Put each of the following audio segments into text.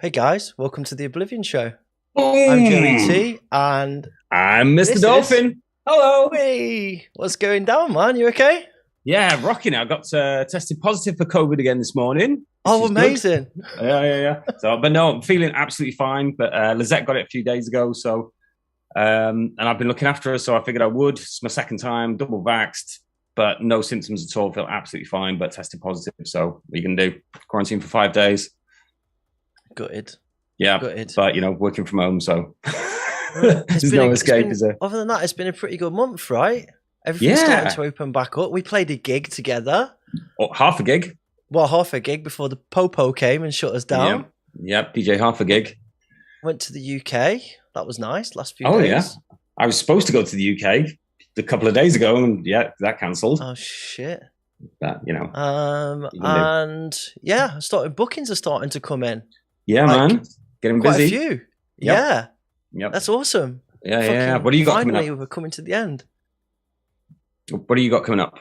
Hey guys, welcome to the Oblivion Show. Boom. I'm Joey T, and I'm Mr. Dolphin. Hello. Hey, what's going down, man? You okay? Yeah, rocking it. I got tested positive for COVID again this morning. Oh, amazing. Yeah. So, but no, I'm feeling absolutely fine. But Lizette got it a few days ago, so and I've been looking after her, so I figured I would. It's my second time, double vaxxed, but no symptoms at all. Feel absolutely fine, but tested positive. So what are you gonna do? Quarantine for 5 days. Gutted. Yeah, Gutted. But working from home, so there's no escape, is there? Other than that, it's been a pretty good month, right? Everything's starting to open back up. We played a gig together. Oh, half a gig. Well, half a gig before the Popo came and shut us down. Yep, DJ half a gig. Went to the UK. That was nice. Last few days. Oh, yeah. I was supposed to go to the UK a couple of days ago, and that cancelled. Oh, shit. But, and yeah, bookings are starting to come in. Yeah, man. Getting busy. Quite a few. Yep. Yeah. That's awesome. Yeah. What do you got coming up? Finally, we're coming to the end. What do you got coming up?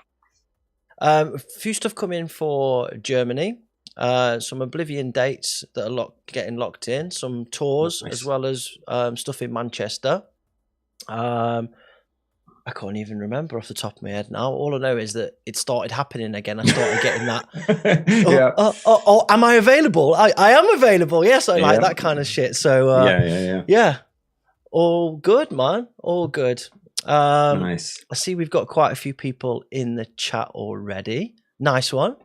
A few stuff coming for Germany. Some Oblivion dates that are getting locked in. Some tours, nice. As well as stuff in Manchester. I can't even remember off the top of my head now. All I know is that it started happening again. I started getting that. Am I available? I am available. Yes, I like that kind of shit. So yeah. All good, man. All good. Nice. I see we've got quite a few people in the chat already. Nice one.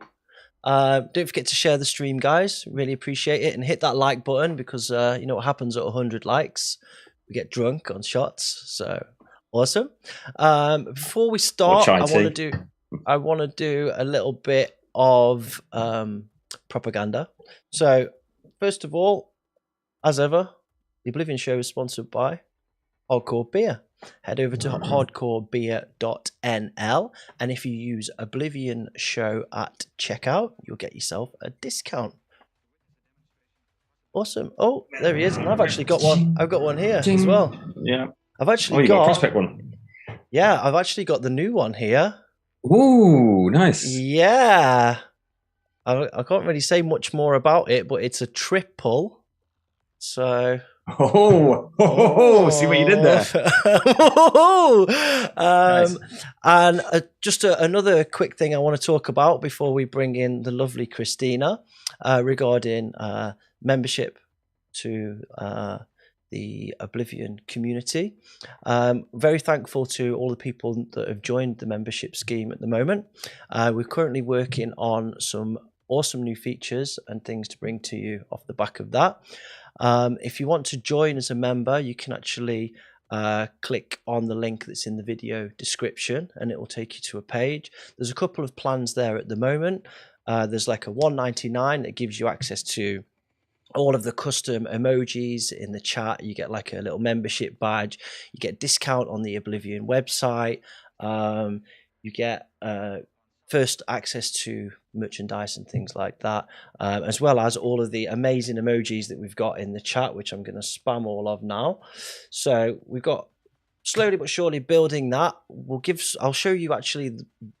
Don't forget to share the stream, guys. Really appreciate it, and hit that like button because you know what happens at 100 likes? We get drunk on shots. So. Awesome. Before we start, I want to do a little bit of propaganda. So, first of all, as ever, the Oblivion Show is sponsored by Hardcore Beer. Head over to hardcorebeer.nl, and if you use Oblivion Show at checkout, you'll get yourself a discount. Awesome. Oh, there he is. And I've actually got one. I've got one here as well. Yeah. I've actually got a Prospect one. Yeah, I've actually got the new one here. Ooh, nice. Yeah. I can't really say much more about it, but it's a triple. So. See what you did there. Nice. And just another quick thing I want to talk about before we bring in the lovely Christina regarding membership to the Oblivion community. Very thankful to all the people that have joined the membership scheme at the moment. We're currently working on some awesome new features and things to bring to you off the back of that. If you want to join as a member, you can actually click on the link that's in the video description and it will take you to a page. There's a couple of plans there at the moment. There's like a $1.99 that gives you access to all of the custom emojis in the chat. You get like a little membership badge. You get discount on the Oblivion website. You get first access to merchandise and things like that, as well as all of the amazing emojis that we've got in the chat, which I'm going to spam all of now. So we've got slowly but surely building that. I'll show you actually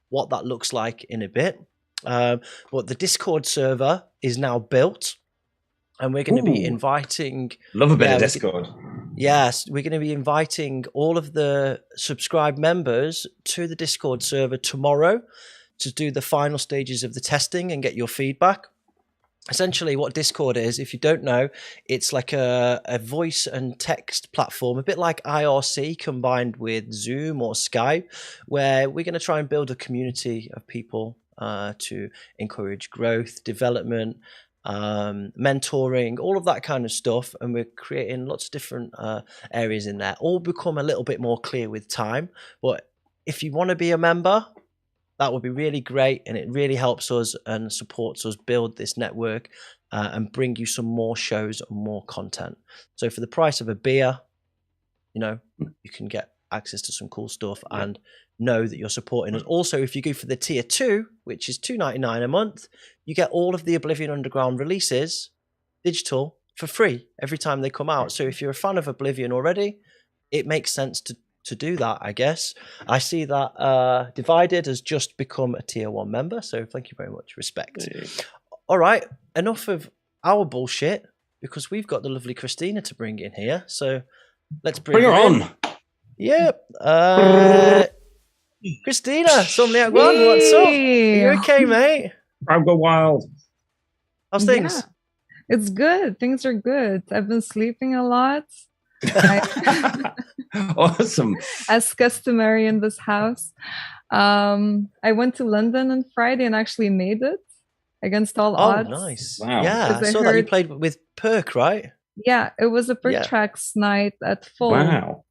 what that looks like in a bit. But the Discord server is now built. And we're going to be inviting... Love a bit of Discord. Yes, we're going to be inviting all of the subscribed members to the Discord server tomorrow to do the final stages of the testing and get your feedback. Essentially, what Discord is, if you don't know, it's like a voice and text platform, a bit like IRC combined with Zoom or Skype, where we're going to try and build a community of people to encourage growth, development, mentoring, all of that kind of stuff, and we're creating lots of different areas in there. All become a little bit more clear with time, but if you want to be a member, that would be really great, and it really helps us and supports us build this network and bring you some more shows and more content. So for the price of a beer, you can get access to some cool stuff and know that you're supporting us. Also, if you go for the tier 2, which is $2.99 a month, you get all of the Oblivion Underground releases digital for free every time they come out. So if you're a fan of Oblivion already, it makes sense to do that, I guess. I see that Divided has just become a tier 1 member, so thank you very much. Respect. All right, enough of our bullshit. because we've got the lovely Christina to bring in here. So let's bring her in. on. Yep. Christina, Somniac One, what's up? Are you okay, mate? I'll go wild. How's things? Yeah, it's good. Things are good. I've been sleeping a lot. Awesome. As customary in this house. I went to London on Friday and actually made it against all odds. Oh, nice. Wow. Yeah, I saw that you played with Perk, right? Yeah, it was a Perk Tracks night at Full. Wow.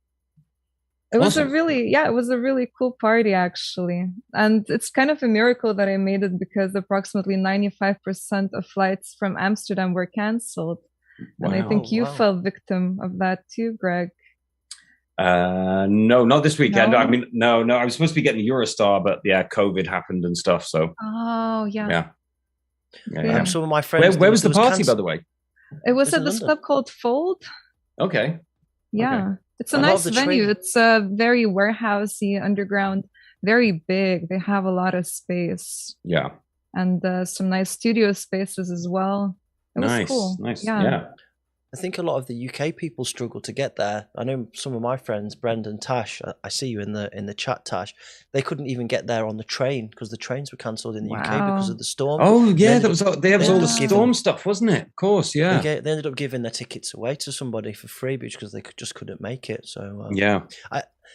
It was a really cool party, actually. And it's kind of a miracle that I made it because approximately 95% of flights from Amsterdam were cancelled. Wow. And I think you fell victim of that too, Greg. No, not this weekend. No? I mean, no. I was supposed to be getting the Eurostar, but COVID happened and stuff. So. Oh, yeah. Yeah. Some of my friends. Where was the party, by the way? It was at this club called Fold. Okay. Yeah. Okay. It's a nice venue. It's very warehousey, underground, very big. They have a lot of space. Yeah. And some nice studio spaces as well. It was cool. Nice. Yeah. I think a lot of the UK people struggle to get there. I know some of my friends, Brendan, Tash, I see you in the chat, Tash. They couldn't even get there on the train because the trains were cancelled in the UK because of the storm. Oh yeah, there was all the storm stuff, wasn't it? Of course, yeah. They ended up giving their tickets away to somebody for free because they just couldn't make it. So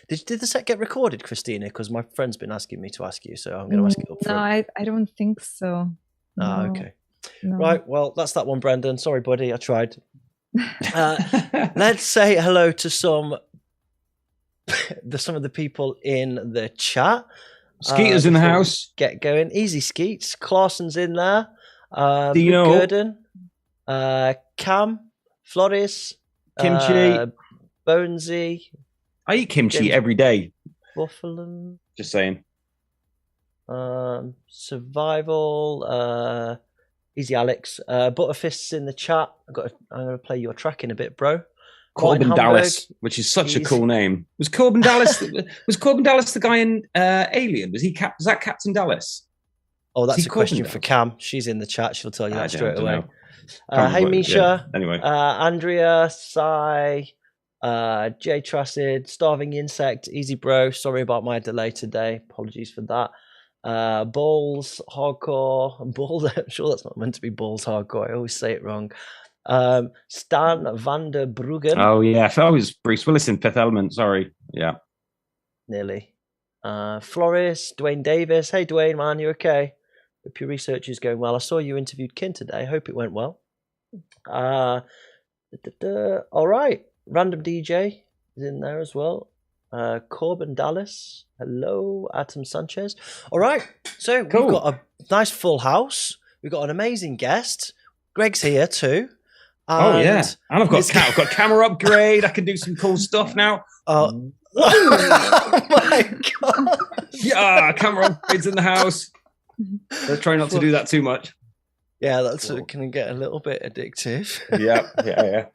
Did the set get recorded, Christina? Because my friend's been asking me to ask you, so I'm going to ask it up front. No, I don't think so. No. Okay. No. Right. Well, that's that one, Brendan. Sorry, buddy. I tried. Let's say hello to some of the people in the chat. Skeeter's in the house. Get going. Easy Skeets. Clarson's in there. Dino. Gurdon. Cam. Floris. Kimchi. Bonesy. I eat kimchi every day. Buffalo. Just saying. Survival. Easy Alex. Butterfist's in the chat. I'm going to play your track in a bit, bro. Corbin Dallas, which is such a cool name. Was Corbin Dallas the guy in Alien? Was that Captain Dallas? Oh, that's a question for Cam. She's in the chat. She'll tell you that straight away. Hey, Misha. Yeah. Anyway. Andrea, Sai, Jay Tracid, Starving Insect, Easy Bro. Sorry about my delay today. Apologies for that. Balls Hardcore. Balls. I'm sure that's not meant to be Balls Hardcore. I always say it wrong. Stan van der Bruggen. Oh yeah, I was Bruce Willis in Fifth Element. Sorry. Yeah. Nearly. Floris, Dwayne Davis. Hey Dwayne, man, you okay? Hope your research is going well. I saw you interviewed Kin today. Hope it went well. All right. Random DJ is in there as well. Corbin Dallas. Hello, Atom Sanchez. All right. So we've got a nice full house. We've got an amazing guest. Greg's here too. And I've got camera upgrade. I can do some cool stuff now. Oh my god! Yeah, camera upgrades in the house. Let's try not to do that too much. Yeah, that's can get a little bit addictive. Yeah.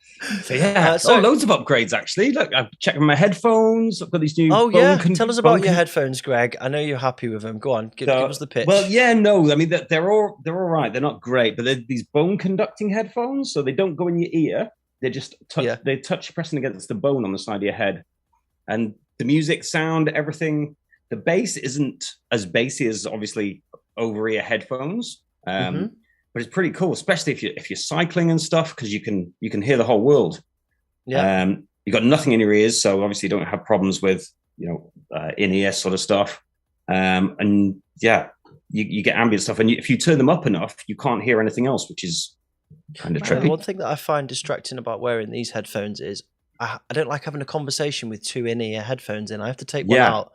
So loads of upgrades actually. Look, I'm checking my headphones. I've got these new. Tell us about your headphones, Greg. I know you're happy with them. Go on, give us the pitch. Well, yeah, no, I mean they're all right. They're not great, but they're these bone conducting headphones, so they don't go in your ear. They just touch. They touch pressing against the bone on the side of your head, and the music, sound, everything. The bass isn't as bassy as obviously over ear headphones. But it's pretty cool, especially if you're cycling and stuff, because you can hear the whole world. Yeah. You've got nothing in your ears, so obviously you don't have problems with in-ear sort of stuff. And yeah, you get ambient stuff, and if you turn them up enough, you can't hear anything else, which is kind of trippy. One thing that I find distracting about wearing these headphones is I don't like having a conversation with two in-ear headphones in. I have to take one out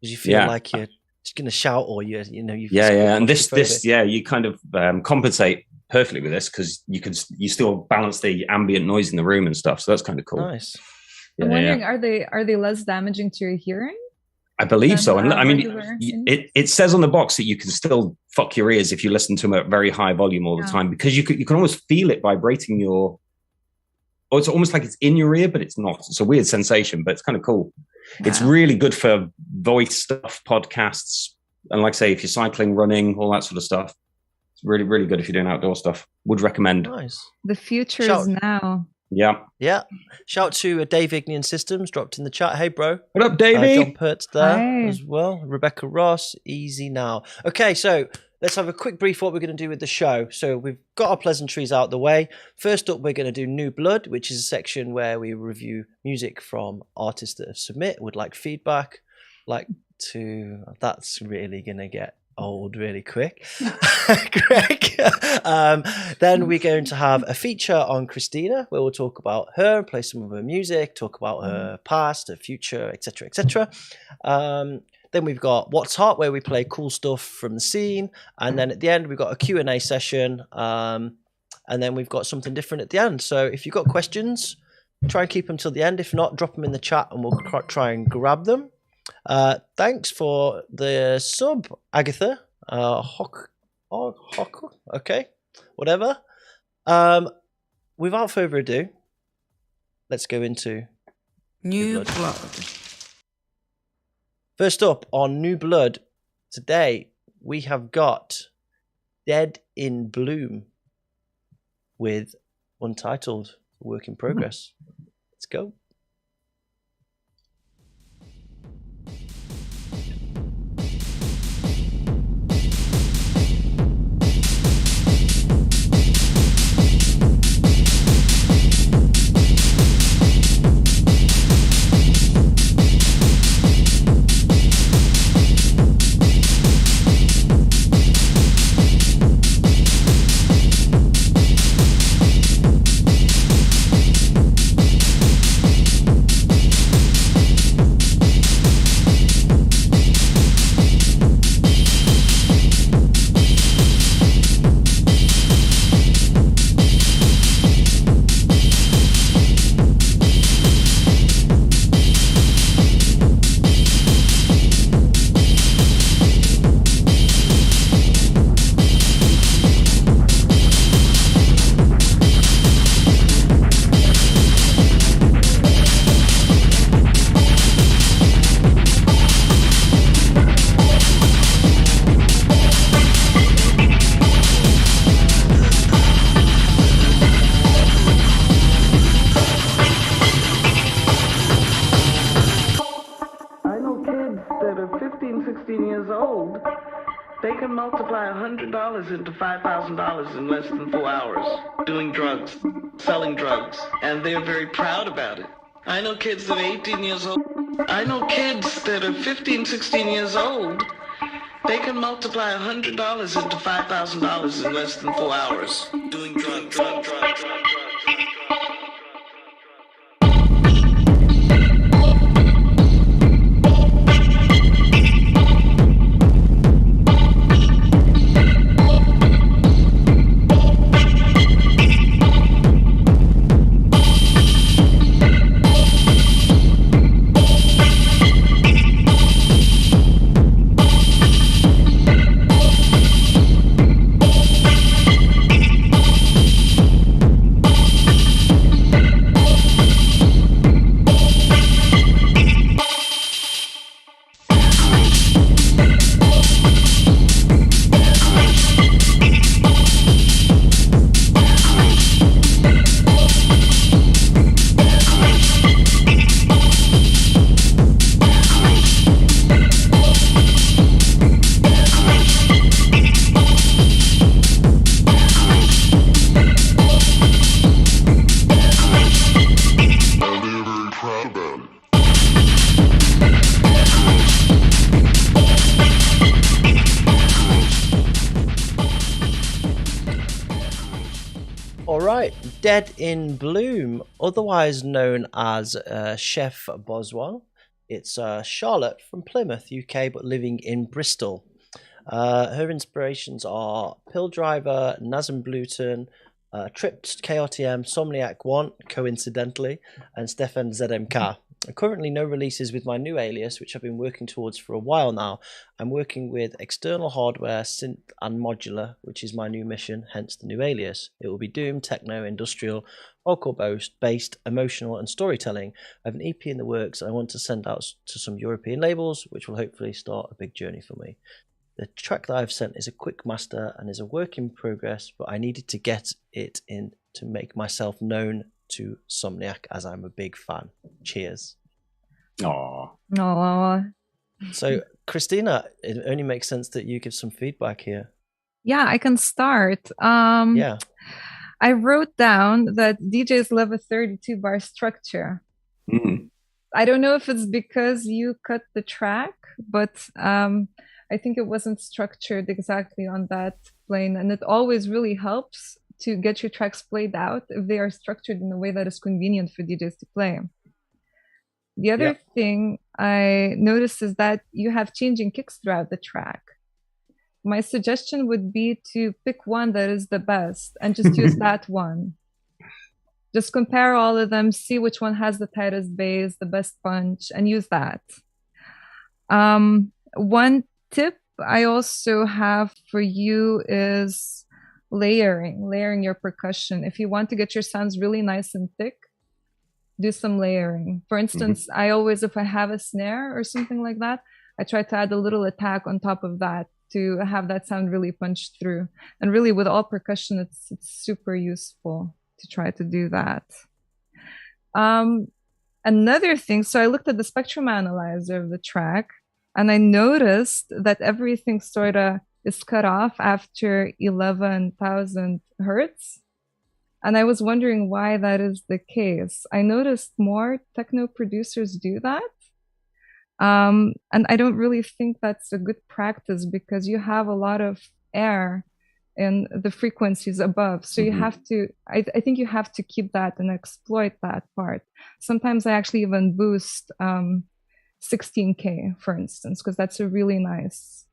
because you feel like you're just going to shout, or you and this you kind of compensate perfectly with this because you still balance the ambient noise in the room and stuff, so that's kind of cool. Nice. I'm wondering, are they less damaging to your hearing? I believe so, and I mean it says on the box that you can still fuck your ears if you listen to them at very high volume all the time, because you can almost feel it vibrating your. Oh, it's almost like it's in your ear, but it's not. It's a weird sensation, but it's kind of cool. Wow. It's really good for voice stuff, podcasts, and like I say, if you're cycling, running, all that sort of stuff. It's really, really good if you're doing outdoor stuff. Would recommend. Nice. The future is now. Yeah. Yeah. Shout to Dave Ignian Systems, dropped in the chat. Hey, bro. What up, Davey? John Pert's there Hi. as well. Rebecca Ross, easy now. Okay, so let's have a quick brief what we're going to do with the show. So we've got our pleasantries out the way. First up, we're going to do New Blood, which is a section where we review music from artists that have submit, would like feedback, that's really going to get old really quick. Greg. Then we're going to have a feature on Christina where we'll talk about her, play some of her music, talk about her past, her future, etc., etc. Then we've got What's Hot, where we play cool stuff from the scene. And then at the end, we've got a Q&A session. And then we've got something different at the end. So if you've got questions, try and keep them till the end. If not, drop them in the chat and we'll try and grab them. Thanks for the sub, Agatha. Okay, whatever. Without further ado, let's go into New Blood. First up on New Blood today, we have got Dead in Bloom with Untitled, work in progress. Let's go. $100 into $5,000 in less than 4 hours, doing drugs, selling drugs, and they're very proud about it. I know kids that are 18 years old. I know kids that are 15, 16 years old. They can multiply $100 into $5,000 in less than 4 hours, doing drugs. Dead in Bloom, otherwise known as Chef Bozwan. It's Charlotte from Plymouth, UK, but living in Bristol. Her inspirations are Pill Driver, Nazem Bluton, Tripped KRTM, Somniac One, coincidentally, and Stefan ZMK. Currently no releases with my new alias, which I've been working towards for a while now. I'm working with external hardware, synth and modular, which is my new mission, hence the new alias. It will be doom, techno, industrial, hardcore-based, emotional and storytelling. I have an EP in the works I want to send out to some European labels, which will hopefully start a big journey for me. The track that I've sent is a quick master and is a work in progress, but I needed to get it in to make myself known to Somniac, as I'm a big fan. Cheers. Aww. Aww. So, Christina, it only makes sense that you give some feedback here. Yeah, I can start. Yeah. I wrote down that DJs love a 32-bar structure. I don't know if it's because you cut the track, but I think it wasn't structured exactly on that plane. And it always really helps to get your tracks played out if they are structured in a way that is convenient for DJs to play. The other thing I noticed is that you have changing kicks throughout the track. My suggestion would be to pick one that is the best and just use that one. Just compare all of them, see which one has the tightest bass, the best punch, and use that. One tip I also have for you is layering your percussion. If you want to get your sounds really nice and thick, do some layering. For instance, I always, if I have a snare or something like that, I try to add a little attack on top of that to have that sound really punched through. And really with all percussion, it's super useful to try to do that. Another thing, so I looked at the spectrum analyzer of the track, and I noticed that everything sort of is cut off after 11,000 hertz. And I was wondering why that is the case. I noticed more techno producers do that. And I don't really think that's a good practice because you have a lot of air in the frequencies above. So you have to, I think you have to keep that and exploit that part. Sometimes I actually even boost 16K, for instance, because that's a really nice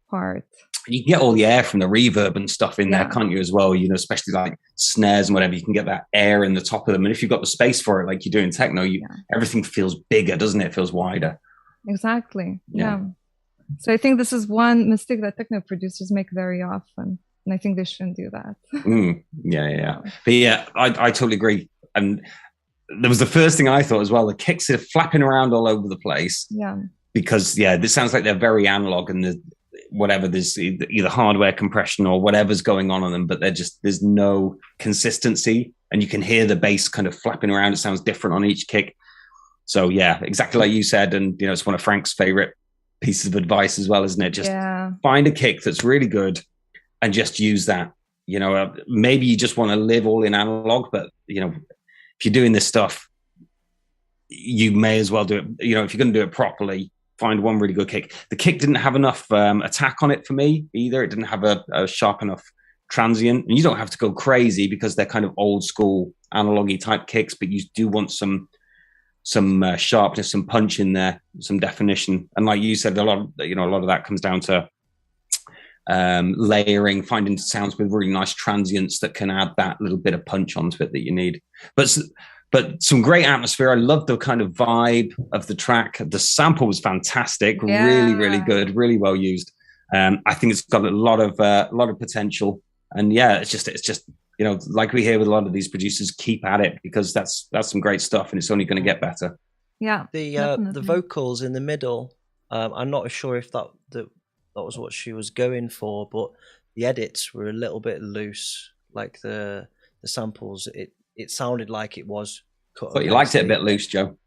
part. You can get all the air from the reverb and stuff in there, can't you, as well? You know, especially like snares and whatever, you can get that air in the top of them. And if you've got the space for it, like you do in techno, everything feels bigger, doesn't it? It feels wider. Exactly. Yeah. So I think this is one mistake that techno producers make very often. And I think they shouldn't do that. But yeah, I totally agree. And there was the first thing I thought as well. The kicks are flapping around all over the place. Yeah. Because, this sounds like they're very analog and there's either hardware compression or whatever's going on them, but there's no consistency. And you can hear the bass kind of flapping around. It sounds different on each kick. So, exactly like you said. And, it's one of Frank's favorite pieces of advice as well, isn't it? Just find a kick that's really good and just use that. Maybe you just want to live all in analog, but, if you're doing this stuff, you may as well do it. If you're going to do it properly, find one really good kick. The kick didn't have enough attack on it for me either. It didn't have a sharp enough transient. And you don't have to go crazy because they're kind of old school analog-y type kicks, but you do want some sharpness, some punch in there, some definition. And like you said, a lot of that comes down to layering, finding sounds with really nice transients that can add that little bit of punch onto it that you need. But some great atmosphere. I love the kind of vibe of the track. The sample was fantastic, really, really good, really well used. I think it's got a lot of potential. And it's just like we hear with a lot of these producers, keep at it because that's some great stuff, and it's only going to get better. Yeah, the vocals in the middle. I'm not sure if that was what she was going for, but the edits were a little bit loose. Like the samples, it sounded like it was cut. But you liked it a bit loose, Joe.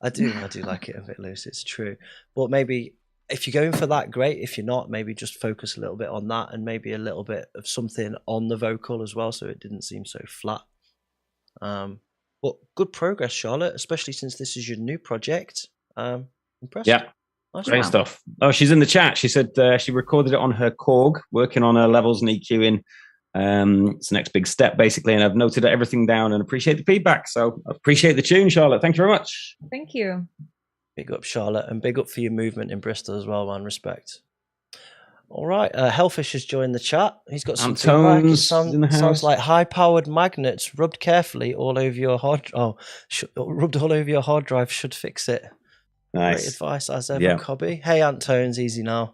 I do like it a bit loose. It's true, but maybe if you're going for that, great. If you're not, maybe just focus a little bit on that and maybe a little bit of something on the vocal as well, so it didn't seem so flat. But good progress, Charlotte, especially since this is your new project. Impressive. Yeah. Nice great stuff. Oh, she's in the chat. She said she recorded it on her Korg, working on her levels and EQing. It's the next big step, basically, and I've noted everything down and appreciate the feedback. So I appreciate the tune, Charlotte. Thank you very much. Thank you. Big up, Charlotte, and big up for your movement in Bristol as well, man. Respect. All right, Hellfish has joined the chat. He's got some feedback. It sounds like high-powered magnets rubbed carefully all over your rubbed all over your hard drive should fix it. Nice. Great advice as ever, Cobby. Hey, Antones, easy now.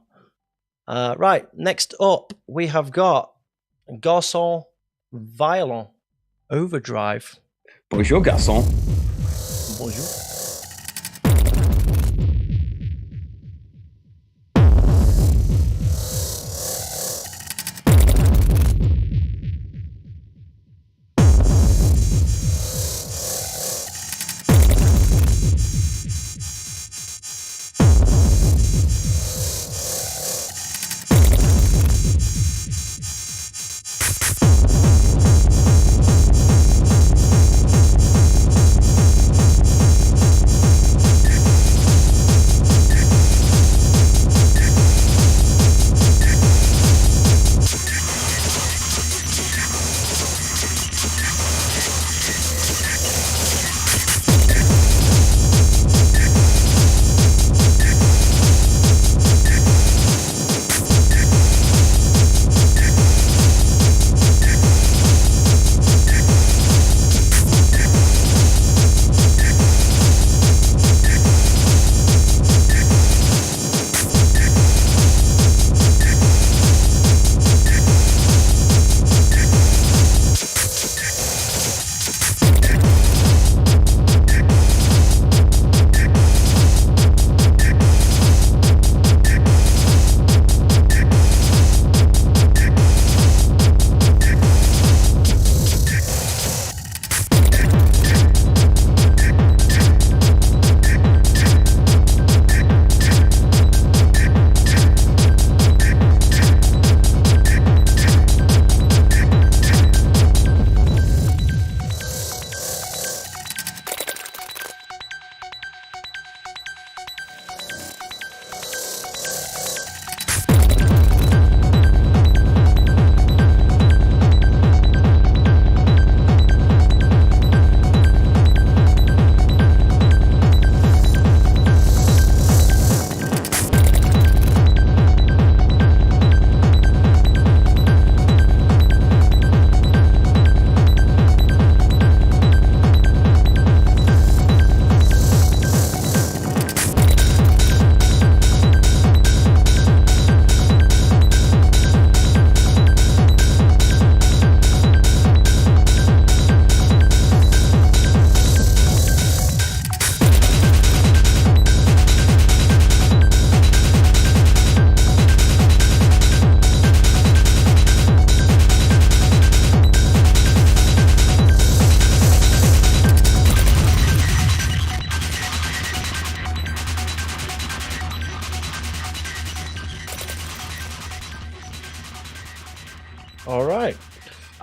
Right, next up, we have got Garçons Violent Overdrive. Bonjour, Garçon. Bonjour.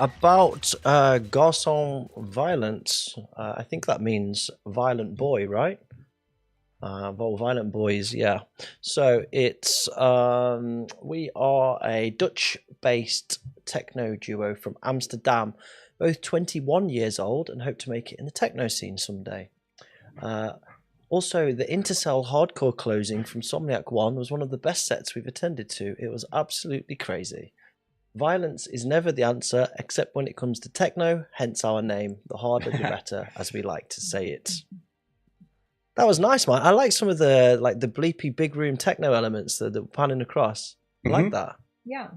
about Garçons Viølents. I think that means violent boy, right? Well, violent boys, yeah. So it's we are a Dutch-based techno duo from Amsterdam, both 21 years old, and hope to make it in the techno scene someday. Also, the Intercell hardcore closing from Somniac One was one of the best sets we've attended to. It was absolutely crazy. Violence is never the answer, except when it comes to techno, hence our name. The harder the better, as we like to say it. That was nice, man. I like some of the the bleepy big room techno elements that were panning across. I like that. Yeah.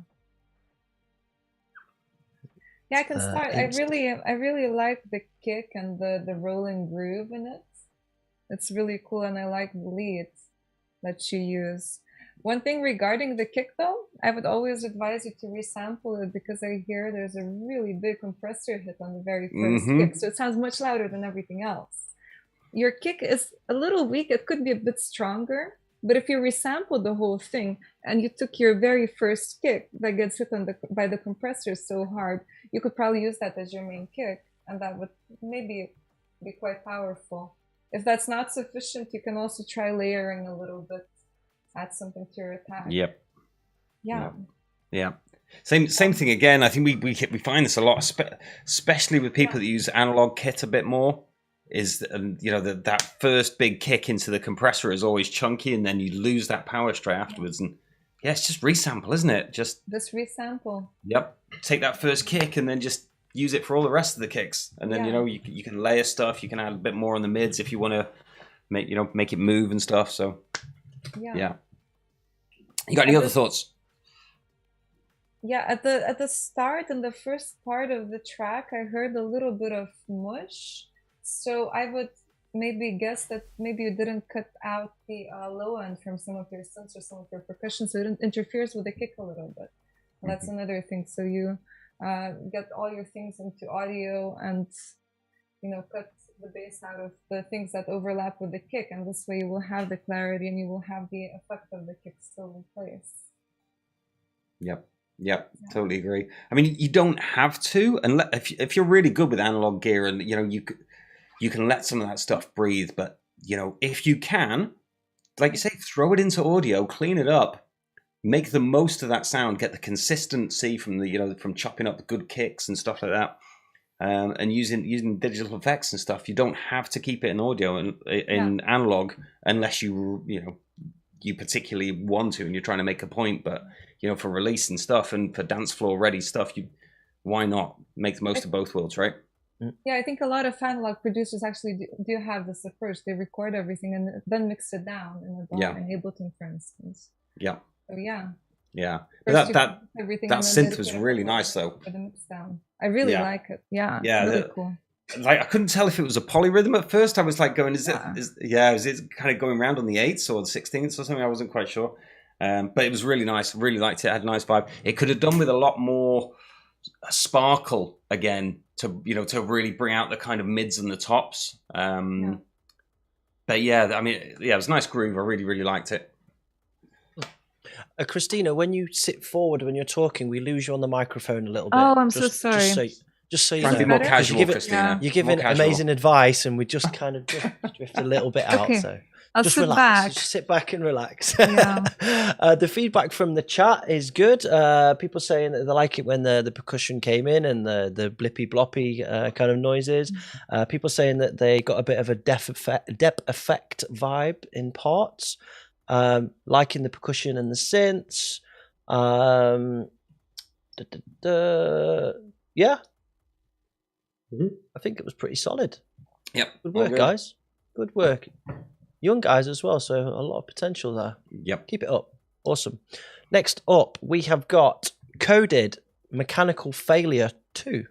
Yeah, I can start. I really like the kick and the rolling groove in it. It's really cool, and I like the leads that you use. One thing regarding the kick, though, I would always advise you to resample it, because I hear there's a really big compressor hit on the very first kick, so it sounds much louder than everything else. Your kick is a little weak. It could be a bit stronger, but if you resample the whole thing and you took your very first kick that gets hit by the compressor so hard, you could probably use that as your main kick, and that would maybe be quite powerful. If that's not sufficient, you can also try layering a little bit, add something to your attack. Yep. Yeah. Yeah. Same thing again. I think we find this a lot, especially with people that use analog kit a bit more. Is that first big kick into the compressor is always chunky, and then you lose that power straight afterwards. And yeah, it's just resample, isn't it? Just resample. Yep. Take that first kick and then just use it for all the rest of the kicks, and then you can layer stuff. You can add a bit more on the mids if you want to make it move and stuff. So yeah. You got any other thoughts? Yeah, at the start, in the first part of the track, I heard a little bit of mush. So I would maybe guess that maybe you didn't cut out the low end from some of your synths or some of your percussion, so it interferes with the kick a little bit. And that's another thing. So you get all your things into audio and cut the bass out of the things that overlap with the kick, and this way you will have the clarity and you will have the effect of the kick still in place. Yep, totally agree. I mean, you don't have to, and if you're really good with analog gear, and you can let some of that stuff breathe. But if you can, like you say, throw it into audio, clean it up, make the most of that sound, get the consistency from from chopping up the good kicks and stuff like that. And using digital effects and stuff. You don't have to keep it in audio and in analog unless you particularly want to and you're trying to make a point. But for release and stuff and for dance floor ready stuff, why not make the most of both worlds, right? Yeah, I think a lot of analog producers actually do have this approach. They record everything and then mix it down in a DAW in Ableton, for instance. Yeah. So yeah. Yeah, but that synth was really nice though. For the mix down. I really like it. Yeah, really cool. Like I couldn't tell if it was a polyrhythm at first. I was like going, is it kind of going around on the 8th or the 16th or something? I wasn't quite sure. But it was really nice. Really liked it. It had a nice vibe. It could have done with a lot more sparkle again to really bring out the kind of mids and the tops. But yeah, I mean, it was a nice groove. I really, really liked it. Christina, when you sit forward when you're talking, we lose you on the microphone a little bit. Oh, I'm so sorry. Just so you know. Try to be more casual, Christina. You're giving amazing advice, and we just kind of drift a little bit out. So I'll just sit relax. back. Just sit back and relax. Yeah. The feedback from the chat is good. People saying that they like it when the percussion came in and the blippy bloppy kind of noises. People saying that they got a bit of a depth effect vibe in parts. Liking the percussion and the synths. Yeah. I think it was pretty solid. Yep. Good work, guys. Good work. Young guys as well, so a lot of potential there. Yep. Keep it up. Awesome. Next up, we have got Coded Mechanical Failure 2.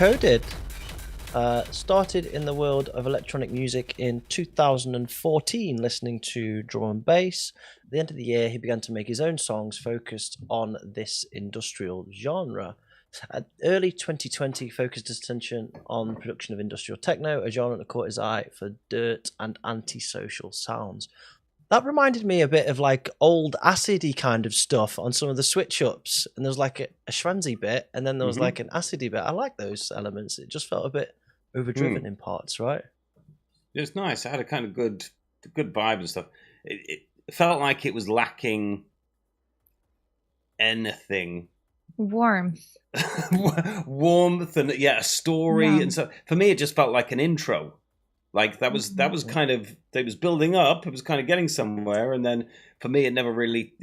Decoded. Started in the world of electronic music in 2014, listening to drum and bass. At the end of the year, he began to make his own songs focused on this industrial genre. Early 2020, focused his attention on production of industrial techno, a genre that caught his eye for dirt and antisocial sounds. That reminded me a bit of like old acidy kind of stuff on some of the switch ups, and there was like a schwanzy bit, and then there was like an acidy bit. I like those elements. It just felt a bit overdriven in parts, right? It was nice. It had a kind of good vibe and stuff. It felt like it was lacking anything. Warmth And a story. And so for me, it just felt like an intro. Like that was kind of, it was building up. It was kind of getting somewhere, and then for me, it never really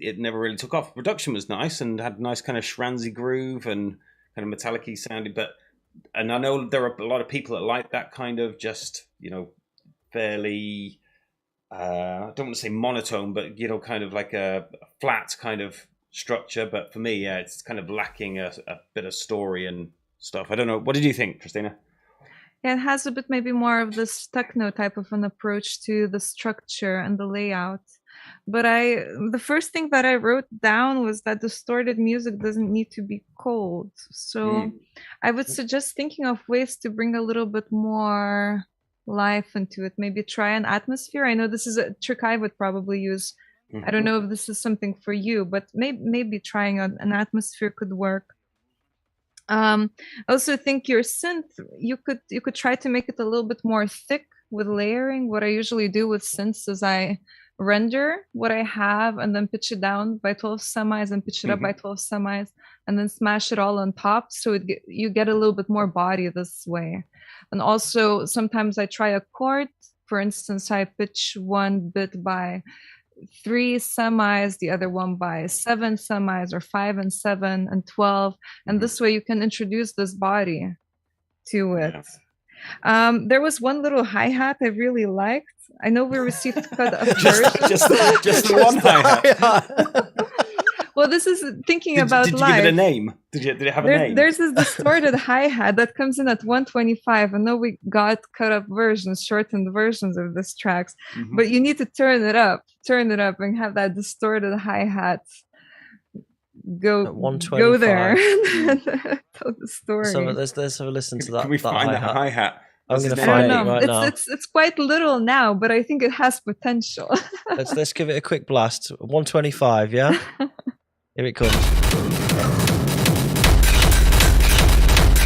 took off. Production was nice and had a nice kind of shranzy groove and kind of metallic-y sounding. And I know there are a lot of people that like that kind of just, fairly, I don't want to say monotone, but kind of like a flat kind of structure. But for me, it's kind of lacking a bit of story and stuff. I don't know. What did you think, Christina? Yeah, it has a bit maybe more of this techno type of an approach to the structure and the layout. But the first thing that I wrote down was that distorted music doesn't need to be cold. So I would suggest thinking of ways to bring a little bit more life into it. Maybe try an atmosphere. I know this is a trick I would probably use. I don't know if this is something for you, but maybe trying an atmosphere could work. I also think your synth, you could try to make it a little bit more thick with layering. What I usually do with synths is I render what I have and then pitch it down by 12 semis and pitch it up by 12 semis and then smash it all on top, so you get a little bit more body this way. And also sometimes I try a chord. For instance, I pitch one bit by 3 semis, the other one by 7 semis, or 5 and 7 and 12, and this way you can introduce this body to it. There was one little hi-hat I really liked. I know we received cut of just the one hi-hat. Well, this is thinking about did you live. give it a name? Did it have a name? There's this distorted hi-hat that comes in at 125. I know we got cut up versions, shortened versions of this tracks, but you need to turn it up and have that distorted hi-hat go there. Tell the story. So let's have a listen to that. Can we find that hi-hat? I'm going to find it right now. It's quite little now, but I think it has potential. Let's give it a quick blast. 125, yeah? Here it comes.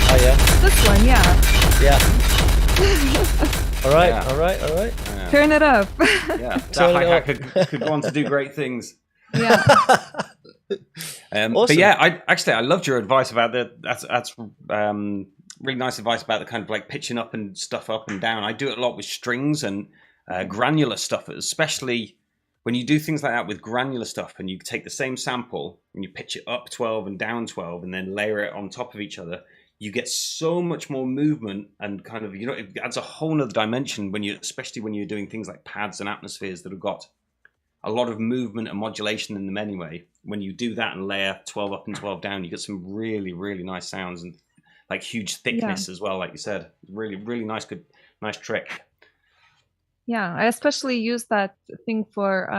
Oh yeah. This one, yeah. Yeah. All right. Yeah. Turn it up. Yeah, that hi-hat could go on to do great things. Yeah. Awesome. But yeah, I loved your advice about that's really nice advice about the kind of like pitching up and stuff up and down. I do it a lot with strings and granular stuff, especially when you do things like that with granular stuff and you take the same sample and you pitch it up 12 and down 12 and then layer it on top of each other, you get so much more movement and kind of, it adds a whole nother dimension especially when you're doing things like pads and atmospheres that have got a lot of movement and modulation in them anyway. When you do that and layer 12 up and 12 down, you get some really, really nice sounds and like huge thickness as well, like you said. Really, really nice trick. Yeah, I especially use that thing for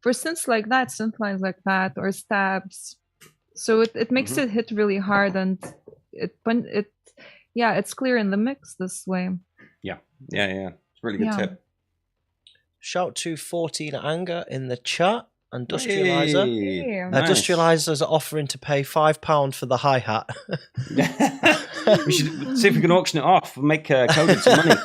synths like that, synth lines like that, or stabs. So it makes it hit really hard, and it's clear in the mix this way. Yeah. It's a really good tip. Shout to 14 Anger in the chat. Industrializer. Hey. Industrializer's offering to pay £5 for the hi-hat. We should see if we can auction it off and make Cody some money.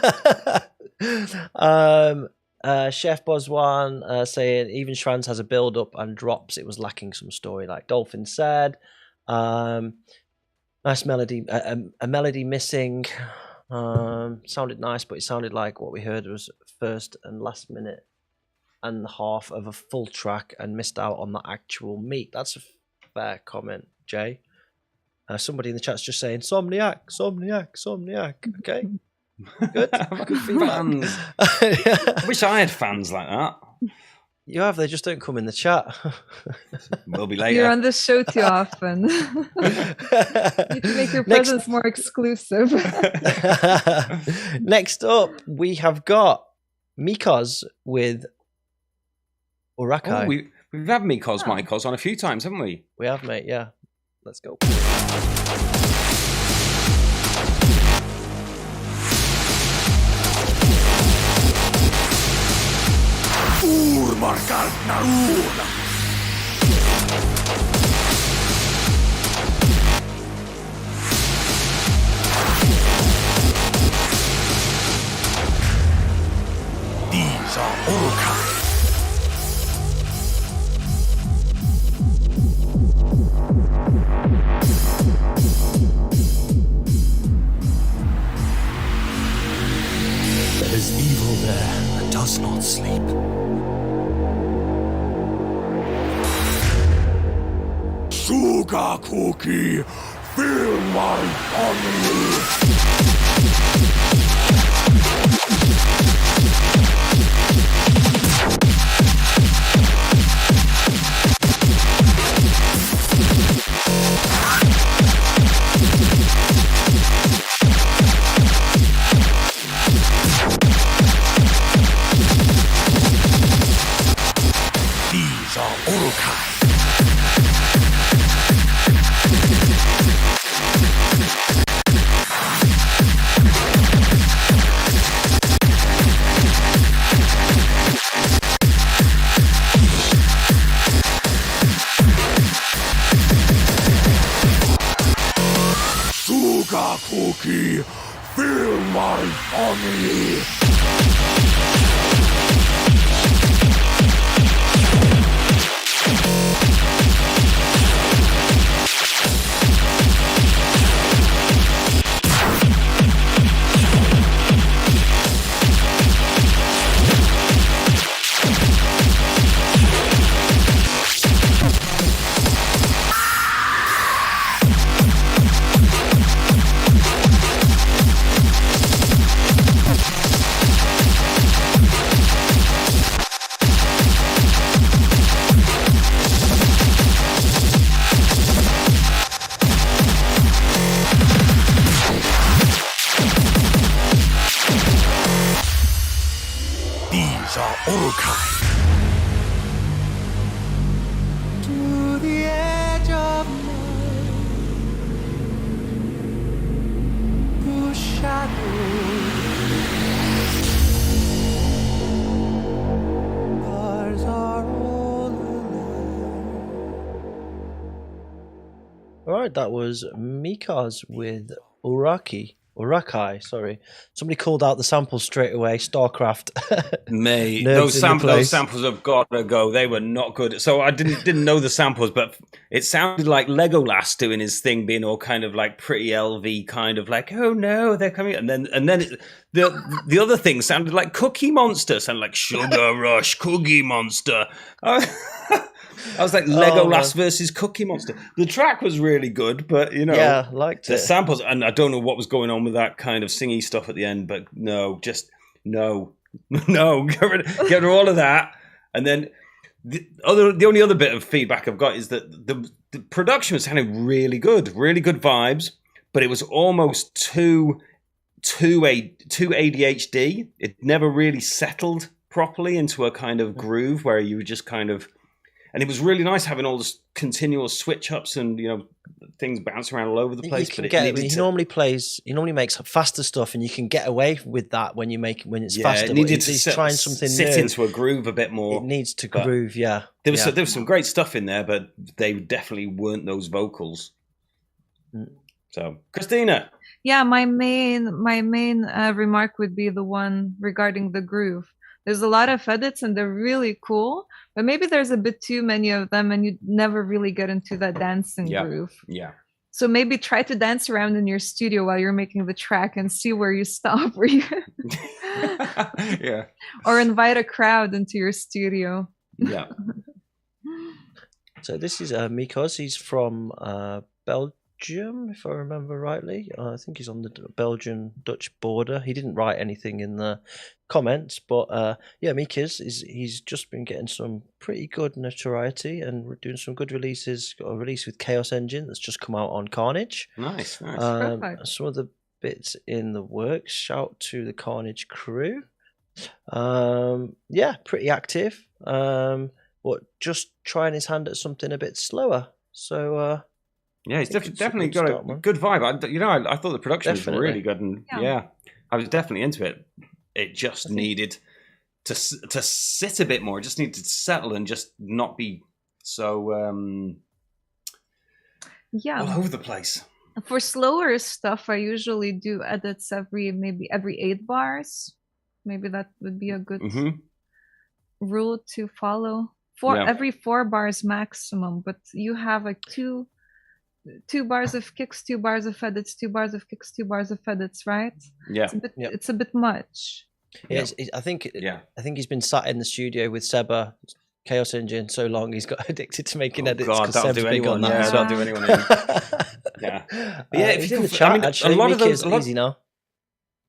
Chef Bozwan saying even Shrans has a build-up and drops. It was lacking some story, like Dolphin said. Nice melody, a melody missing. Sounded nice, but it sounded like what we heard was first and last minute and half of a full track and missed out on the actual meat. That's a fair comment, Jay. Somebody in the chat's just saying Somniac. Okay, good. Fans. I wish I had fans like that. You have. They just don't come in the chat. We'll be later. You're on this show too often. You need to make your presence more exclusive. Next up, we have got Mykoz with Urukhai. Oh, we've had Mykoz on a few times, haven't we? We have, mate. Yeah. Let's go. These are Urukhai. There is evil there that does not sleep. Sugar cookie, feel my tummy. These are Urukhai. Sugar cookie, feel my tummy. These are Urukhai. To the edge of night, through shadows, stars are all alive. All right, that was Mykoz with Urukhai, sorry. Somebody called out the samples straight away. StarCraft. Mate, those samples have got to go. They were not good. So I didn't know the samples, but it sounded like Legolas doing his thing, being all kind of like pretty LV, kind of like, oh no, they're coming. And then the other thing sounded like Cookie Monster, sounded like Sugar Rush, Cookie Monster. I was like Legolas versus Cookie Monster. The track was really good, but yeah, liked the it. samples, and I don't know what was going on with that kind of singy stuff at the end, but no, get rid of all of that. And then the only other bit of feedback I've got is that the production was sounding really good vibes, but it was almost too ADHD. It never really settled properly into a kind of groove where you were just kind of. And it was really nice having all this continual switch ups and things bounce around all over the place. He normally makes faster stuff, and you can get away with that when it's faster. It needed he's trying something sit new. Into a groove a bit more. It needs to groove, yeah. There was some great stuff in there, but they definitely weren't those vocals. So, Christina. Yeah, my main remark would be the one regarding the groove. There's a lot of edits and they're really cool, but maybe there's a bit too many of them and you never really get into that dancing groove. Yeah. So maybe try to dance around in your studio while you're making the track and see where you stop. Yeah. Or invite a crowd into your studio. Yeah. So this is Mykoz. He's from Belgium, if I remember rightly. I think he's on the Belgian-Dutch border. He didn't write anything in the comments, but yeah, Mykoz he's just been getting some pretty good notoriety and doing some good releases. Got a release with Chaos Engine that's just come out on Carnage. Nice. Some of the bits in the works. Shout to the Carnage crew. Yeah, pretty active. But just trying his hand at something a bit slower. So yeah, he's definitely got a good vibe. I thought the production was really good, and yeah, I was definitely into it. It just needed to sit a bit more. It just needed to settle and just not be so all over the place. For slower stuff, I usually do edits every 8 bars. Maybe that would be a good rule to follow. Every 4 bars maximum, but you have like two bars of kicks, 2 bars of edits, 2 bars of kicks, 2 bars of edits, right? Yeah, it's a bit much. Yeah, I think he's been sat in the studio with Seba, Chaos Engine, so long he's got addicted to making edits. God, that'll do anyone. Yeah, that'll do anyone. Yeah, if you in the chat, actually, a lot of those easy now.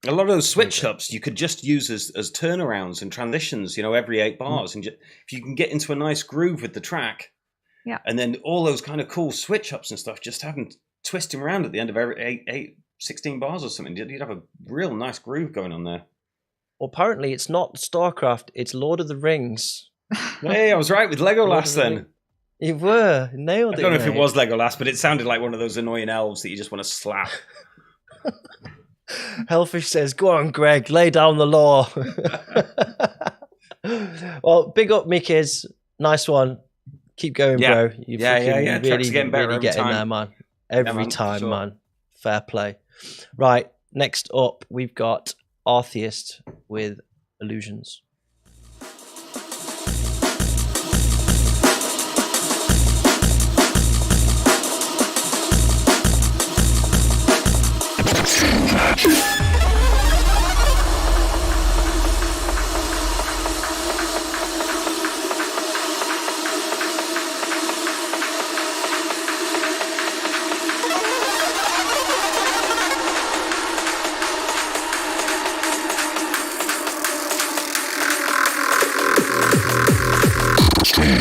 A lot of those switch ups you could just use as turnarounds and transitions, every 8 bars. And if you can get into a nice groove with the track, and then all those kind of cool switch ups and stuff, just having twisting around at the end of every 16 bars or something, you'd have a real nice groove going on there. Well, apparently it's not StarCraft, it's Lord of the Rings. Hey, I was right with Legolas then. You were, nailed it. I don't know if it was Legolas, but it sounded like one of those annoying elves that you just want to slap. Hellfish says, "Go on, Greg, lay down the law." Well, big up, Mykoz. Nice one. Keep going, bro. You really getting better every time. There, man. Every time, sure. Man. Fair play. Right, next up, we've got Artheist with Illusions.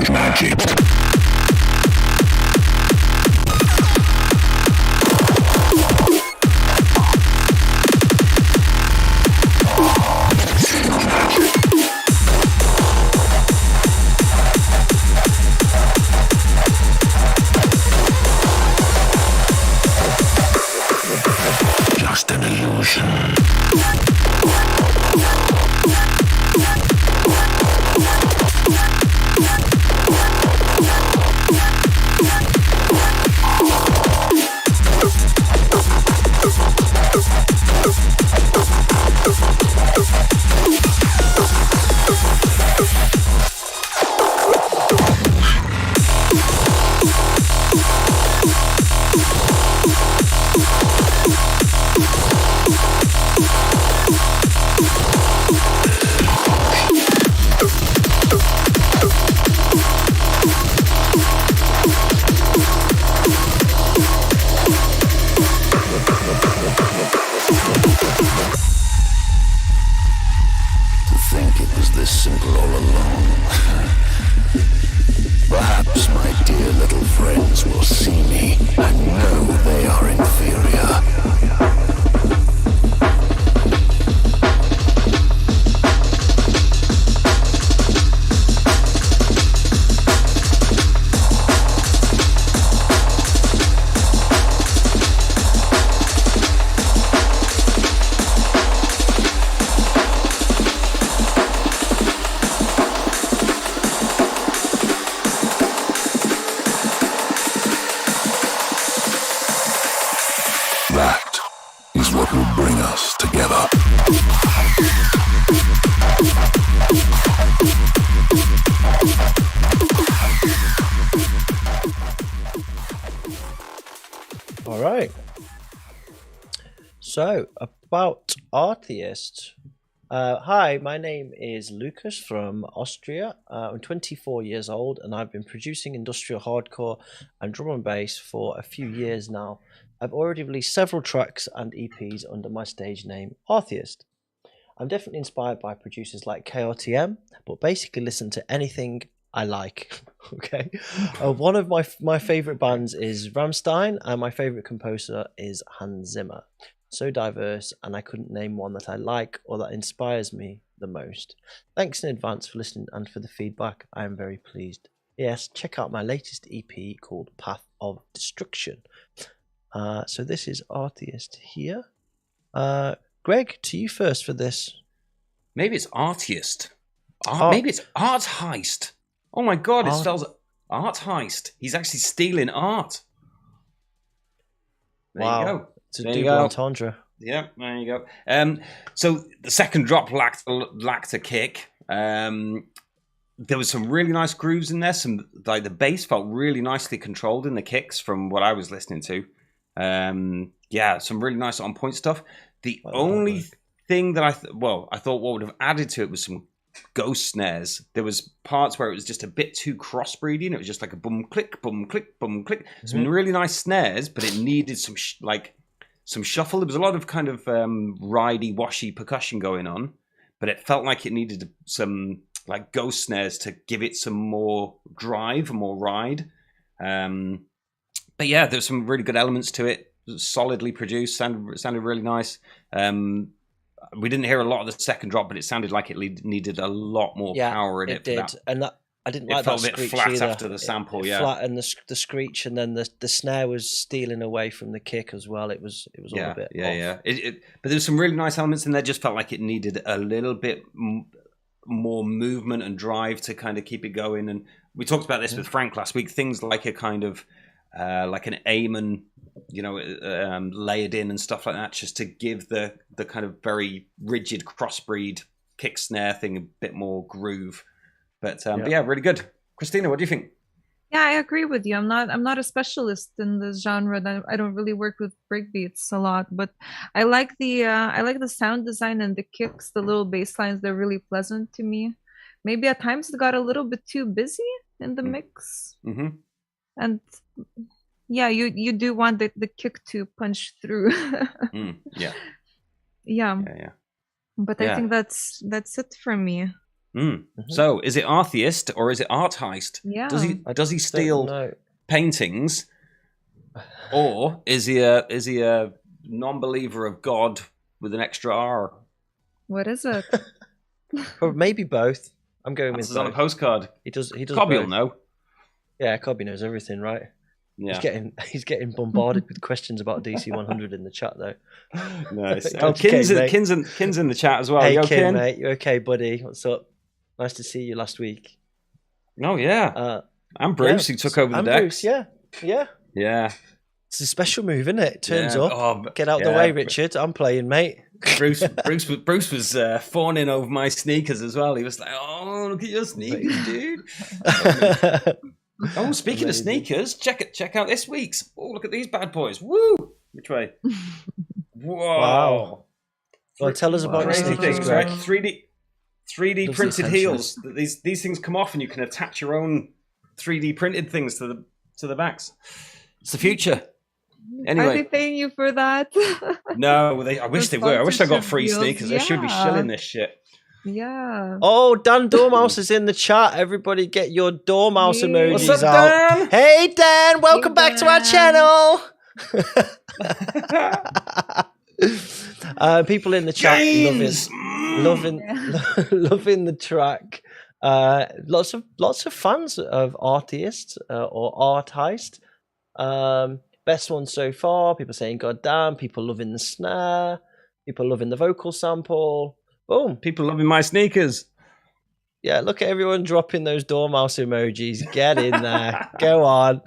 Magic. Just an illusion. All right. So, about Artheist, Hi, my name is Lucas from Austria. I'm 24 years old and I've been producing industrial hardcore and drum and bass for a few years now. I've already released several tracks and EPs under my stage name, Artheist. I'm definitely inspired by producers like KRTM, but basically listen to anything I like. Okay. One of my favorite bands is Rammstein, and my favorite composer is Hans Zimmer. So diverse, and I couldn't name one that I like or that inspires me the most. Thanks in advance for listening and for the feedback. I am very pleased. Yes, check out my latest EP called Path of Destruction. So this is Artheist here. Greg, to you first for this. Maybe it's Artheist. Maybe it's Artheist. Oh my God, it spells Artheist. He's actually stealing art. There you go. It's a double entendre. Yeah, there you go. So the second drop lacked a kick. There was some really nice grooves in there. Some like the bass felt really nicely controlled in the kicks from what I was listening to. Yeah, some really nice on point stuff. The only thing that I thought what would have added to it was some ghost snares. There was parts where it was just a bit too crossbreeding. It was just like a boom click, boom click, boom click. Some really nice snares, but it needed some some shuffle. There was a lot of kind of ridey, washy percussion going on, but it felt like it needed some like ghost snares to give it some more drive, more ride. But yeah, there's some really good elements to it. Solidly produced, sounded really nice. We didn't hear a lot of the second drop, but it sounded like it needed a lot more power in it. It did, that. And that I didn't like that screech a bit flat either. After the sample, flat, and the screech, and then the snare was stealing away from the kick as well. It was all a bit off. But there's some really nice elements in there. Just felt like it needed a little bit more movement and drive to kind of keep it going. And we talked about this with Frank last week. Things like a kind of like an Amon, layered in and stuff like that, just to give the kind of very rigid crossbreed kick snare thing a bit more groove. But yeah, really good. Christina, what do you think? Yeah, I agree with you. I'm not a specialist in this genre. I don't really work with breakbeats a lot, but I like the sound design and the kicks, the little bass lines. They're really pleasant to me. Maybe at times it got a little bit too busy in the mix. Mm-hmm. And yeah, you do want the kick to punch through. Yeah. But I think that's it for me. So, is it Artheist or is it Artheist? Yeah. Does he steal paintings, or is he a non-believer of God with an extra R? What is it? Or maybe both. I'm going with both. On a postcard. He does. Cobby will know. Yeah, Cobby knows everything, right? Yeah. He's getting bombarded with questions about DC 100 in the chat though. Nice. Kin's in the chat as well. Hey, Yo, Kin, Kin, mate, you okay, buddy? What's up? Nice to see you last week. Oh yeah. And Bruce, who took over the decks. Bruce, yeah. It's a special move, isn't it? Turns up. Get out the way, Richard. I'm playing, mate. Bruce was fawning over my sneakers as well. He was like, "Oh, look at your sneakers, dude." Oh, speaking of sneakers, check out this week's. Oh, look at these bad boys. Woo! Which way? Whoa. Wow. Well, tell us about your sneakers, Greg. 3D printed heels. These things come off and you can attach your own 3D printed things to the backs. It's the future. Anyway. Are they paying you for that? No, I wish they were. I wish I got free sneakers. They should be shilling this shit. Yeah. Oh, Dan Dormouse is in the chat. Everybody get your Dormouse emojis What's up, out. Dan? Hey, Dan. Welcome back to our channel. People in the chat loving the track. Lots of fans of Artheist or Artheist. Best one so far. People saying "God damn." People loving the snare. People loving the vocal sample. Boom. People loving my sneakers. Yeah, look at everyone dropping those Dormouse emojis. Get in there. Go on.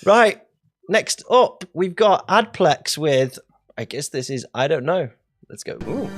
Right. Next up, we've got ADPLEX with, I guess this is, I don't know. Let's go. Ooh.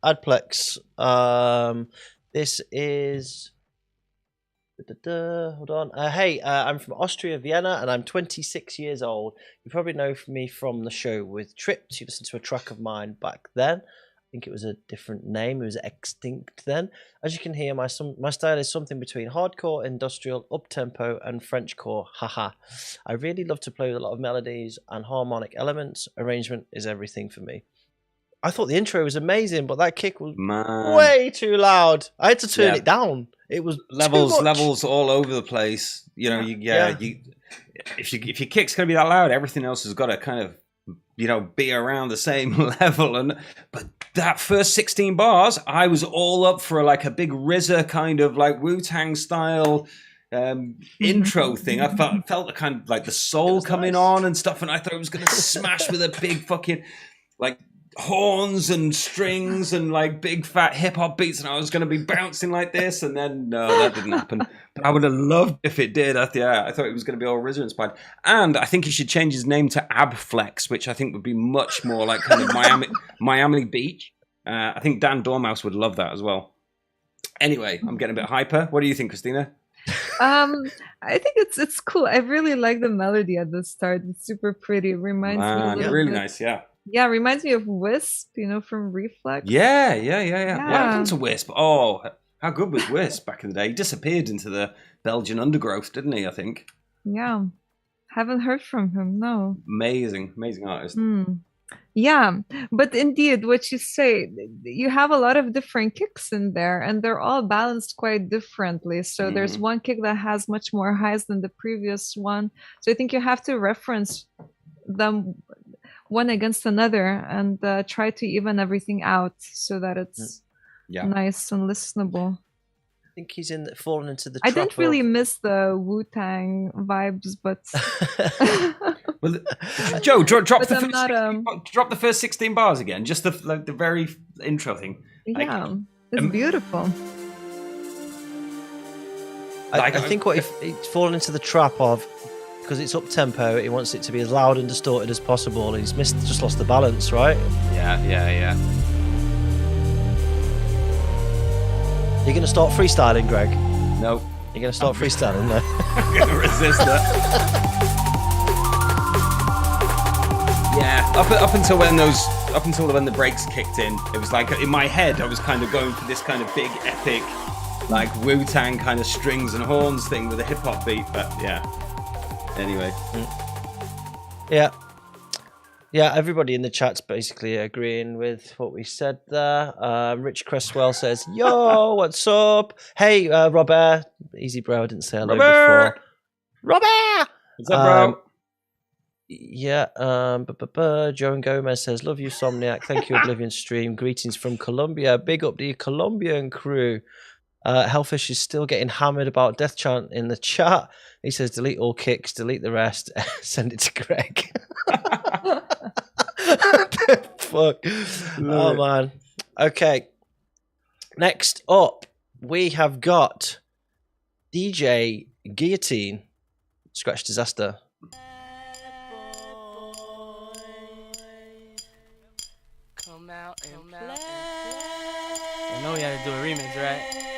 ADPLEX. This is. Hold on. Hey, I'm from Austria, Vienna, and I'm 26 years old. You probably know me from the show with Tripped. You listened to a track of mine back then. I think it was a different name. It was Extinct then. As you can hear, my style is something between hardcore, industrial, up-tempo, and Frenchcore. Haha. I really love to play with a lot of melodies and harmonic elements. Arrangement is everything for me. I thought the intro was amazing, but that kick was way too loud. I had to turn it down. It was levels all over the place. You know, if your kick's gonna be that loud, everything else has got to kind of, you know, be around the same level. But that first 16 bars, I was all up for like a big RZA kind of like Wu-Tang style intro thing. I felt the kind of like the soul coming on and stuff, and I thought it was gonna smash with a big fucking like horns and strings and like big fat hip hop beats, and I was going to be bouncing like this, and then no, that didn't happen. But I would have loved if it did. I thought it was going to be all RZA inspired, and I think he should change his name to ABFlex, which I think would be much more like kind of Miami Beach. I think Dan Dormouse would love that as well. Anyway, I'm getting a bit hyper. What do you think, Christina? I think it's cool. I really like the melody at the start. It's super pretty. It reminds me really nice, yeah. Yeah, reminds me of Wisp, you know, from Reflex. Yeah. What happened to Wisp? Oh, how good was Wisp back in the day? He disappeared into the Belgian undergrowth, didn't he, I think? Yeah. Haven't heard from him, no. Amazing artist. Yeah, but indeed, what you say, you have a lot of different kicks in there, and they're all balanced quite differently. So there's one kick that has much more highs than the previous one. So I think you have to reference them one against another and try to even everything out so that it's nice and listenable. I think he's fallen into the trap. I didn't really miss the Wu-Tang vibes, but well, Joe, drop the first 16 bars again, just the very intro thing. Yeah, it's beautiful. I think what he's fallen into the trap of, because it's up tempo, he wants it to be as loud and distorted as possible. He's just lost the balance, right? Yeah. You're going to start freestyling, Greg? No. You're going to start freestyling, no? I'm going to resist that. Yeah, up until when the breaks kicked in, it was like in my head I was kind of going for this kind of big epic, like Wu-Tang kind of strings and horns thing with a hip hop beat, but yeah. Anyway. Yeah, everybody in the chat's basically agreeing with what we said there. Rich Cresswell says, yo, what's up? Hey, RAβveAT. Easy, bro. I didn't say hello before. RAβveAT! What's up, bro? Yeah. Joan Gomez says, love you, Somniac. Thank you, Oblivion stream. Greetings from Colombia. Big up the Colombian crew. Hellfish is still getting hammered about Death Chant in the chat. He says, delete all kicks, delete the rest, send it to Greg. Fuck. Oh, man. Okay. Next up, we have got DJ Guillotine. Scratch Disaster. Come out and play. I know we had to do a remix, right?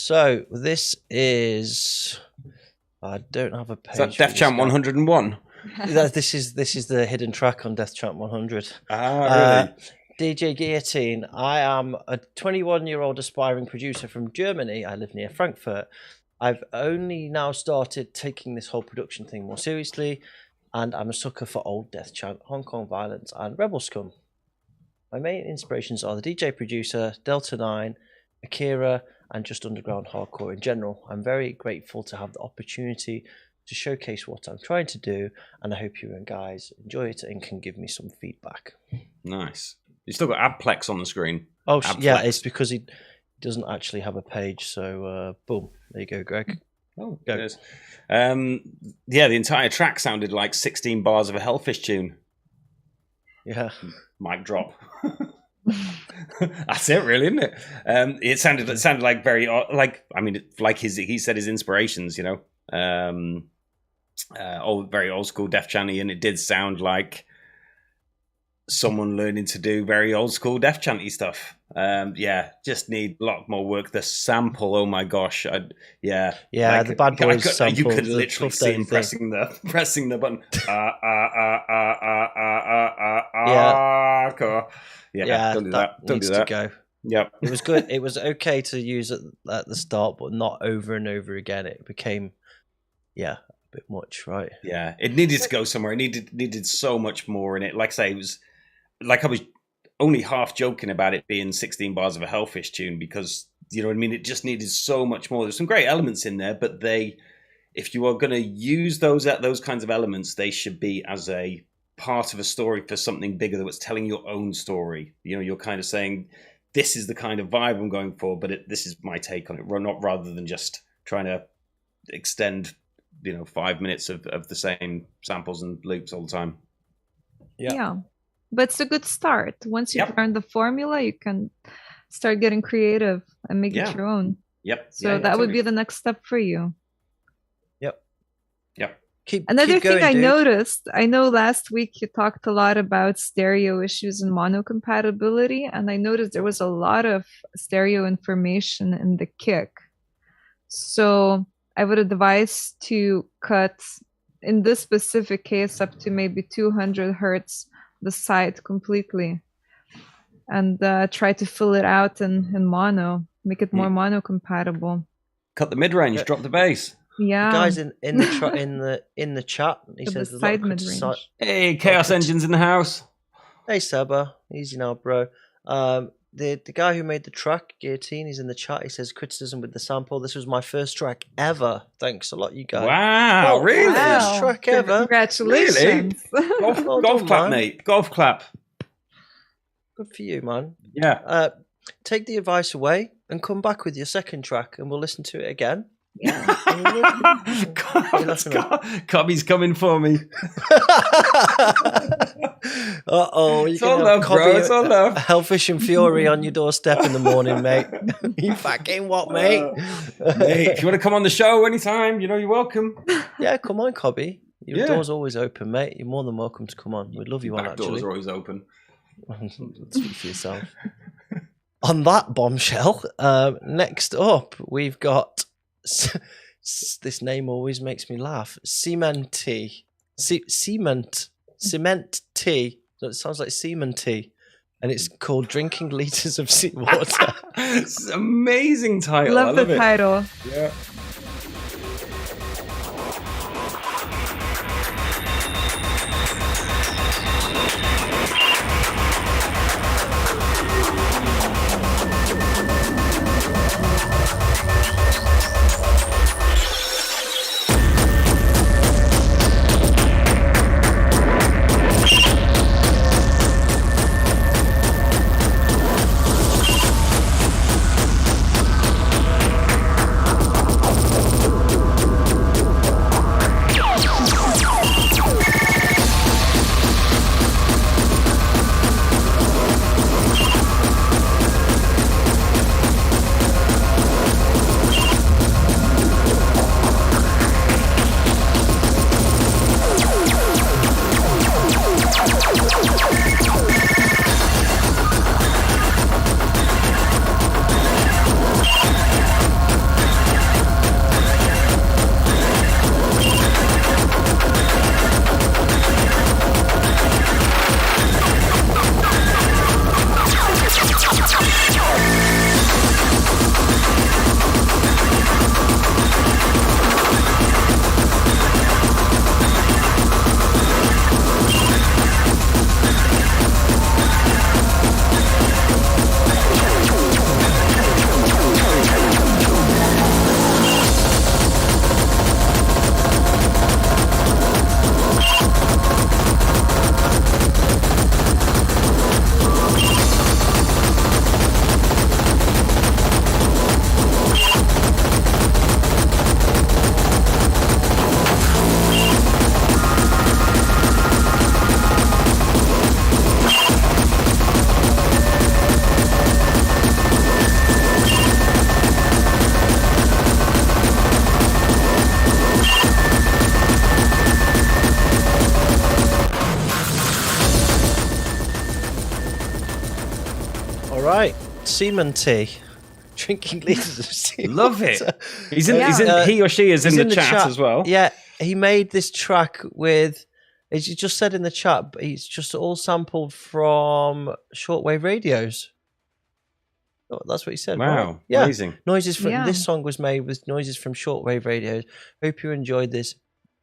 So this is. I don't have a page. Is that Death Champ 101? This is the hidden track on Death Champ 100. Ah, really? DJ Guillotine. I am a 21-year-old aspiring producer from Germany. I live near Frankfurt. I've only now started taking this whole production thing more seriously, and I'm a sucker for old Death Chant, Hong Kong Violence, and Rebel Scum. My main inspirations are the DJ producer, Delta 9, Akira, and just underground hardcore in general. I'm very grateful to have the opportunity to showcase what I'm trying to do, and I hope you and guys enjoy it and can give me some feedback. Nice. You still got ADPLEX on the screen. Oh, ADPLEX. Yeah, it's because he doesn't actually have a page, so boom, there you go, Greg. Oh, Go. it is. Yeah, the entire track sounded like 16 bars of a Hellfish tune. Yeah. Mic drop. That's it, really, isn't it? It sounded like very like he said his inspirations, you know, very old school Def Chanty, and it did sound like someone learning to do very old school Def Chanty stuff. Yeah, just need a lot more work. The sample, oh my gosh, the Bad Boys sample. You could literally see him pressing the button. Yeah, don't do that. Don't do that. To go. Yep. It was good. It was okay to use it at the start, but not over and over again. It became, a bit much, right? Yeah, it needed to go somewhere. It needed so much more in it. Like I say, it was like I was only half joking about it being 16 bars of a Hellfish tune because, you know what I mean? It just needed so much more. There's some great elements in there, but if you are going to use those kinds of elements, they should be as a part of a story for something bigger that's telling your own story. You know, you're kind of saying, this is the kind of vibe I'm going for, but this is my take on it, not rather than just trying to extend, 5 minutes of the same samples and loops all the time. Yeah. But it's a good start. Once you've learned the formula, you can start getting creative and make it your own. Yep. So that would be the next step for you. Yep. Another thing I noticed, I know last week you talked a lot about stereo issues and mono compatibility, and I noticed there was a lot of stereo information in the kick. So I would advise to cut, in this specific case, up to maybe 200 hertz the side completely, and try to fill it out in mono, make it more mono compatible. Cut the mid range, drop the bass. Yeah, the guys in the chat. He says the side mid range. Hey, Chaos Engines in the house. Hey, Seba, easy now, bro. The guy who made the track, Guillotine, he's in the chat. He says criticism with the sample. This was my first track ever. Thanks a lot, you guys. Wow, really? First track ever. Congratulations! Really? Golf clap, mate. Golf clap. Good for you, man. Yeah. Take the advice away and come back with your second track, and we'll listen to it again. Yeah. Cubby's coming for me. Uh-oh. It's all love, bro. It's all love. Hellfish and Fury on your doorstep in the morning, mate. You fucking what, mate? Mate, if you want to come on the show anytime, you're welcome. Yeah, come on, Cobby. Your door's always open, mate. You're more than welcome to come on. We'd love you on, actually. Doors are always open. Speak for yourself. On that bombshell, next up, we've got... this name always makes me laugh. Cement Tea. Cement Tea. So it sounds like semen tea. And it's called Drinking Liters of Seawater. It's an amazing title. Love the title. Yeah. right, Seaman T. Drinking liters of seawater. Love it. He or she is in the chat as well. Yeah, he made this track with, as you just said in the chat, but it's just all sampled from shortwave radios. Oh, that's what he said. Wow, right? Yeah. amazing. Noises from this song was made with noises from shortwave radios. Hope you enjoyed this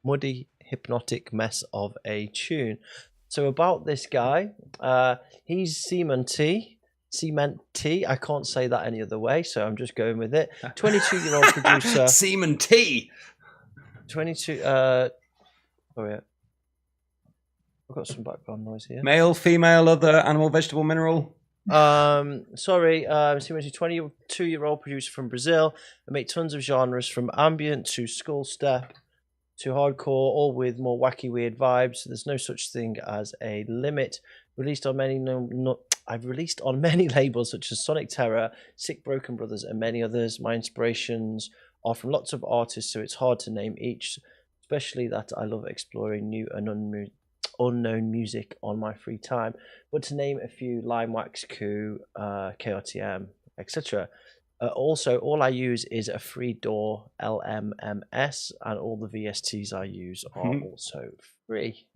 muddy, hypnotic mess of a tune. So about this guy, he's Seaman T. Cement T. I can't say that any other way, so I'm just going with it. 22-year-old producer. Seaman T. 22. Oh yeah. I've got some background noise here. Male, female, other animal, vegetable, mineral. Sorry. Seaman T, 22-year-old producer from Brazil. I make tons of genres from ambient to skull step to hardcore, all with more wacky, weird vibes. There's no such thing as a limit. I've released on many labels such as Sonic Terror, Sick Broken Brothers, and many others. My inspirations are from lots of artists, so it's hard to name each, especially that I love exploring new and unknown music on my free time. But to name a few, Limewax, Coup, KRTM, etc. Also, all I use is a free DAW LMMS, and all the VSTs I use are also free.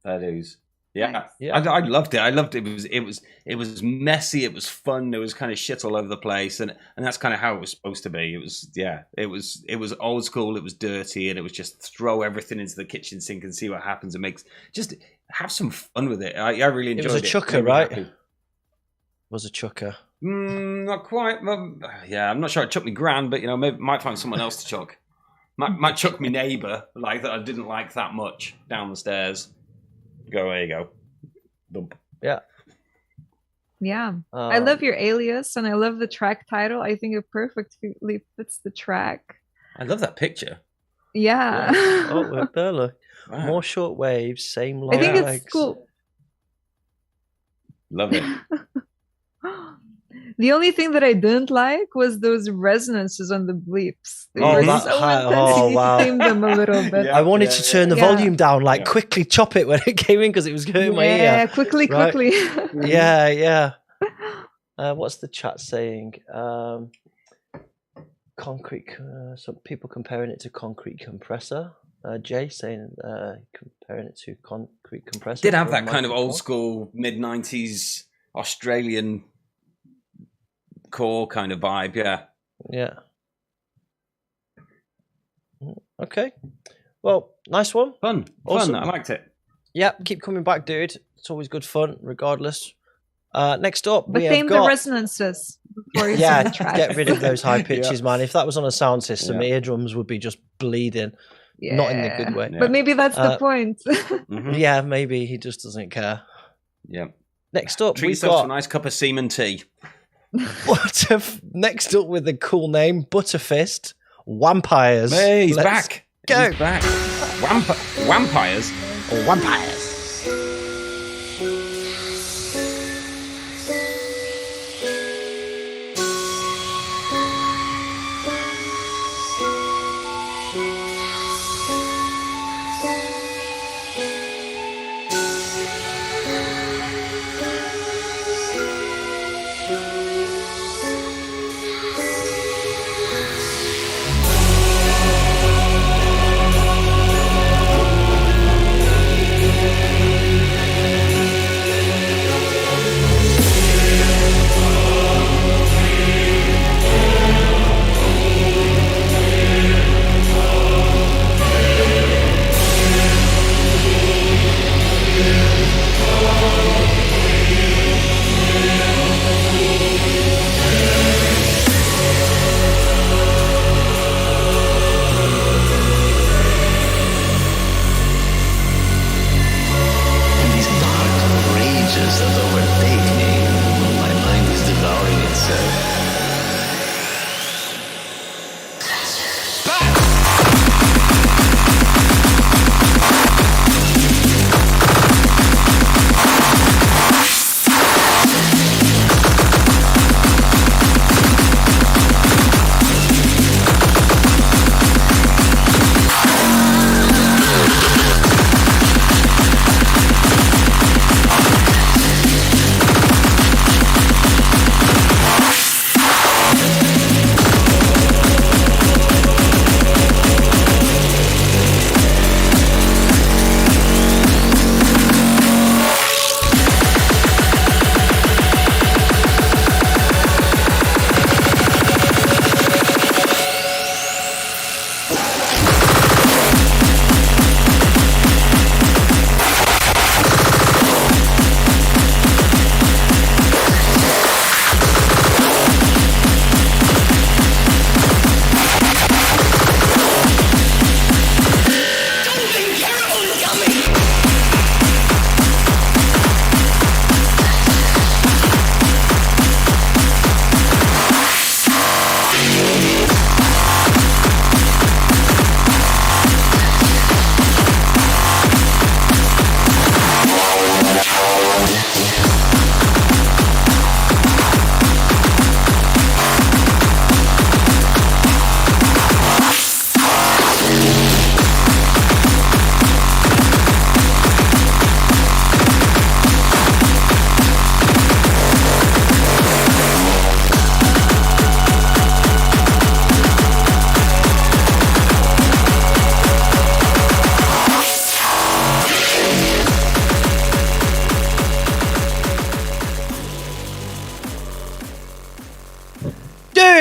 That is. Yeah. I loved it. I loved it. It was messy. It was fun. There was kind of shit all over the place, and that's kind of how it was supposed to be. It was old school. It was dirty, and it was just throw everything into the kitchen sink and see what happens. Just have some fun with it. I really enjoyed it. It was a chucker, right? It was a chucker. Not quite. Well, yeah, I'm not sure it took me grand, but maybe might find someone else to chuck. Might chuck me neighbour like that I didn't like that much down the stairs. There you go. Dump. Yeah. I love your alias, and I love the track title. I think it perfectly fits the track. I love that picture. Yeah. Oh, look there, look. Wow. More short waves, same long I think legs. It's cool. Love it. The only thing that I didn't like was those resonances on the bleeps. They were so intense. Wow. Tame them a little bit. I wanted to turn the volume down, quickly chop it when it came in because it was hurting my ear. Yeah, quickly. Yeah. What's the chat saying? Concrete. Some people comparing it to concrete compressor. Jay saying comparing it to concrete compressor. Did have that kind of old school mid-90s Australian core kind of vibe, yeah. Okay, well, nice one. Awesome. Fun. I liked it. Yeah, keep coming back, dude. It's always good fun, regardless. Next up, but we have got the resonances before you sing the track. Get rid of those high pitches, man. If that was on a sound system, eardrums would be just bleeding. Not in the good way. But maybe that's the point. Yeah, maybe he just doesn't care. Yeah. Next up, we've got a nice cup of semen tea. Next up with a cool name, Butterfist, Wampires. Hey, he's back. Go. He's back. Wampires. Or Wampires.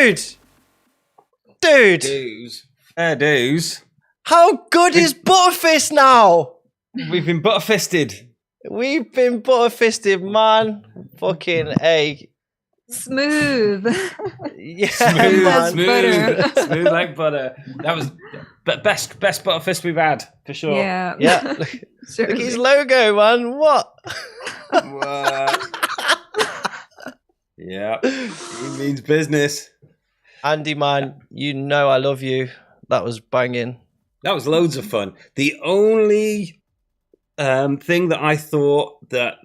Dues. Fair dues. How good is Butterfist now? We've been butterfisted. We've been butterfisted, man. Fucking A. Smooth. Yeah, Smooth, man. Butter. smooth like butter. That was best butterfist we've had for sure. Yeah. Yeah. Look Sure. at his logo, man. What? Yeah, he means business. Andy, man, you know I love you. That was banging. That was loads of fun. The only thing that I thought that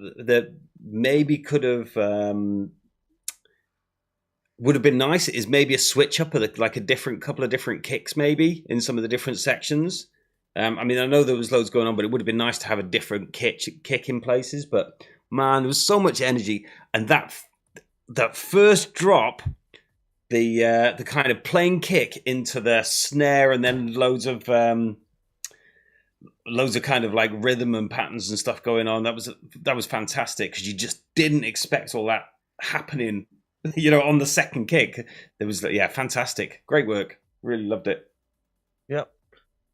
maybe could have would have been nice is maybe a switch up of like a couple of different kicks, maybe in some of the different sections. I mean, I know there was loads going on, but it would have been nice to have a different kick in places. But man, there was so much energy, and that first drop, the kind of plain kick into the snare, and then loads of kind of like rhythm and patterns and stuff going on. That was fantastic because you just didn't expect all that happening. On the second kick, there was fantastic, great work. Really loved it. Yep.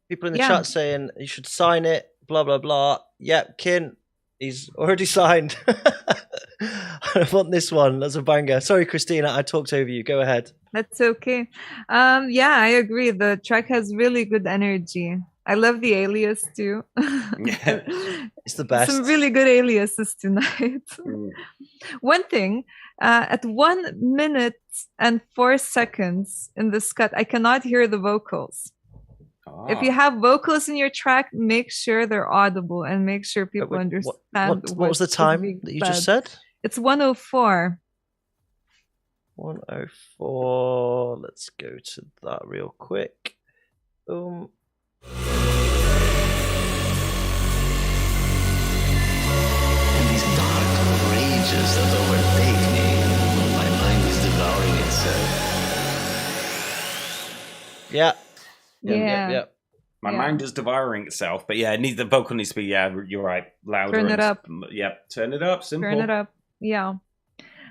People in the chat saying you should sign it. Blah blah blah. Yep, Kin, he's already signed. I want this one. That's a banger. Sorry, Christina, I talked over you. Go ahead. That's okay. Yeah, I agree. The track has really good energy. I love the alias too. Yeah, it's the best. Some really good aliases tonight. One thing, at 1 minute and 4 seconds in this cut, I cannot hear the vocals. If you have vocals in your track, make sure they're audible and make sure people understand. What was the time that you just said? It's 1:04. 1:04. Let's go to that real quick. In these dark rages that overtake me, my mind is devouring itself. Yeah. Yeah. My mind is devouring itself, but the vocal needs to be, you're right, louder. Turn it up. Yep, turn it up, simple. Turn it up, yeah.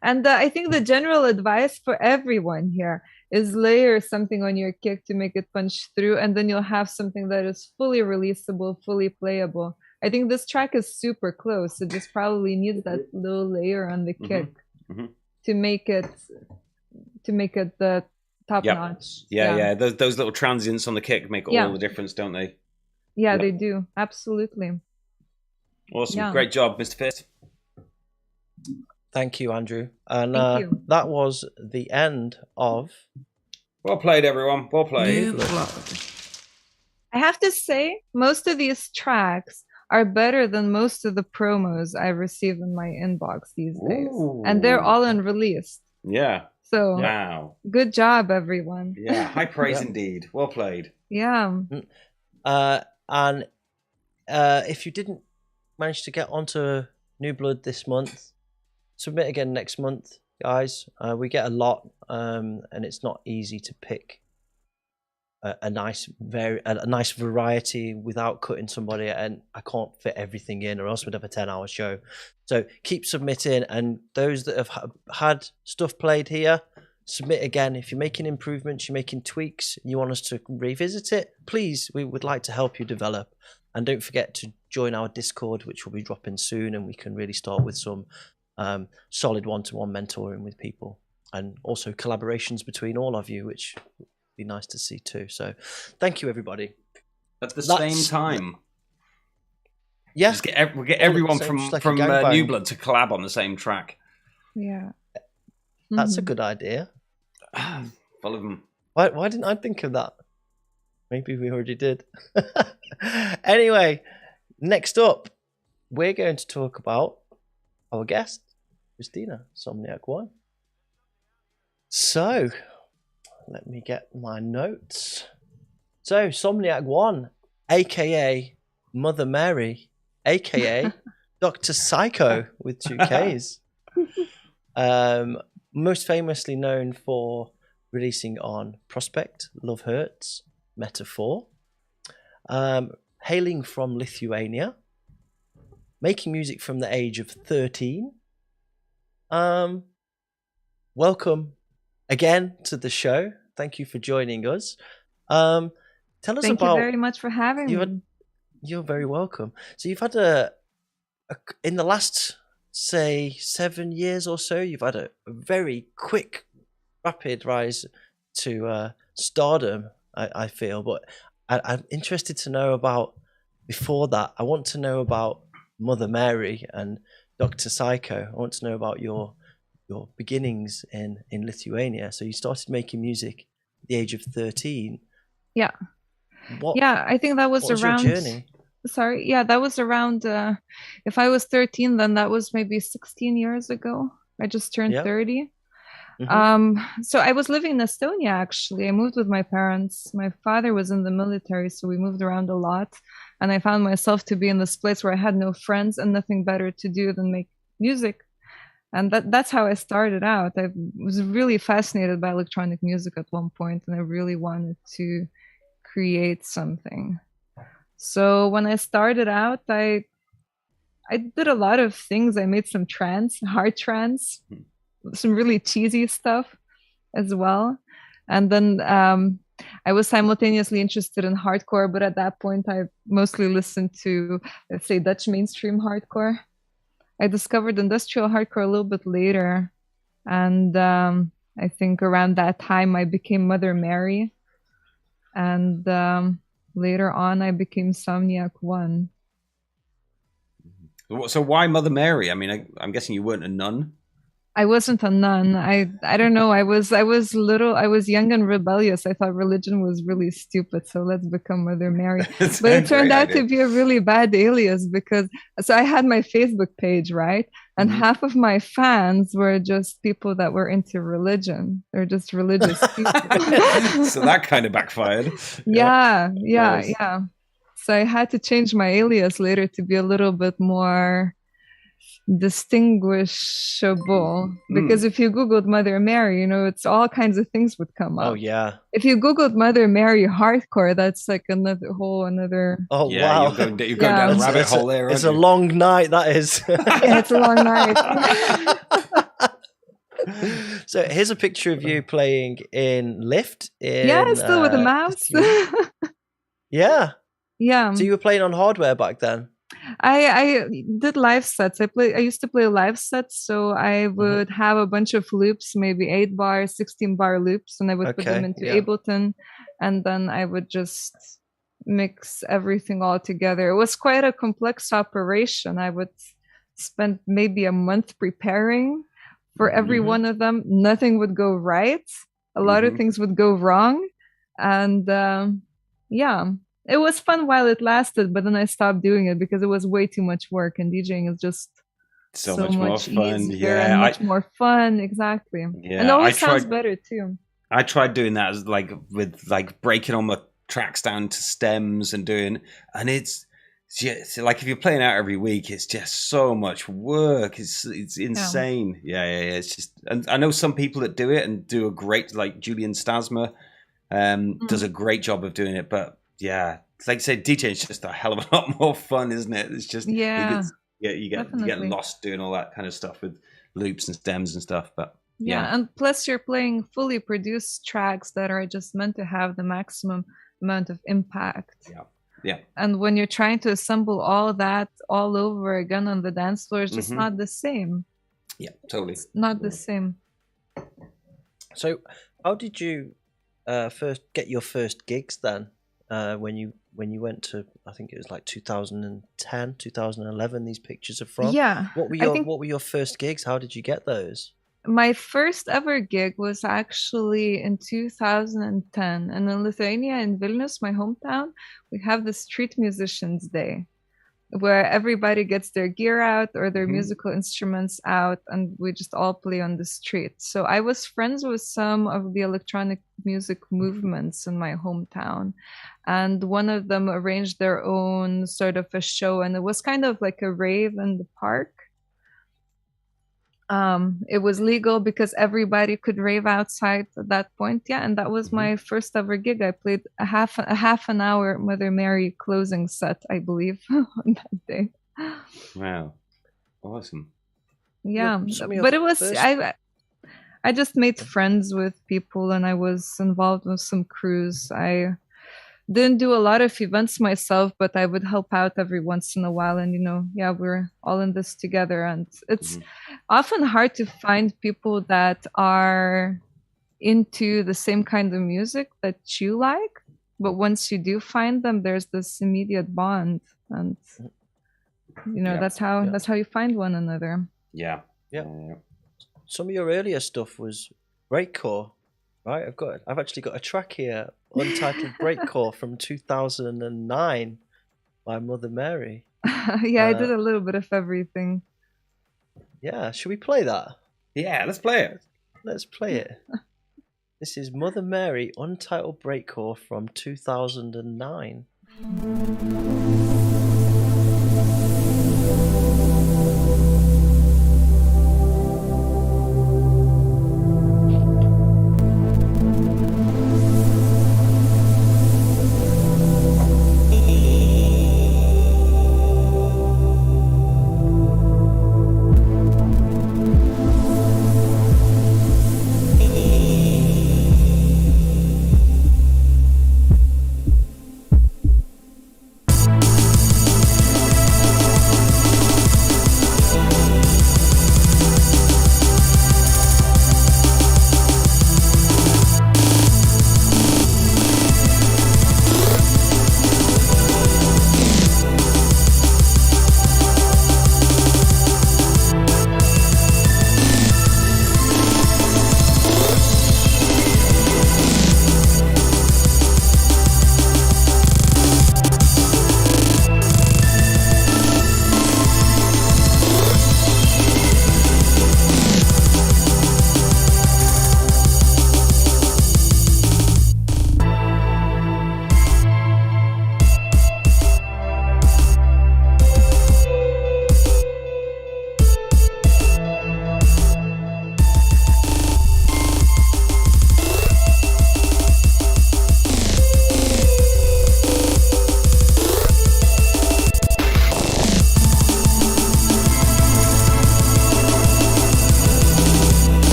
And I think the general advice for everyone here is layer something on your kick to make it punch through, and then you'll have something that is fully releasable, fully playable. I think this track is super close. It just probably needs that little layer on the kick to make it the top notch. Yeah. Those little transients on the kick make all the difference, don't they? Yeah, they do. Absolutely. Awesome. Yeah. Great job, Mr. Fist. Thank you, Andrew. And that was the end of... Well played, everyone. Well played. I have to say, most of these tracks are better than most of the promos I receive in my inbox these days. Ooh. And they're all unreleased. Yeah. So, wow. Good job, everyone. Yeah, high praise indeed. Well played. Yeah. And if you didn't manage to get onto New Blood this month, submit again next month, guys. We get a lot, and it's not easy to pick a nice variety without cutting somebody, and I can't fit everything in, or else we'd have a 10-hour show. So keep submitting, and those that have had stuff played here, submit again. If you're making improvements, you're making tweaks, and you want us to revisit it, please, we would like to help you develop. And don't forget to join our Discord, which will be dropping soon, and we can really start with some solid one-to-one mentoring with people, and also collaborations between all of you, which would be nice to see too. So thank you, everybody. At the same time, yeah, we'll get everyone from New Blood to collab on the same track. Yeah, that's a good idea. Follow them. Why didn't I think of that? Maybe we already did. Anyway, next up, we're going to talk about our guest, Christina, Somniac One. So, let me get my notes. So, Somniac One, aka Mother Mary, aka Dr. Psycho with 2 Ks. Most famously known for releasing on Prospect, Love Hurts, Metaphor. Hailing from Lithuania. Making music from the age of 13. Welcome again to the show. Thank you for joining us. Tell us Thank about. you very much for having me. You're very welcome. So you've had in the last, say, 7 years or so, you've had a very quick, rapid rise to stardom, I feel. But I'm interested to know about, before that, I want to know about Mother Mary and Dr. Psycho. I want to know about your beginnings in Lithuania. So you started making music at the age of 13. Yeah. I think that was around your journey? Sorry, yeah, that was around if I was 13, then that was maybe 16 years ago. I just turned 30. So I was living in Estonia, actually. I moved with my parents. My father was in the military, so we moved around a lot, and I found myself to be in this place where I had no friends and nothing better to do than make music. And that's how I started out. I was really fascinated by electronic music at one point, and I really wanted to create something. So when I started out, I did a lot of things. I made some trance, hard trance, some really cheesy stuff as well. And then I was simultaneously interested in hardcore, but at that point I mostly listened to, let's say, Dutch mainstream hardcore. I discovered industrial hardcore a little bit later. And I think around that time I became Mother Mary. And later on, I became Somniac One. So why Mother Mary? I mean, I'm guessing you weren't a nun. I wasn't a nun. I don't know. I was little. I was young and rebellious. I thought religion was really stupid. So let's become Mother Mary. But it turned out to be a really bad alias because so I had my Facebook page, right? And half of my fans were just people that were into religion. They're just religious people. So that kind of backfired. Yeah. So I had to change my alias later to be a little bit more distinguishable, because if you googled Mother Mary, it's all kinds of things would come up. Oh yeah. If you googled Mother Mary hardcore, that's like another. Oh yeah, wow. You're going down a rabbit hole there. It's a long night, that is. Yeah, it's a long night. So here's a picture of you playing in Lift. Still with a mouse. Yeah. Yeah. So you were playing on hardware back then? I did live sets. I used to play live sets, so I would have a bunch of loops, maybe 8-bar, 16-bar loops, and I would put them into Ableton, and then I would just mix everything all together. It was quite a complex operation. I would spend maybe a month preparing for every one of them. Nothing would go right. A lot of things would go wrong, and it was fun while it lasted, but then I stopped doing it because it was way too much work, and DJing is just so much more fun. Yeah, much more fun. Exactly. Yeah, and it always sounds better too. I tried doing that as with breaking all my tracks down to stems and it's just like if you're playing out every week, it's just so much work. It's insane. Yeah. It's just, and I know some people that do it and do a great, like Julian Stasma does a great job of doing it, but yeah, like I said, DJing is just a hell of a lot more fun, isn't it? It's just you get lost doing all that kind of stuff with loops and stems and stuff. But yeah, and plus you're playing fully produced tracks that are just meant to have the maximum amount of impact. Yeah. And when you're trying to assemble all that all over again on the dance floor, it's just not the same. Yeah, totally. It's not the same. So, how did you first get your first gigs then? When you went to, I think it was like 2010, 2011, these pictures are from. Yeah. What were your first gigs? How did you get those? My first ever gig was actually in 2010. And in Lithuania, in Viølents, my hometown, we have the Street Musicians Day, where everybody gets their gear out or their musical instruments out, and we just all play on the street. So I was friends with some of the electronic music movements in my hometown, and one of them arranged their own sort of a show, and it was kind of like a rave in the park. It was legal because everybody could rave outside at that point. Yeah, and that was my first ever gig. I played a half an hour Mother Mary closing set, I believe, on that day. Wow, awesome. Yeah, but it was I just made friends with people, and I was involved with some crews. I didn't do a lot of events myself, but I would help out every once in a while. And, we're all in this together. And it's often hard to find people that are into the same kind of music that you like. But once you do find them, there's this immediate bond. And, that's how you find one another. Yeah. Some of your earlier stuff was breakcore, right? I've actually got a track here, Untitled Breakcore from 2009 by Mother Mary. I did a little bit of everything. Yeah, should we play that? Yeah, let's play it. Let's play it. This is Mother Mary, Untitled Breakcore from 2009.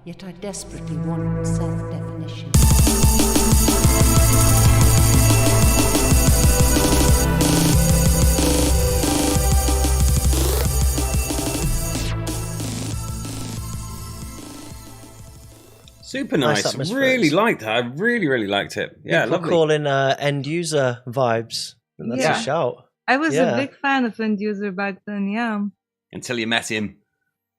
Yet I desperately want self-definition. Super nice. Really liked that. I really liked it. Yeah, lovely. Calling end user vibes. That's a shout. I was a big fan of end user back then. Yeah. Until you met him.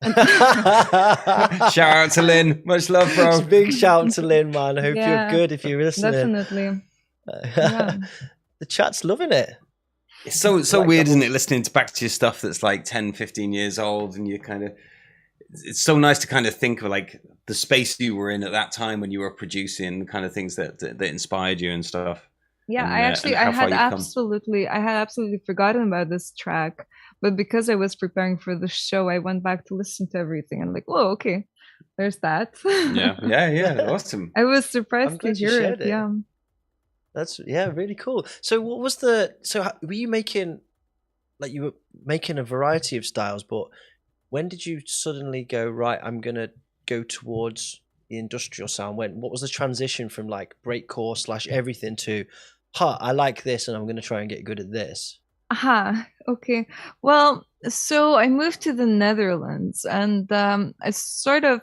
Shout out to Lynn. Much love, bro. Big shout to Lynn, man. I hope you're good if you're listening. Definitely. The chat's loving it. It's so like weird, isn't it? Listening back to your stuff that's like 10, 15 years old, and you kind of. It's so nice to kind of think of like the space you were in at that time when you were producing, the kind of things that inspired you and stuff. Yeah, and, I had absolutely forgotten about this track. But because I was preparing for the show, I went back to listen to everything and like, oh, okay, there's that. yeah, awesome. I was surprised to hear it. Yeah, that's really cool. So, what was were you making a variety of styles? But when did you suddenly go, right, I'm gonna go towards the industrial sound? What was the transition from like breakcore / everything to, I like this and I'm gonna try and get good at this? Okay. Well, so I moved to the Netherlands and I sort of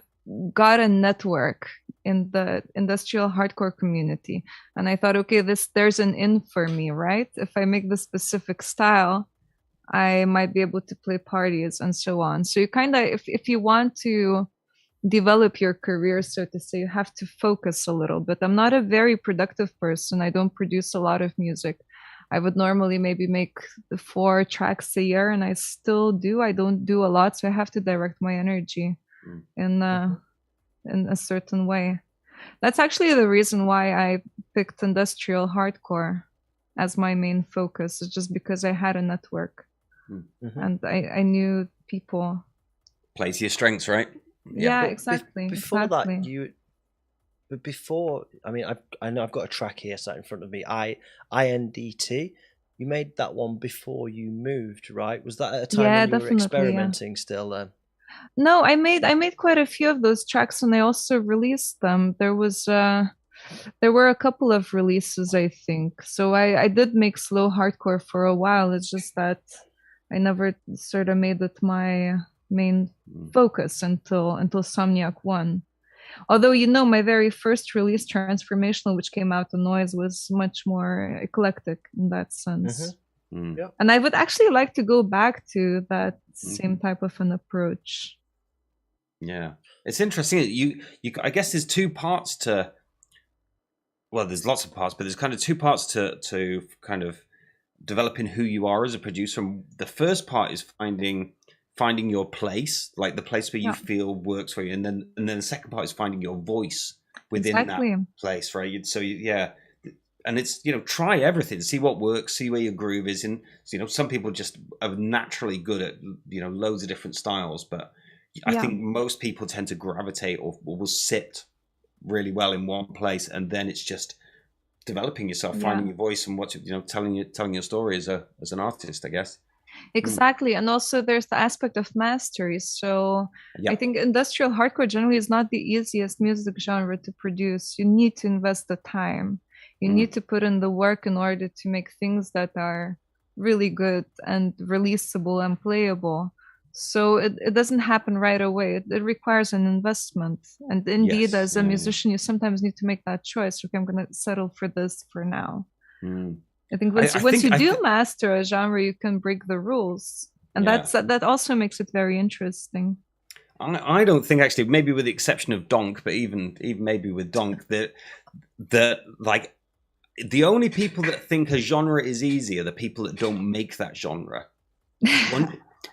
got a network in the industrial hardcore community. And I thought, okay, there's an in for me, right? If I make this specific style, I might be able to play parties and so on. So you kind of, if you want to develop your career, so to say, you have to focus a little bit. I'm not a very productive person. I don't produce a lot of music. I would normally maybe make 4 tracks a year, and I still do. I don't do a lot, so I have to direct my energy in a certain way. That's actually the reason why I picked industrial hardcore as my main focus. It's just because I had a network and I knew people. Play to your strengths, right? Yeah, exactly. Before that, I mean, I know I've got a track here sat in front of me. INDT. You made that one before you moved, right? Was that at a time when you were experimenting still then? No, I made quite a few of those tracks, and I also released them. There were a couple of releases, I think. So I did make slow hardcore for a while. It's just that I never sort of made it my main focus until Somniac One. Although, my very first release, Transformational, which came out on Noise, was much more eclectic in that sense. Yeah. And I would actually like to go back to that same type of an approach. Yeah, it's interesting. You I guess there's 2 parts to. Well, there's lots of parts, but there's kind of 2 parts to kind of developing who you are as a producer. And the first part is finding your place, like the place where you feel works for you, and then the second part is finding your voice within that place, right? So and it's try everything, see what works, see where your groove is. And some people just are naturally good at loads of different styles, but I think most people tend to gravitate or will sit really well in one place, and then it's just developing yourself, finding your voice, and what telling your story as an artist, I guess. Exactly. And also there's the aspect of mastery. So I think industrial hardcore generally is not the easiest music genre to produce. You need to invest the time. You need to put in the work in order to make things that are really good and releasable and playable. So it doesn't happen right away. It requires an investment. And indeed, as a musician, you sometimes need to make that choice. Okay, I'm going to settle for this for now. I think once you do master a genre, you can break the rules, and that also makes it very interesting. I don't think, actually, maybe with the exception of Donk, but even maybe with Donk, that like the only people that think a genre is easy are the people that don't make that genre.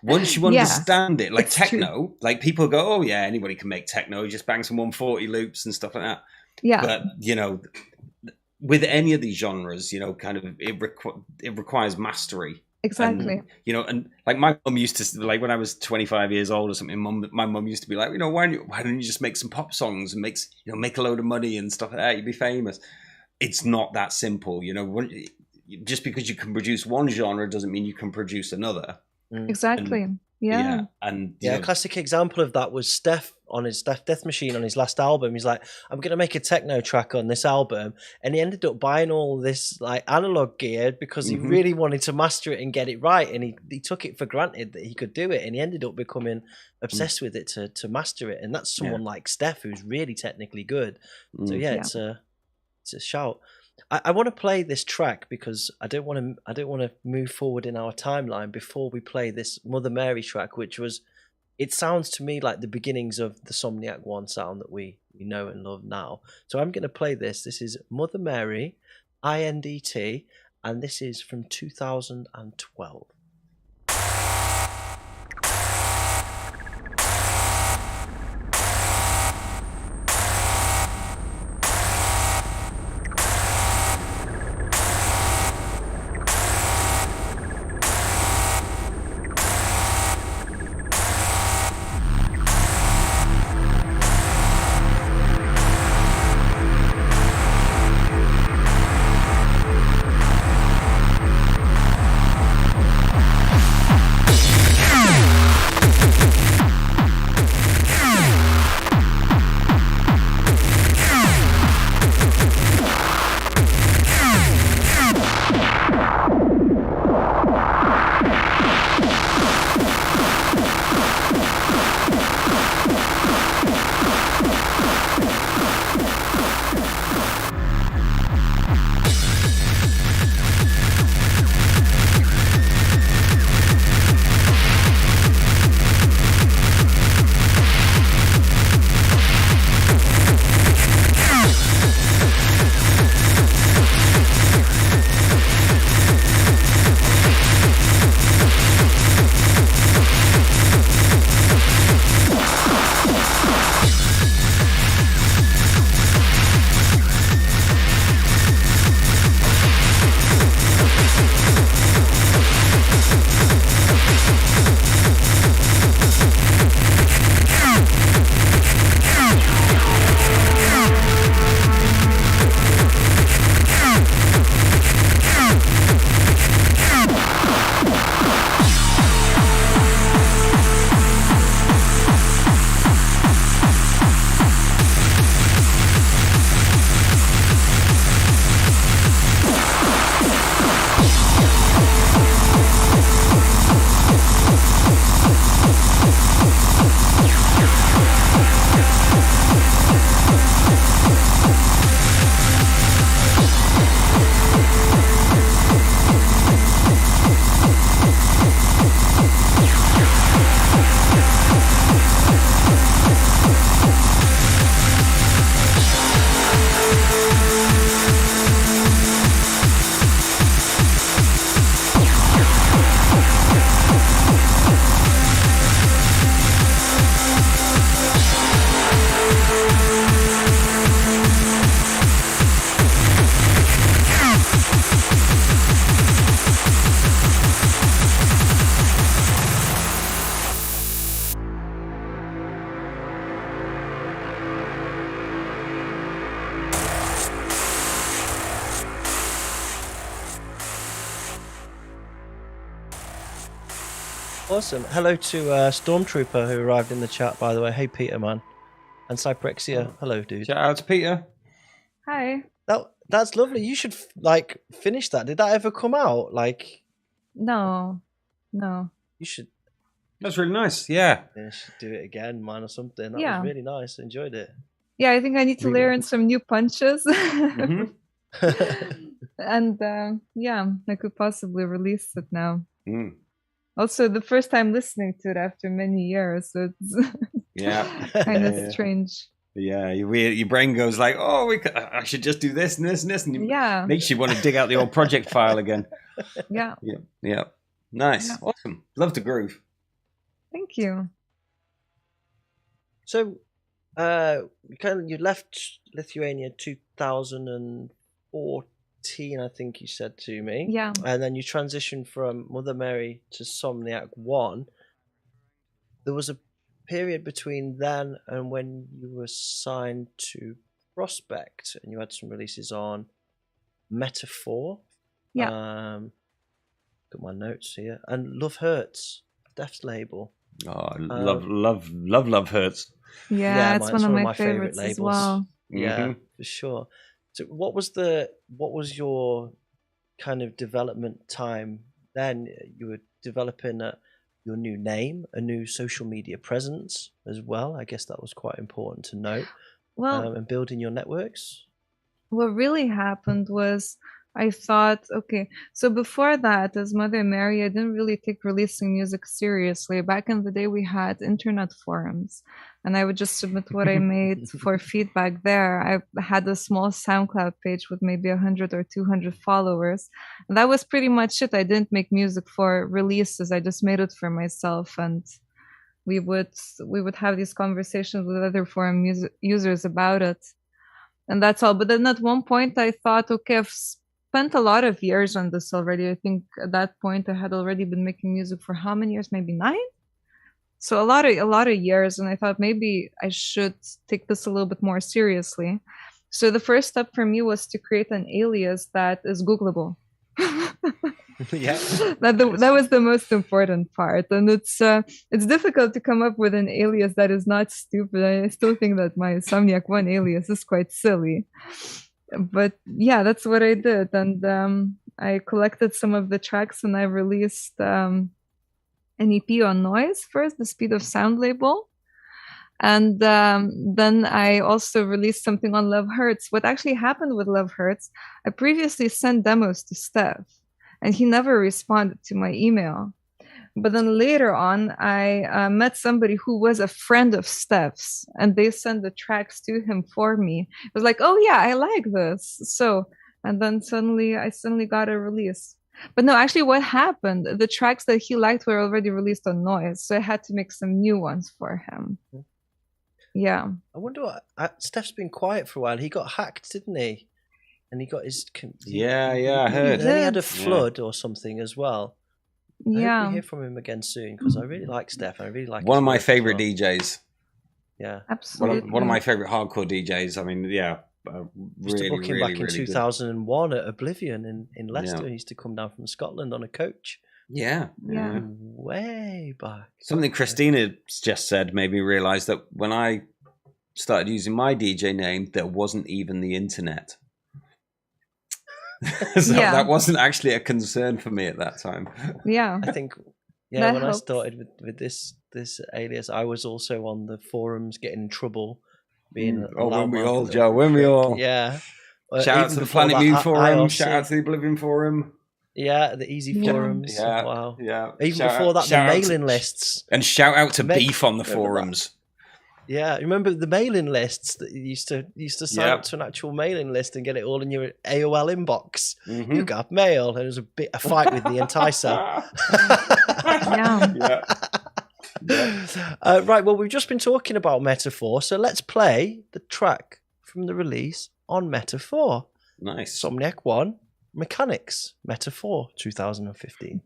Once you understand it, like techno, like people go, oh yeah, anybody can make techno, you just bang some 140 loops and stuff like that. Yeah, but with any of these genres, kind of it requires mastery. Exactly. And, and like my mum used to, like when I was 25 years old or something, my mum used to be like, why don't you just make some pop songs and make a load of money and stuff like that, you'd be famous. It's not that simple, just because you can produce one genre doesn't mean you can produce another. Exactly. And a classic example of that was Steph on his Death Machine on his last album. He's like, I'm going to make a techno track on this album, and he ended up buying all this like analog gear because he really wanted to master it and get it right, and he took it for granted that he could do it, and he ended up becoming obsessed with it to master it. And that's someone like Steph who's really technically good. So it's a shout. I want to play this track because I don't want to move forward in our timeline before we play this Mother Mary track, which it sounds to me like the beginnings of the Somniac One sound that we know and love now. So I'm going to play this. This is Mother Mary, INDT, and this is from 2012. Awesome. Hello to Stormtrooper who arrived in the chat, by the way. Hey, Peter, man. And Cyprexia. Hello, dude. Shout out to Peter. Hi. That's lovely. You should like finish that. Did that ever come out? Like, No. you should. That's really nice. Yeah. You should do it again, man, or something. That Yeah. was really nice. Enjoyed it. Yeah, I think I need to layer in some new punches. Mhm. And yeah, I could possibly release it now. Mm. Also, the first time listening to it after many years, so it's Yeah. kind of Yeah. strange. Yeah, your brain goes like, "Oh, I should just do this and this and this," and it Yeah, makes you want to dig out the old project file again. yeah. Yeah, nice, Yeah. awesome. Love to groove. Thank you. So, you left Lithuania 2014, I think you said to me. Yeah. And then you transitioned from Mother Mary to Somniac One. There was a period between then and when you were signed to Prospect, and you had some releases on Metaphor. Yeah. Got my notes here. And Love Hurts, Death's label. Oh, love hurts. Yeah, it's one of my favourite favorites as well. Yeah, Mhm. for sure. So what was your kind of development time then? You were developing your new name, a new social media presence as well. I guess that was quite important to note. Well, And building your networks. what really happened was I thought, okay, so before that, as Mother Mary, I didn't really take releasing music seriously. Back in the day, we had internet forums, and I would just submit what I made for feedback there. I had a small SoundCloud page with maybe 100 or 200 followers. And that was pretty much it. I didn't make music for releases. I just made it for myself, and we would have these conversations with other forum users about it. And that's all. But then at one point I thought, okay, I've spent a lot of years on this already. I think at that point I had already been making music for how many years? Maybe 9? So a lot of years. And I thought maybe I should take this a little bit more seriously. So the first step for me was to create an alias that is Googleable. Yeah. That was the most important part, and it's difficult to come up with an alias that is not stupid. I still think that my Somniac One alias is quite silly, but yeah, that's what I did, and I collected some of the tracks and I released an EP on Noise first, the Speed of Sound label. And then I also released something on Love Hurts. What actually happened with Love Hurts, I previously sent demos to Steph, and he never responded to my email. But then later on, I met somebody who was a friend of Steph's, and they sent the tracks to him for me. It was like, oh yeah, I like this. So, and then I suddenly got a release. But no, actually what happened, the tracks that he liked were already released on Noise, so I had to make some new ones for him. Yeah. I wonder what Steph's been quiet for a while. He got hacked, didn't he? And he got his Yeah, I heard. Then he had a flood or something as well. I Yeah. hope we hear from him again soon, because I really like Steph. And I really like One his of my work as favorite well. DJs. Yeah, Absolutely. One of my favorite hardcore DJs. I mean, yeah, used to really, book him really, back in really good. 2001 at Oblivion in Leicester. Yeah. He used to come down from Scotland on a coach. Yeah. Yeah. Way back. Something Christina just said made me realize that when I started using my DJ name, there wasn't even the internet. So Yeah. that wasn't actually a concern for me at that time. Yeah. I think, yeah, That when helps. I started with this alias, I was also on the forums getting in trouble. Being a when we loudmouth all, and a Joe, when we prick. all. Yeah. Shout out Even to the before Planet that, Mute I forum. also- Shout out to the Oblivion forum. Yeah, the easy Yeah. forums. Yeah, Wow. yeah. Even Shout before out- that, the shout out to- mailing lists. And shout out to Meg- Beef on the remember that? forums. Yeah, remember the mailing lists that you used to sign Yep. up to an actual mailing list and get it all in your AOL inbox. Mhm. You got mail, and there was a fight with the enticer. Yeah. Yeah. Right, well, we've just been talking about Metaphor, so let's play the track from the release on Metaphor. Nice. Somniac One, Mechanics, Metaphor, 2015.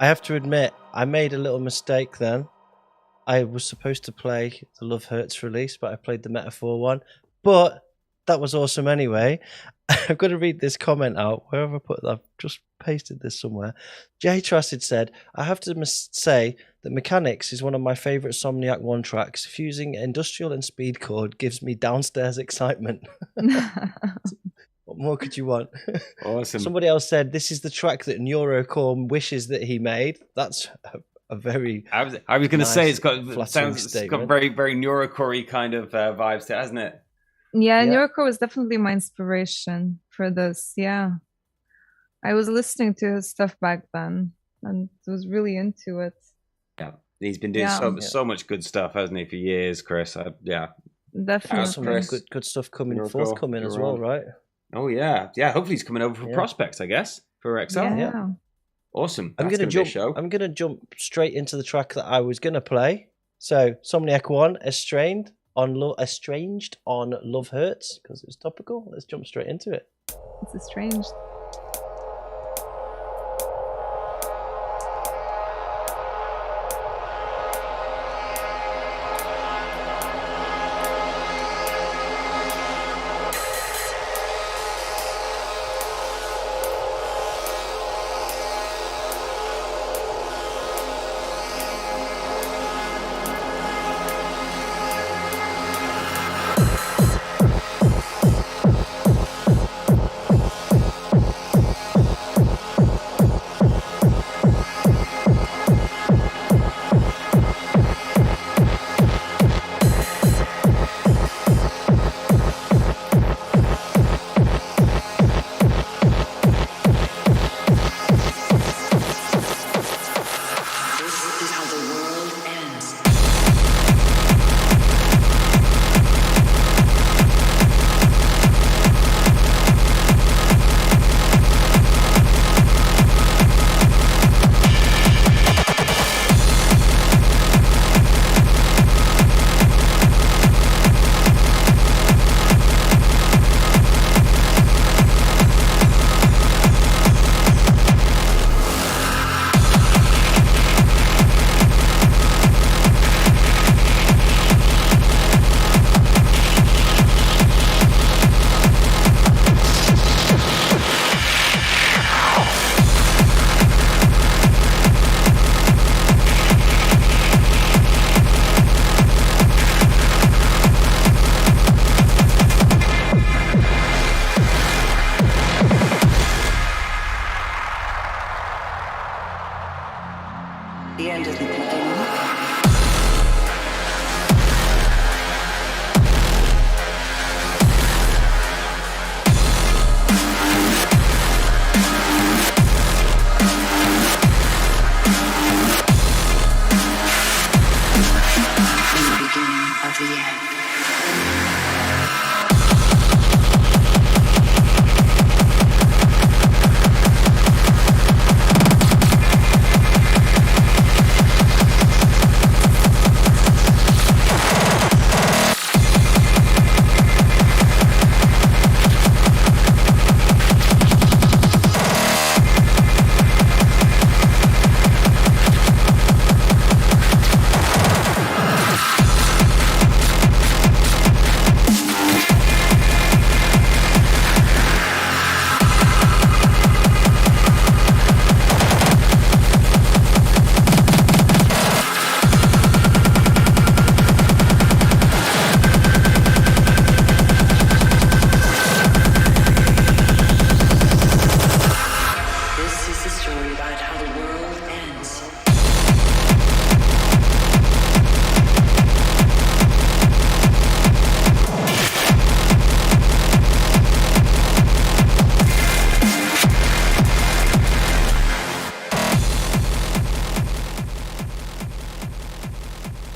have to admit, I made a little mistake then. I was supposed to play the Love Hurts release, but I played the Metaphor one. But that was awesome anyway. I've got to read this comment out. Where have I put that? I've just pasted this somewhere. Jay Tracid said, I have to say that Mechanics is one of my favourite Somniac One tracks. Fusing industrial and speed chord gives me downstairs excitement. What more could you want? Awesome. Somebody else said, this is the track that Neurocore wishes that he made. That's a very I was going to nice, say it's got very, very Neurocore kind of vibes to it, hasn't it? Yeah, Urukhai was definitely my inspiration for this. Yeah, I was listening to his stuff back then and was really into it. Yeah, he's been doing so much good stuff, hasn't he, for years, Chris? Definitely. Some good stuff forthcoming as well, right? Oh yeah. Hopefully he's coming over for Prospects, I guess, for XL. Yeah. Awesome. I'm gonna jump straight into the track that I was gonna play. So Somniac One, Estranged on Love Hurts, because it's topical. Let's jump straight into it. It's Estranged.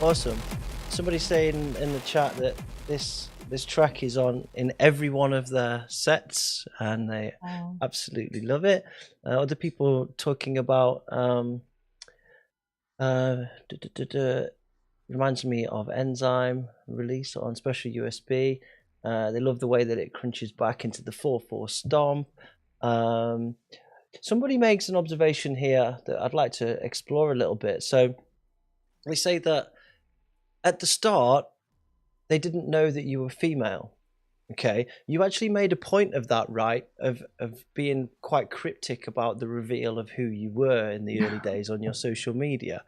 Awesome. Somebody saying in the chat that this track is on in every one of their sets, and they absolutely love it. Other people talking about reminds me of Enzyme release on special USB. They love the way that it crunches back into the 4/4 stomp. Somebody makes an observation here that I'd like to explore a little bit. So they say that at the start, they didn't know that you were female. Okay, you actually made a point of that, right? Of being quite cryptic about the reveal of who you were in the early days on your social media.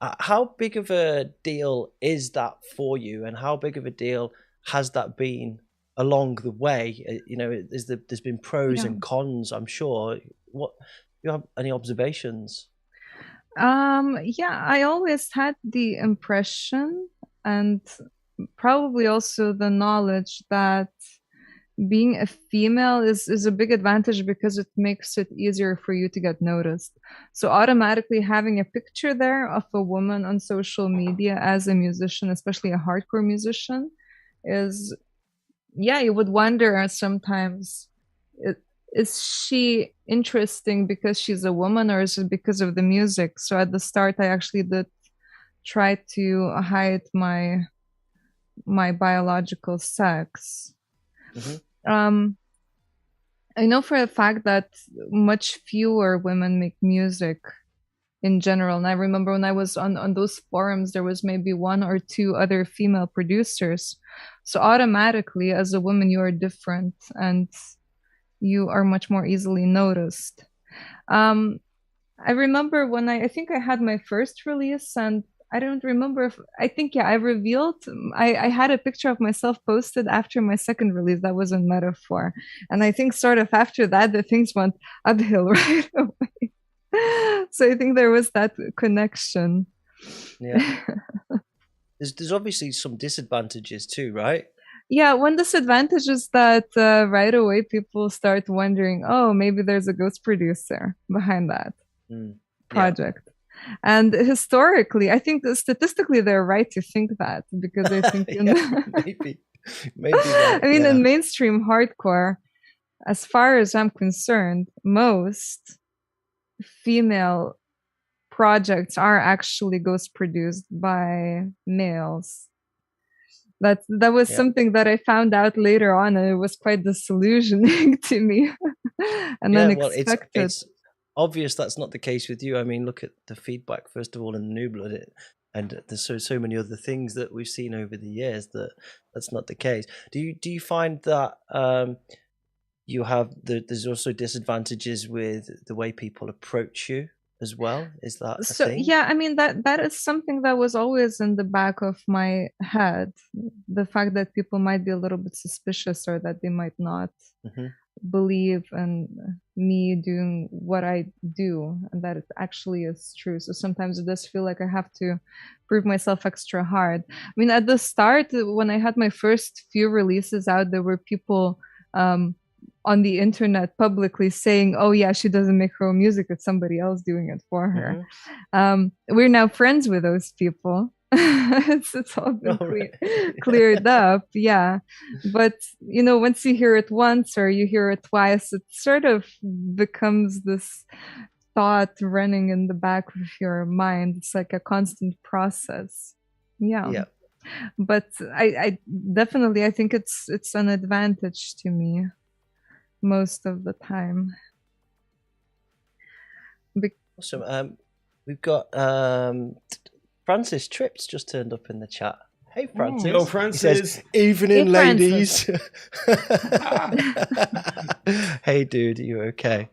How big of a deal is that for you, and how big of a deal has that been along the way? You know, there's been pros and cons, I'm sure. What, you have any observations? Yeah, I always had the impression, and probably also the knowledge, that being a female is a big advantage because it makes it easier for you to get noticed. So automatically having a picture there of a woman on social media as a musician, especially a hardcore musician, is, yeah, you would wonder sometimes, is she interesting because she's a woman, or is it because of the music? So at the start, I actually did try to hide my biological sex. I know for a fact that much fewer women make music in general. And I remember when I was on those forums, there was maybe 1 or 2 other female producers. So automatically, as a woman, you are different and you are much more easily noticed. I remember when I think I had my first release, and I don't remember if, I think, I revealed, I had a picture of myself posted after my second release. That was in Metaphor. And I think sort of after that, the things went uphill right away. So I think there was that connection. Yeah. There's obviously some disadvantages too, right? Yeah, one disadvantage is that right away people start wondering, oh, maybe there's a ghost producer behind that project. Yeah. And historically, I think statistically they're right to think that, because I think maybe that, I mean, in mainstream hardcore, as far as I'm concerned, most female projects are actually ghost produced by males. That was something that I found out later on, and it was quite disillusioning to me and unexpected. Well, it's obvious that's not the case with you. I mean, look at the feedback, first of all, in New Blood, and there's so many other things that we've seen over the years that's not the case. Do you find that there's also disadvantages with the way people approach you as well? Is that a thing? Yeah, I mean, that is something that was always in the back of my head. The fact that people might be a little bit suspicious, or that they might not believe in me doing what I do, and that it actually is true. So sometimes it does feel like I have to prove myself extra hard. I mean, at the start, when I had my first few releases out, there were people on the internet publicly saying, oh yeah, she doesn't make her own music, it's somebody else doing it for her. We're now friends with those people. it's all been cleared up. Yeah, but you know, once you hear it once or you hear it twice, it sort of becomes this thought running in the back of your mind. It's like a constant process. Yeah. But I definitely, I think it's an advantage to me most of the time. Awesome. We've got Francis Trips just turned up in the chat. Hey, Francis. Hello, Francis. He says, evening, ladies. Hey, dude, are you okay?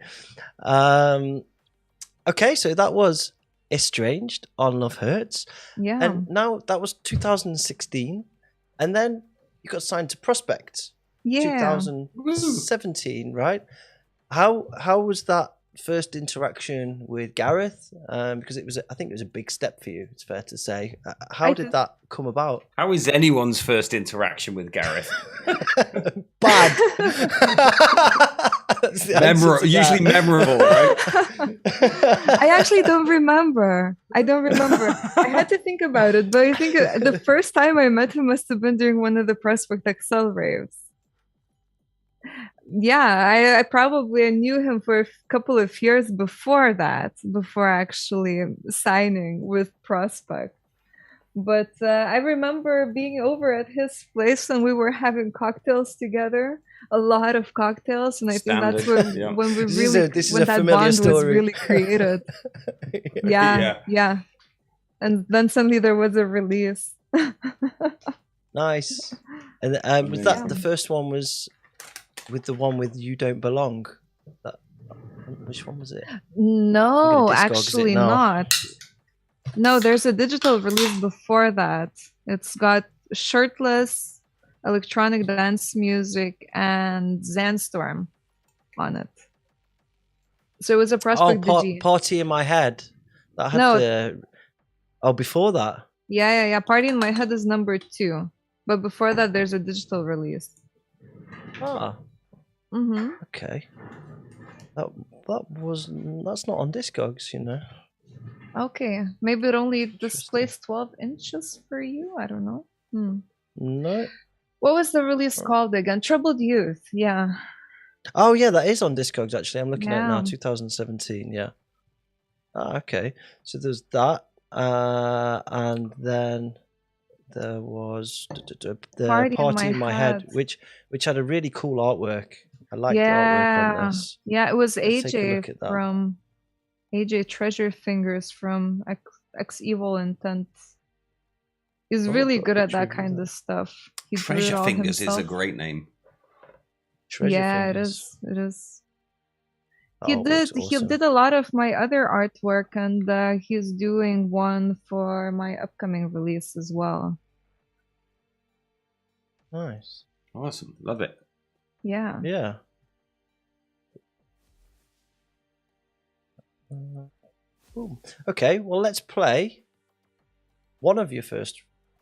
Okay, so that was Estranged on Love Hurts. Yeah. And now that was 2016. And then you got signed to Prospect. Yeah. 2017, right? How was that first interaction with Gareth? Because I think it was a big step for you, it's fair to say. How did that come about? How is anyone's first interaction with Gareth? Bad. Usually memorable, right? I actually don't remember. I had to think about it, but I think the first time I met him must have been during one of the Prospect Excel raves. Yeah, I probably knew him for a couple of years before that, before actually signing with Prospect. But I remember being over at his place and we were having cocktails together. a lot of cocktails, and I think that's Standard, yeah. when we This really is when a that familiar bond was story. really created. Yeah. And then suddenly there was a release. Nice. And was that the first one? Was with the one with "You Don't Belong"? Which one was it? No, Discog, is it actually now? not. No, there's a digital release before that. It's got Shirtless, electronic dance music, and Zandstorm on it. So it was a Prospect Digi. Party in My Head. That had No. the. Oh, before that. Yeah. Party in My Head is number 2. But before that, there's a digital release. Ah. Mm-hmm. Okay. That's not on Discogs, you know. Okay. Maybe it only displays 12 inches for you? I don't know. No. What was the release called again? Troubled Youth. Yeah. Oh yeah, that is on Discogs actually. I'm looking at it now, Yeah. 2017. Yeah. Ah, okay. So there's that, and then there was the Party in My Head, which had a really cool artwork. I like the artwork on this. Yeah, it was Let's take a look AJ at that. from AJ Treasure Fingers from Ex Evil Intent. He's really good at that kind of stuff. He drew it Treasure all Fingers is a himself. great name. Treasure Yeah, Fingers. it is. That He artwork's he awesome. did a lot of my other artwork, and he's doing one for my upcoming release as well. Nice. Awesome. Love it. Yeah. Yeah. Boom. Okay, well, let's play one of your first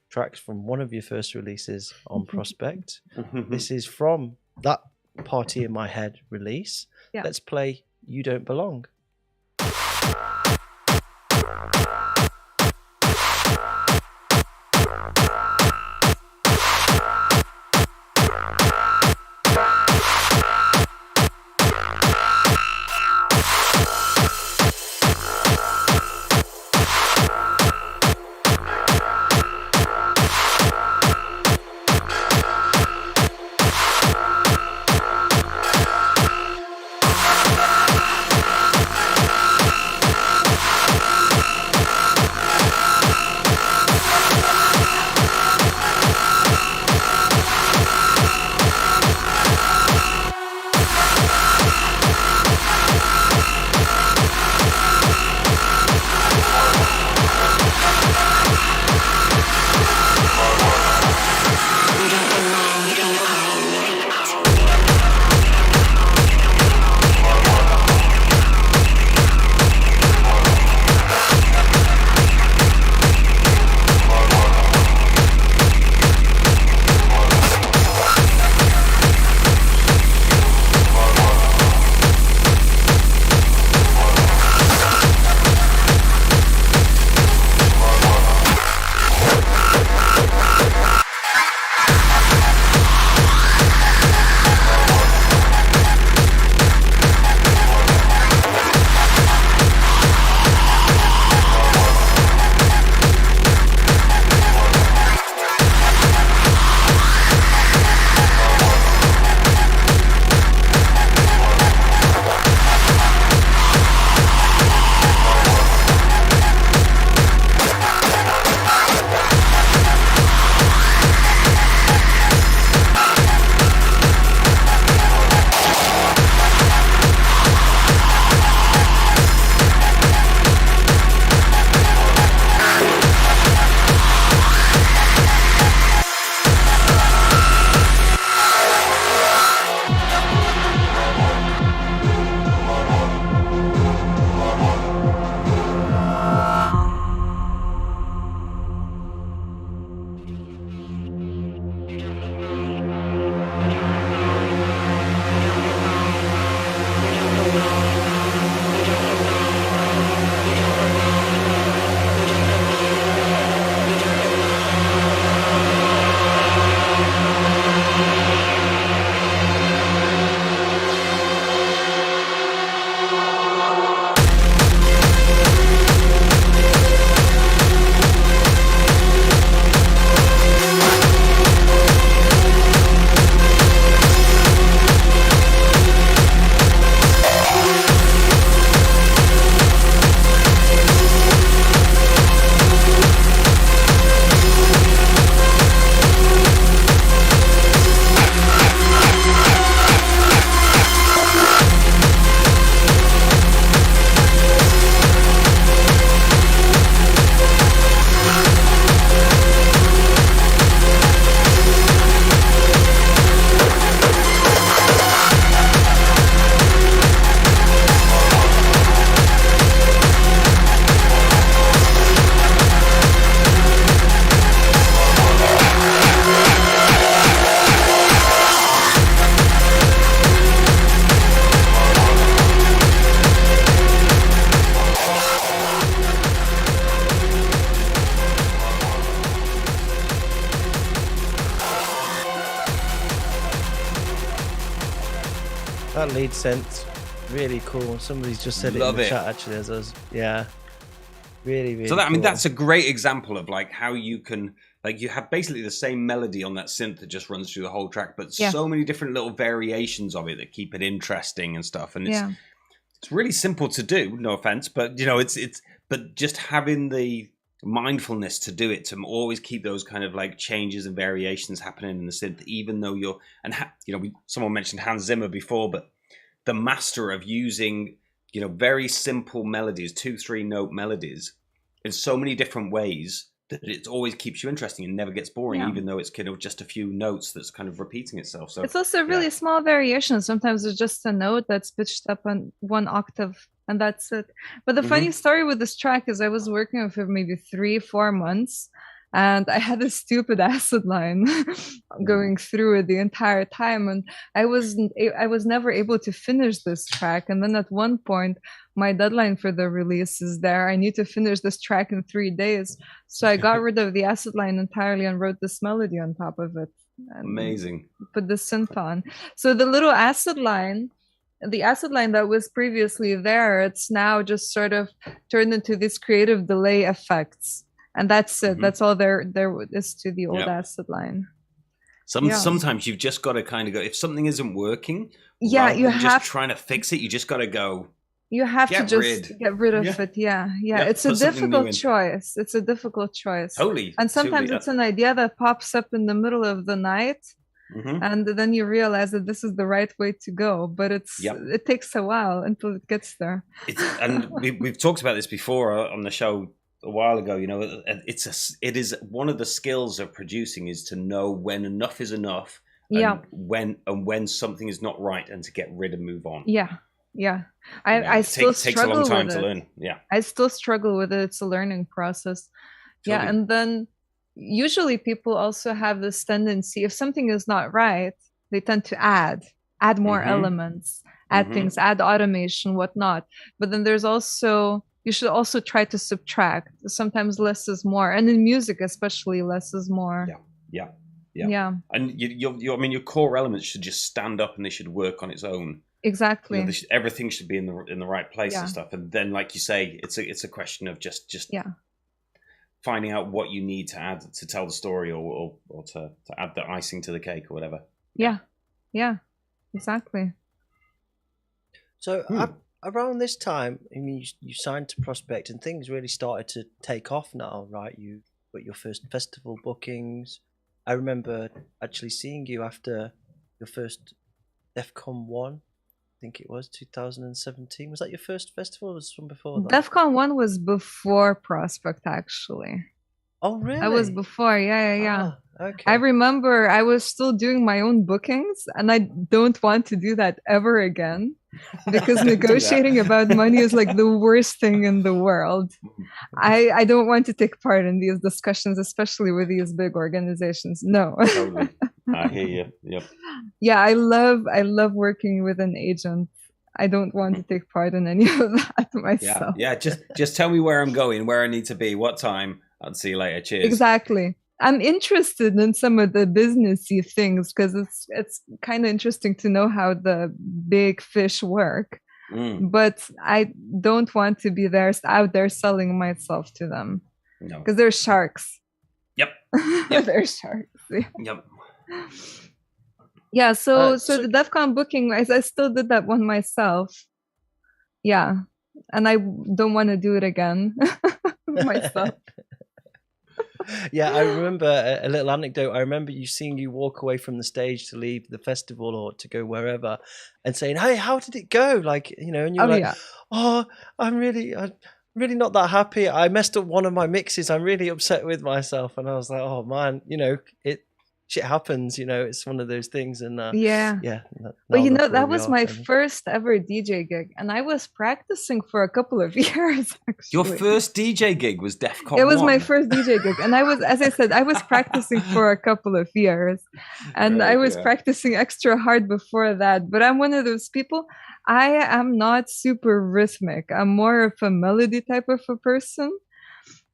tracks from one of your first releases on Prospect. This is from that Party in My Head release. Yeah. Let's play You Don't Belong. that lead synth, really cool. Somebody's just said Love it in the it. chat actually. As us, yeah, really. So that, I mean, cool. that's a great example of like how you can, like, you have basically the same melody on that synth that just runs through the whole track, but so many different little variations of it that keep it interesting and stuff. And it's really simple to do. No offense, but you know, but just having the mindfulness to do it, to always keep those kind of like changes and variations happening in the synth, even though you're, and you know, someone mentioned Hans Zimmer before, but the master of using, you know, very simple melodies, 2-3 note melodies in so many different ways that it always keeps you interesting and never gets boring, even though it's kind of just a few notes that's kind of repeating itself. So it's also really small variations. Sometimes it's just a note that's pitched up on 1 octave and that's it. But the funny story with this track is I was working on it for maybe 3-4 months, and I had a stupid acid line going through it the entire time, and I was never able to finish this track. And then at one point, my deadline for the release is there. I need to finish this track in 3 days, so I got rid of the acid line entirely and wrote this melody on top of it. Amazing. Put the synth on. So the little acid line. The acid line that was previously there, it's now just sort of turned into these creative delay effects. And that's it. That's all there is to the old acid line. Sometimes you've just got to kind of go, if something isn't working, you have just trying to fix it, you just got to go. You have to just get rid of it. Yeah. It's a difficult choice. It's a difficult choice. Totally. And sometimes it's an idea that pops up in the middle of the night. And then you realize that this is the right way to go, but it takes a while until it gets there. And we've talked about this before on the show a while ago. You know, it is one of the skills of producing is to know when enough is enough, and when something is not right, and to get rid and move on. I still struggle takes a long time with to it. learn. I still struggle with it. It's a learning process. Totally. And then usually people also have this tendency, if something is not right, they tend to add more elements, add things, add automation, whatnot. But then there's also, you should also try to subtract. Sometimes less is more. And in music, especially, less is more. Yeah. And I mean, your core elements should just stand up and they should work on its own. Exactly. You know, everything should be in the right place and stuff. And then, like you say, it's a question of just finding out what you need to add to tell the story, or to add the icing to the cake or whatever. Yeah, exactly. So around this time, I mean, you signed to Prospect and things really started to take off now, right? You got your first festival bookings. I remember actually seeing you after your first DEFCON 1. I think it was 2017. Was that your first festival, or was this one before that? DEFCON 1 was before Prospect, actually. Oh, really? That was before, yeah. Okay. I remember I was still doing my own bookings, and I don't want to do that ever again, because negotiating about money is like the worst thing in the world. I don't want to take part in these discussions, especially with these big organizations. No. Totally. I hear you. Yep. Yeah, I love working with an agent. I don't want to take part in any of that myself. Yeah. Just tell me where I'm going, where I need to be, what time. I'll see you later. Cheers. Exactly. I'm interested in some of the businessy things because it's kind of interesting to know how the big fish work. But I don't want to be out there selling myself to them. No, because they're sharks. Yep. They're sharks. Yep. Yeah. So the DEFCON booking, I still did that one myself. Yeah, and I don't want to do it again myself. Yeah, I remember a little anecdote. I remember seeing you walk away from the stage to leave the festival or to go wherever, and saying, "Hey, how did it go?" Like, you know, and you're "Oh, I'm really not that happy. I messed up one of my mixes. I'm really upset with myself." And I was like, "Oh man, you know, shit happens. You know, it's one of those things." And But you know, that was my first ever DJ gig, and I was practicing for a couple of years. Actually, your first DJ gig was DEFCON 1. It was my first DJ gig, and I was, as I said, I was practicing for a couple of years, and I was practicing extra hard before that. But I'm one of those people. I am not super rhythmic. I'm more of a melody type of a person.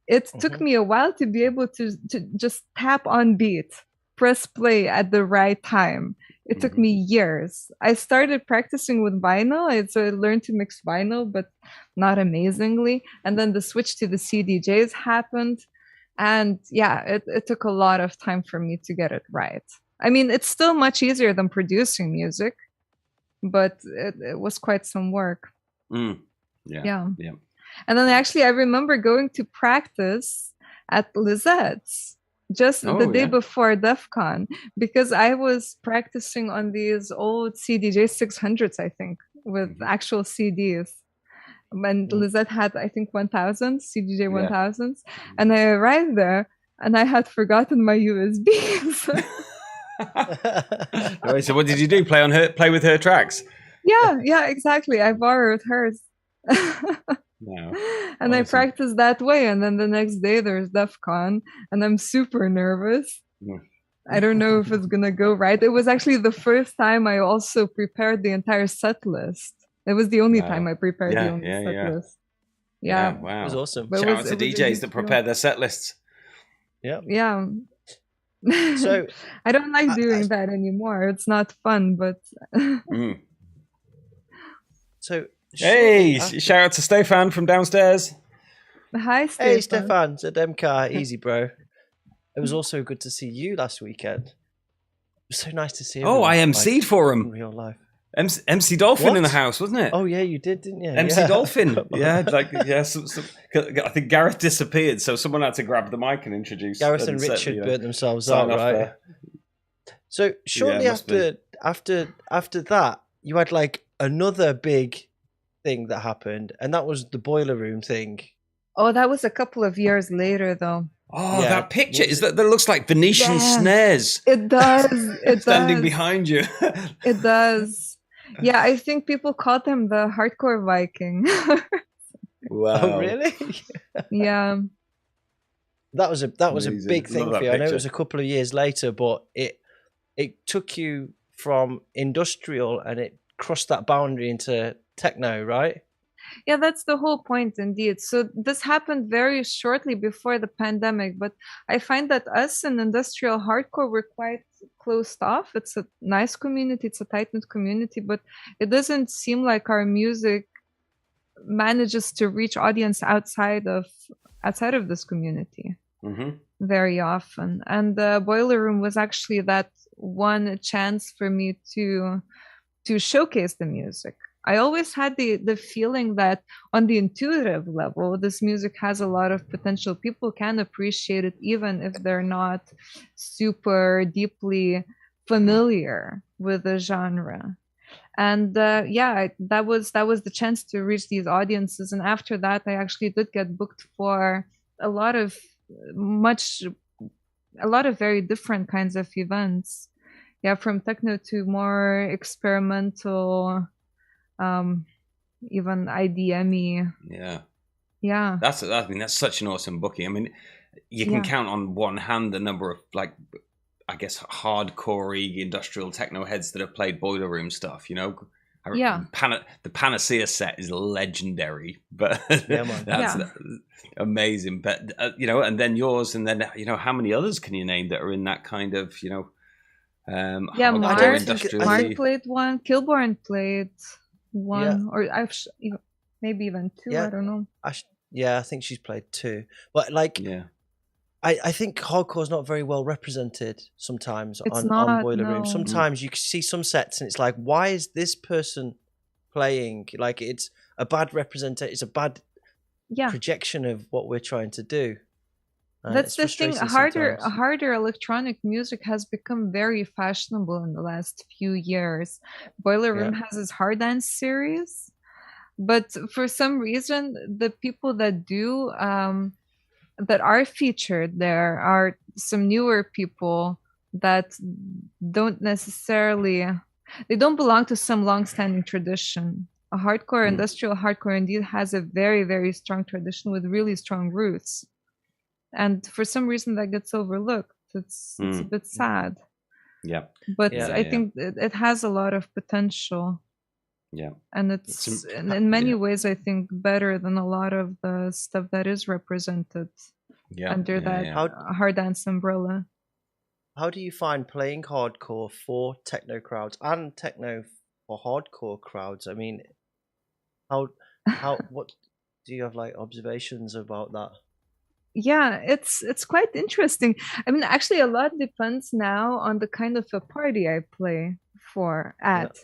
It took me a while to be able to just tap on beat. Press play at the right time. It took me years. I started practicing with vinyl, so I learned to mix vinyl, but not amazingly. And then the switch to the CDJs happened. And yeah, it took a lot of time for me to get it right. I mean, it's still much easier than producing music, but it was quite some work. Yeah. And then actually, I remember going to practice at Lizette's just the day before DEF CON, because I was practicing on these old CDJ 600s, I think, with actual CDs. And Lizette had, I think, 1000 CDJ 1000s. And I arrived there and I had forgotten my USBs. So what did you do? Play with her tracks? Yeah, exactly. I borrowed hers. And I practiced that way. And then the next day there's DEF CON and I'm super nervous. I don't know if it's going to go right. It was actually the first time I also prepared the entire set list. It was the only time I prepared the only set list. Yeah. Wow. It was awesome. Shout out to DJs that prepare their set lists. Yeah. So I don't like doing that anymore. It's not fun, but so hey, shout out to Stefan from downstairs. Hi, Stefan. Hey, Stefan. Zademka, easy, bro. It was also good to see you last weekend. It was so nice to see. I MC'd for him in real life. MC Dolphin in the house, wasn't it? Oh yeah, you did, didn't you? MC Dolphin. I think Gareth disappeared, so someone had to grab the mic and introduce. Gareth and Richard burnt themselves out, right? So shortly after that, you had like another big thing that happened, and that was the boiler room thing. Oh, that was a couple of years later, though. Oh, that picture that looks like Venetian snares. It does. Standing behind you. It does. Yeah, I think people called him the hardcore Viking. Wow. Oh, really? Yeah. That was a big thing for you. I know it was a couple of years later, but it took you from industrial and it crossed that boundary into techno, right? Yeah, that's the whole point, indeed. So this happened very shortly before the pandemic, but I find that us in industrial hardcore were quite closed off. It's a nice community, it's a tight-knit community, but it doesn't seem like our music manages to reach audience outside of this community very often. And the Boiler Room was actually that one chance for me to showcase the music. I always had the feeling that on the intuitive level, this music has a lot of potential. People can appreciate it even if they're not super deeply familiar with the genre. And that was the chance to reach these audiences. And after that, I actually did get booked for a lot of very different kinds of events. Yeah, from techno to more experimental, even IDM-y. Yeah. That's such an awesome booking. I mean, you can count on one hand the number of, like, I guess, hardcore industrial techno heads that have played Boiler Room stuff, you know? The Panacea set is legendary, but that's amazing. But, and then yours, and then, how many others can you name that are in that kind of, Mark played one, Kilborn played one, or maybe even two. I don't know. I think she's played two. But I think hardcore's not very well represented sometimes on Boiler Room. Sometimes you see some sets and it's like, why is this person playing? Like, it's a bad representation. It's a bad projection of what we're trying to do. That's the thing. Harder electronic music has become very fashionable in the last few years. Boiler Room has its hard dance series, but for some reason, the people that do that are featured there are some newer people that don't necessarily belong to some long-standing tradition. A hardcore, industrial hardcore, indeed has a very, very strong tradition with really strong roots. And for some reason that gets overlooked. It's a bit sad. Yeah. But I think it has a lot of potential. Yeah. And it's in many ways, I think, better than a lot of the stuff that is represented under that hard dance umbrella. do you find playing hardcore for techno crowds and techno for hardcore crowds? I mean, how what do you have like observations about that? Yeah, it's quite interesting. I mean, actually, a lot depends now on the kind of a party I play for at.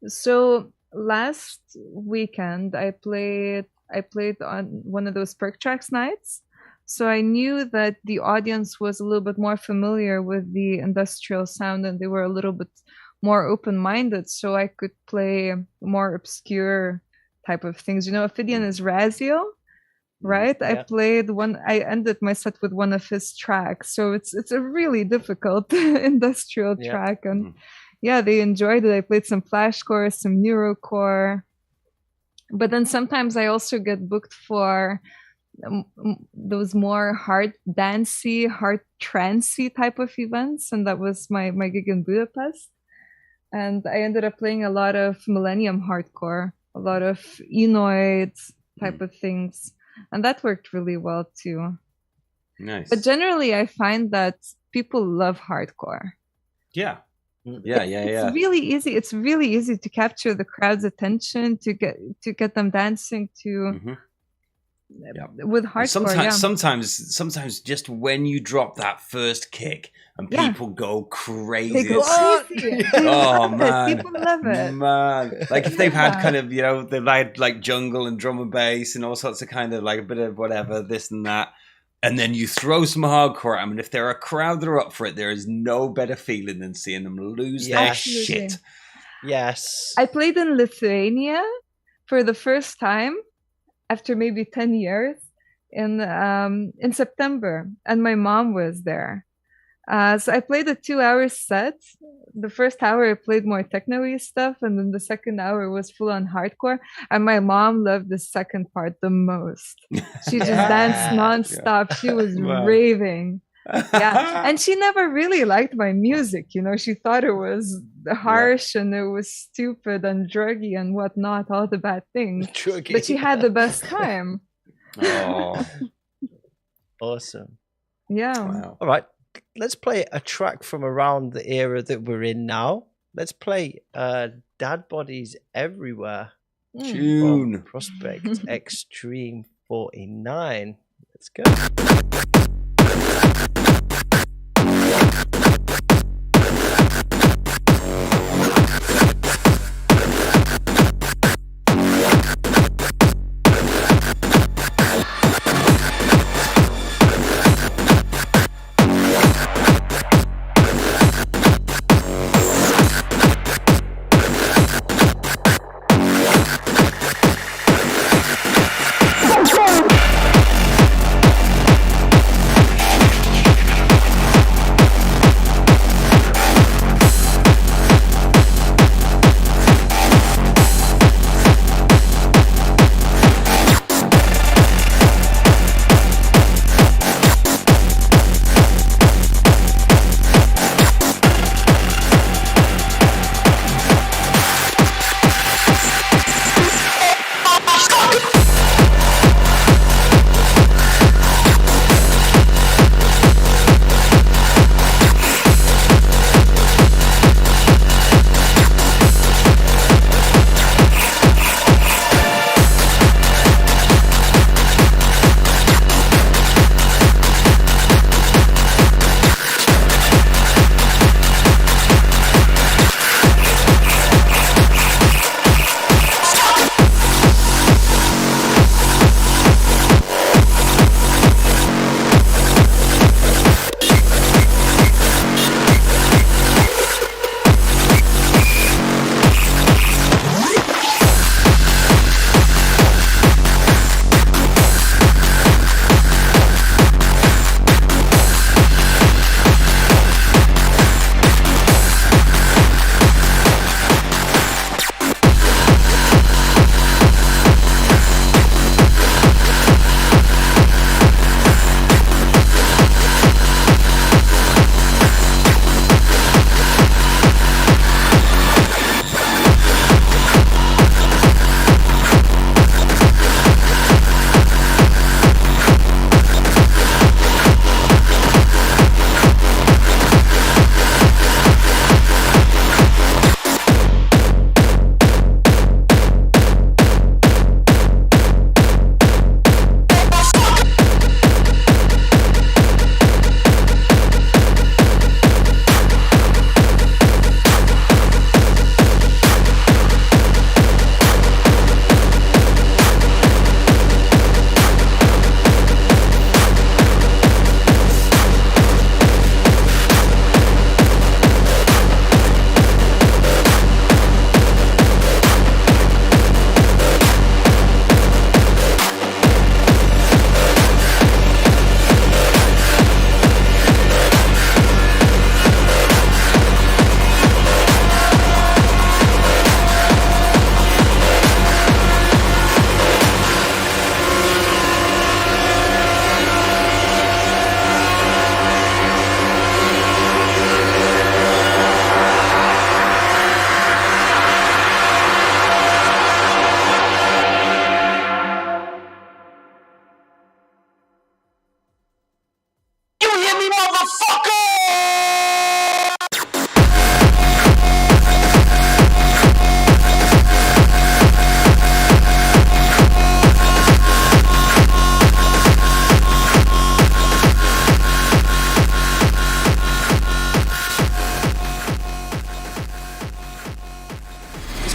Yeah. So last weekend I played on one of those Perk Tracks nights. So I knew that the audience was a little bit more familiar with the industrial sound and they were a little bit more open-minded. So I could play more obscure type of things. You know, Ophidian is Razio, right? Yeah. I ended my set with one of his tracks. So it's a really difficult industrial track. And yeah, they enjoyed it. I played some flashcore, some neurocore. But then sometimes I also get booked for those more hard dancey, hard trancey type of events, and that was my gig in Budapest. And I ended up playing a lot of Millennium hardcore, a lot of Enoid type of things, and that worked really well too. Nice. But generally, I find that people love hardcore. Yeah. It's really easy. It's really easy to capture the crowd's attention, to get them dancing to. With hardcore, sometimes just when you drop that first kick and people go crazy. They go crazy. Oh man, people love it. Man, like if they've had kind of they've had like jungle and drum and bass and all sorts of kind of like a bit of whatever, this and that, and then you throw some hardcore at them, and if they're a crowd that are up for it, there is no better feeling than seeing them lose their shit. Yes, I played in Lithuania for the first time after maybe 10 years in September, and my mom was there. So I played a 2-hour set. The first hour I played more techno-y stuff, and then the second hour was full-on hardcore. And my mom loved the second part the most. She just danced nonstop. She was raving. Yeah, and she never really liked my music. She thought it was harsh and it was stupid and druggy and whatnot, all the bad things. But she had the best time. Oh, awesome! Yeah. Wow. All right, let's play a track from around the era that we're in now. Let's play "Dad Bodies Everywhere." Tune. Prospect Extreme 49. Let's go.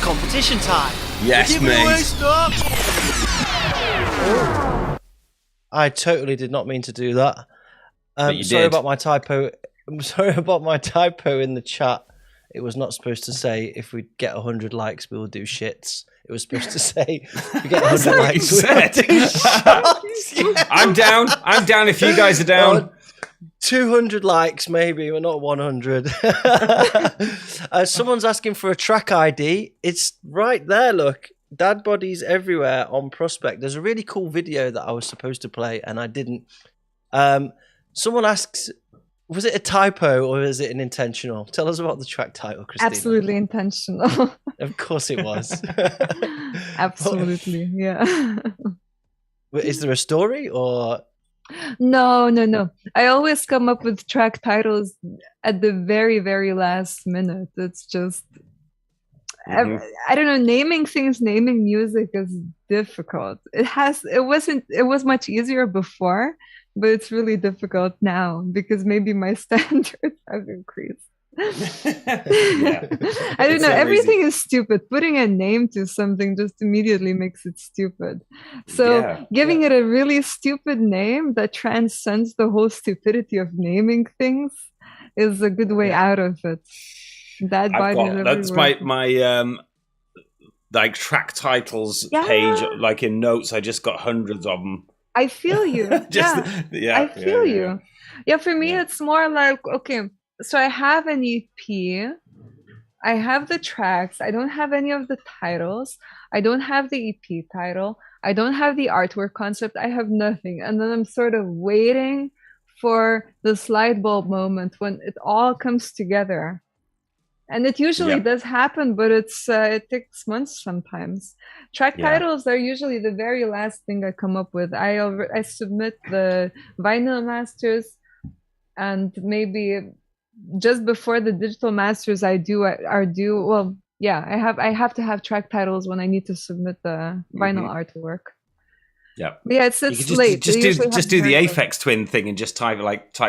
Competition time. Yes, mate. I totally did not mean to do that. Sorry about my typo. I'm sorry about my typo in the chat. It was not supposed to say if we get 100 likes, we will do shits. It was supposed to say if we get 100 likes, we will do shots. Yeah. I'm down. I'm down if you guys are down. 200 likes, maybe. We're not 100. Someone's asking for a track ID. It's right there, look. Dad bodies everywhere on Prospect. There's a really cool video that I was supposed to play, and I didn't. Someone asks, was it a typo or is it an intentional? Tell us about the track title, Christina. Absolutely intentional. Of course it was. Absolutely, yeah. Is there a story or... No. I always come up with track titles at the very, very last minute. It's just, I don't know, naming things, naming music is difficult. It was much easier before, but it's really difficult now because maybe my standards have increased. I don't know. Everything is stupid. Putting a name to something just immediately makes it stupid. So giving it a really stupid name that transcends the whole stupidity of naming things is a good way out of it. That's my like track titles page, like in notes. I just got hundreds of them. I feel you. I feel you. Yeah, for me, it's more like, okay, so I have an EP. I have the tracks. I don't have any of the titles. I don't have the EP title. I don't have the artwork concept. I have nothing. And then I'm sort of waiting for the light bulb moment when it all comes together. And it usually does happen, but it takes months sometimes. Track titles are usually the very last thing I come up with. I submit the vinyl masters, and maybe just before the digital masters I have to have track titles when I need to submit the vinyl artwork. Yeah. But yeah, it's late. Just do the Aphex Twin thing and just type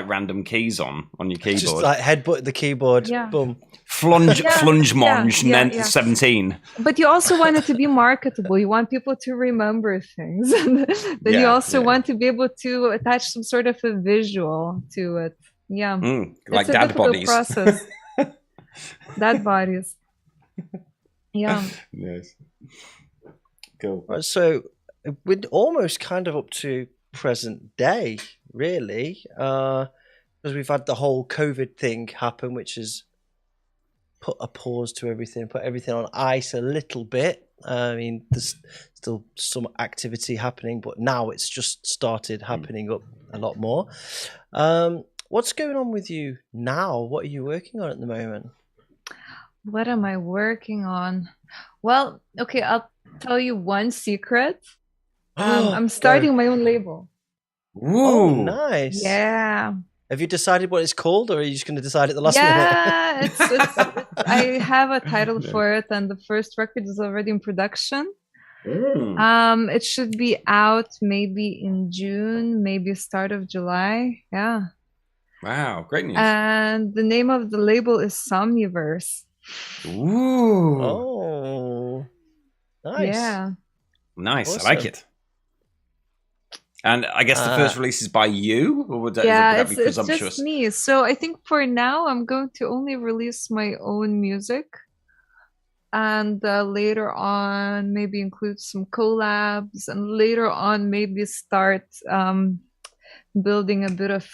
random keys on your keyboard. Just like headbutt the keyboard. Yeah. Boom. Flunge monge, and then 17. But you also want it to be marketable. You want people to remember things. Then you also want to be able to attach some sort of a visual to it. Yeah. Like dad bodies. Process. Dad bodies. Yeah. Yes. Cool. So we're almost kind of up to present day, really, because we've had the whole COVID thing happen, which has put a pause to everything, put everything on ice a little bit. I mean, there's still some activity happening, but now it's just started happening up a lot more. What's going on with you now? What are you working on at the moment? What am I working on? Well, okay, I'll tell you one secret. I'm starting my own label. Ooh. Oh, nice. Yeah. Have you decided what it's called, or are you just going to decide at the last minute? Yeah, I have a title for it, and the first record is already in production. It should be out maybe in June, maybe start of July. Yeah. Wow, great news. And the name of the label is Somniverse. Ooh. Oh. Nice. Yeah. Nice. Awesome. I like it. And I guess the first release is by you, or would that be presumptuous? It's just me. So I think for now I'm going to only release my own music, and later on maybe include some collabs, and later on maybe start building a bit of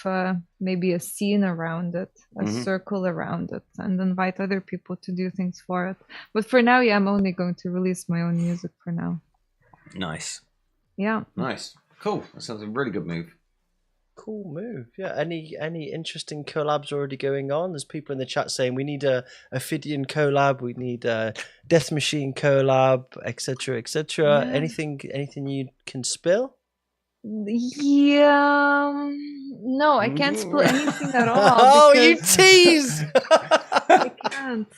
maybe a scene around it, a circle around it, and invite other people to do things for it. But for now, I'm only going to release my own music for now. Nice. Yeah. Nice. Cool. That sounds a really good move. Cool move. Yeah. Any interesting collabs already going on? There's people in the chat saying we need a Ophidian collab, we need a Death Machine collab, etc., etc. Yeah. Anything you can spill? Yeah. No, I can't spill anything at all. Oh, you tease! I can't.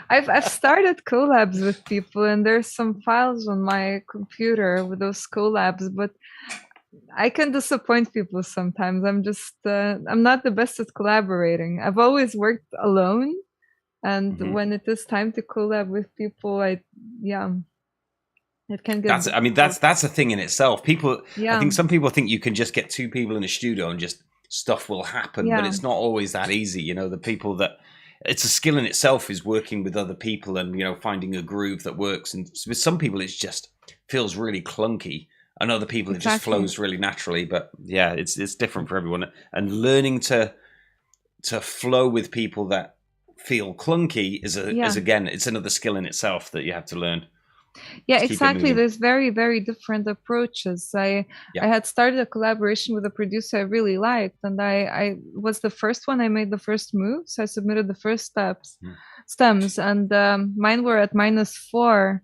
I've started collabs with people, and there's some files on my computer with those collabs, but I can disappoint people sometimes. I'm just I'm not the best at collaborating. I've always worked alone, and when it is time to collab with people, it can get. That's a thing in itself. People, Yeah. I think some people think you can just get two people in a studio and just stuff will happen, but it's not always that easy. You know, the people that it's a skill in itself is working with other people and, you know, finding a groove that works. And with some people, it's just feels really clunky, and other people it just flows really naturally. But yeah, it's different for everyone. And learning to flow with people that feel clunky is again, it's another skill in itself that you have to learn. Yeah, exactly. There's very, very different approaches. I had started a collaboration with a producer I really liked, and I was the first one. I made the first moves. I submitted the first stems, and mine were at -4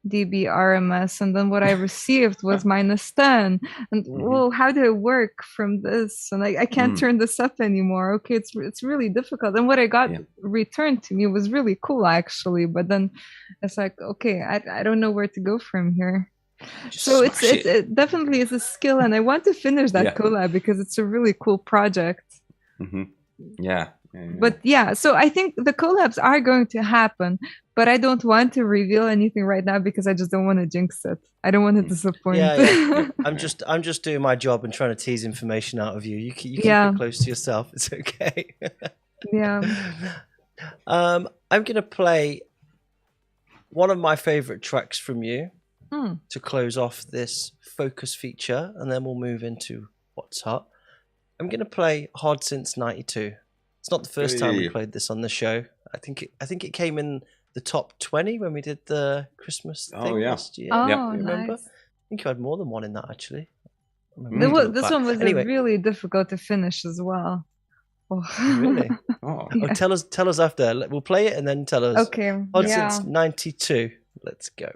dB RMS, and then what I received was -10. And well, how do I work from this? And I can't turn this up anymore. Okay, it's really difficult. And what I got returned to me was really cool, actually. But then it's like, okay, I don't know where to go from here. So it definitely is a skill, and I want to finish that collab because it's a really cool project. Yeah. But yeah, so I think the collabs are going to happen, but I don't want to reveal anything right now because I just don't want to jinx it. I don't want to disappoint. Yeah. I'm just doing my job and trying to tease information out of you. You keep it close to yourself. It's okay. Yeah. I'm gonna play one of my favorite tracks from you to close off this focus feature, and then we'll move into what's hot. I'm gonna play Hard Synths 92. It's not the first time we played this on the show. I think it came in the top 20 when we did the Christmas thing last year. Oh, you remember? nice. I think you had more than one in that, actually. This one was really difficult to finish as well. Oh. Really? Oh, tell us after. We'll play it and then tell us. Okay. Hard Synths 92. Let's go.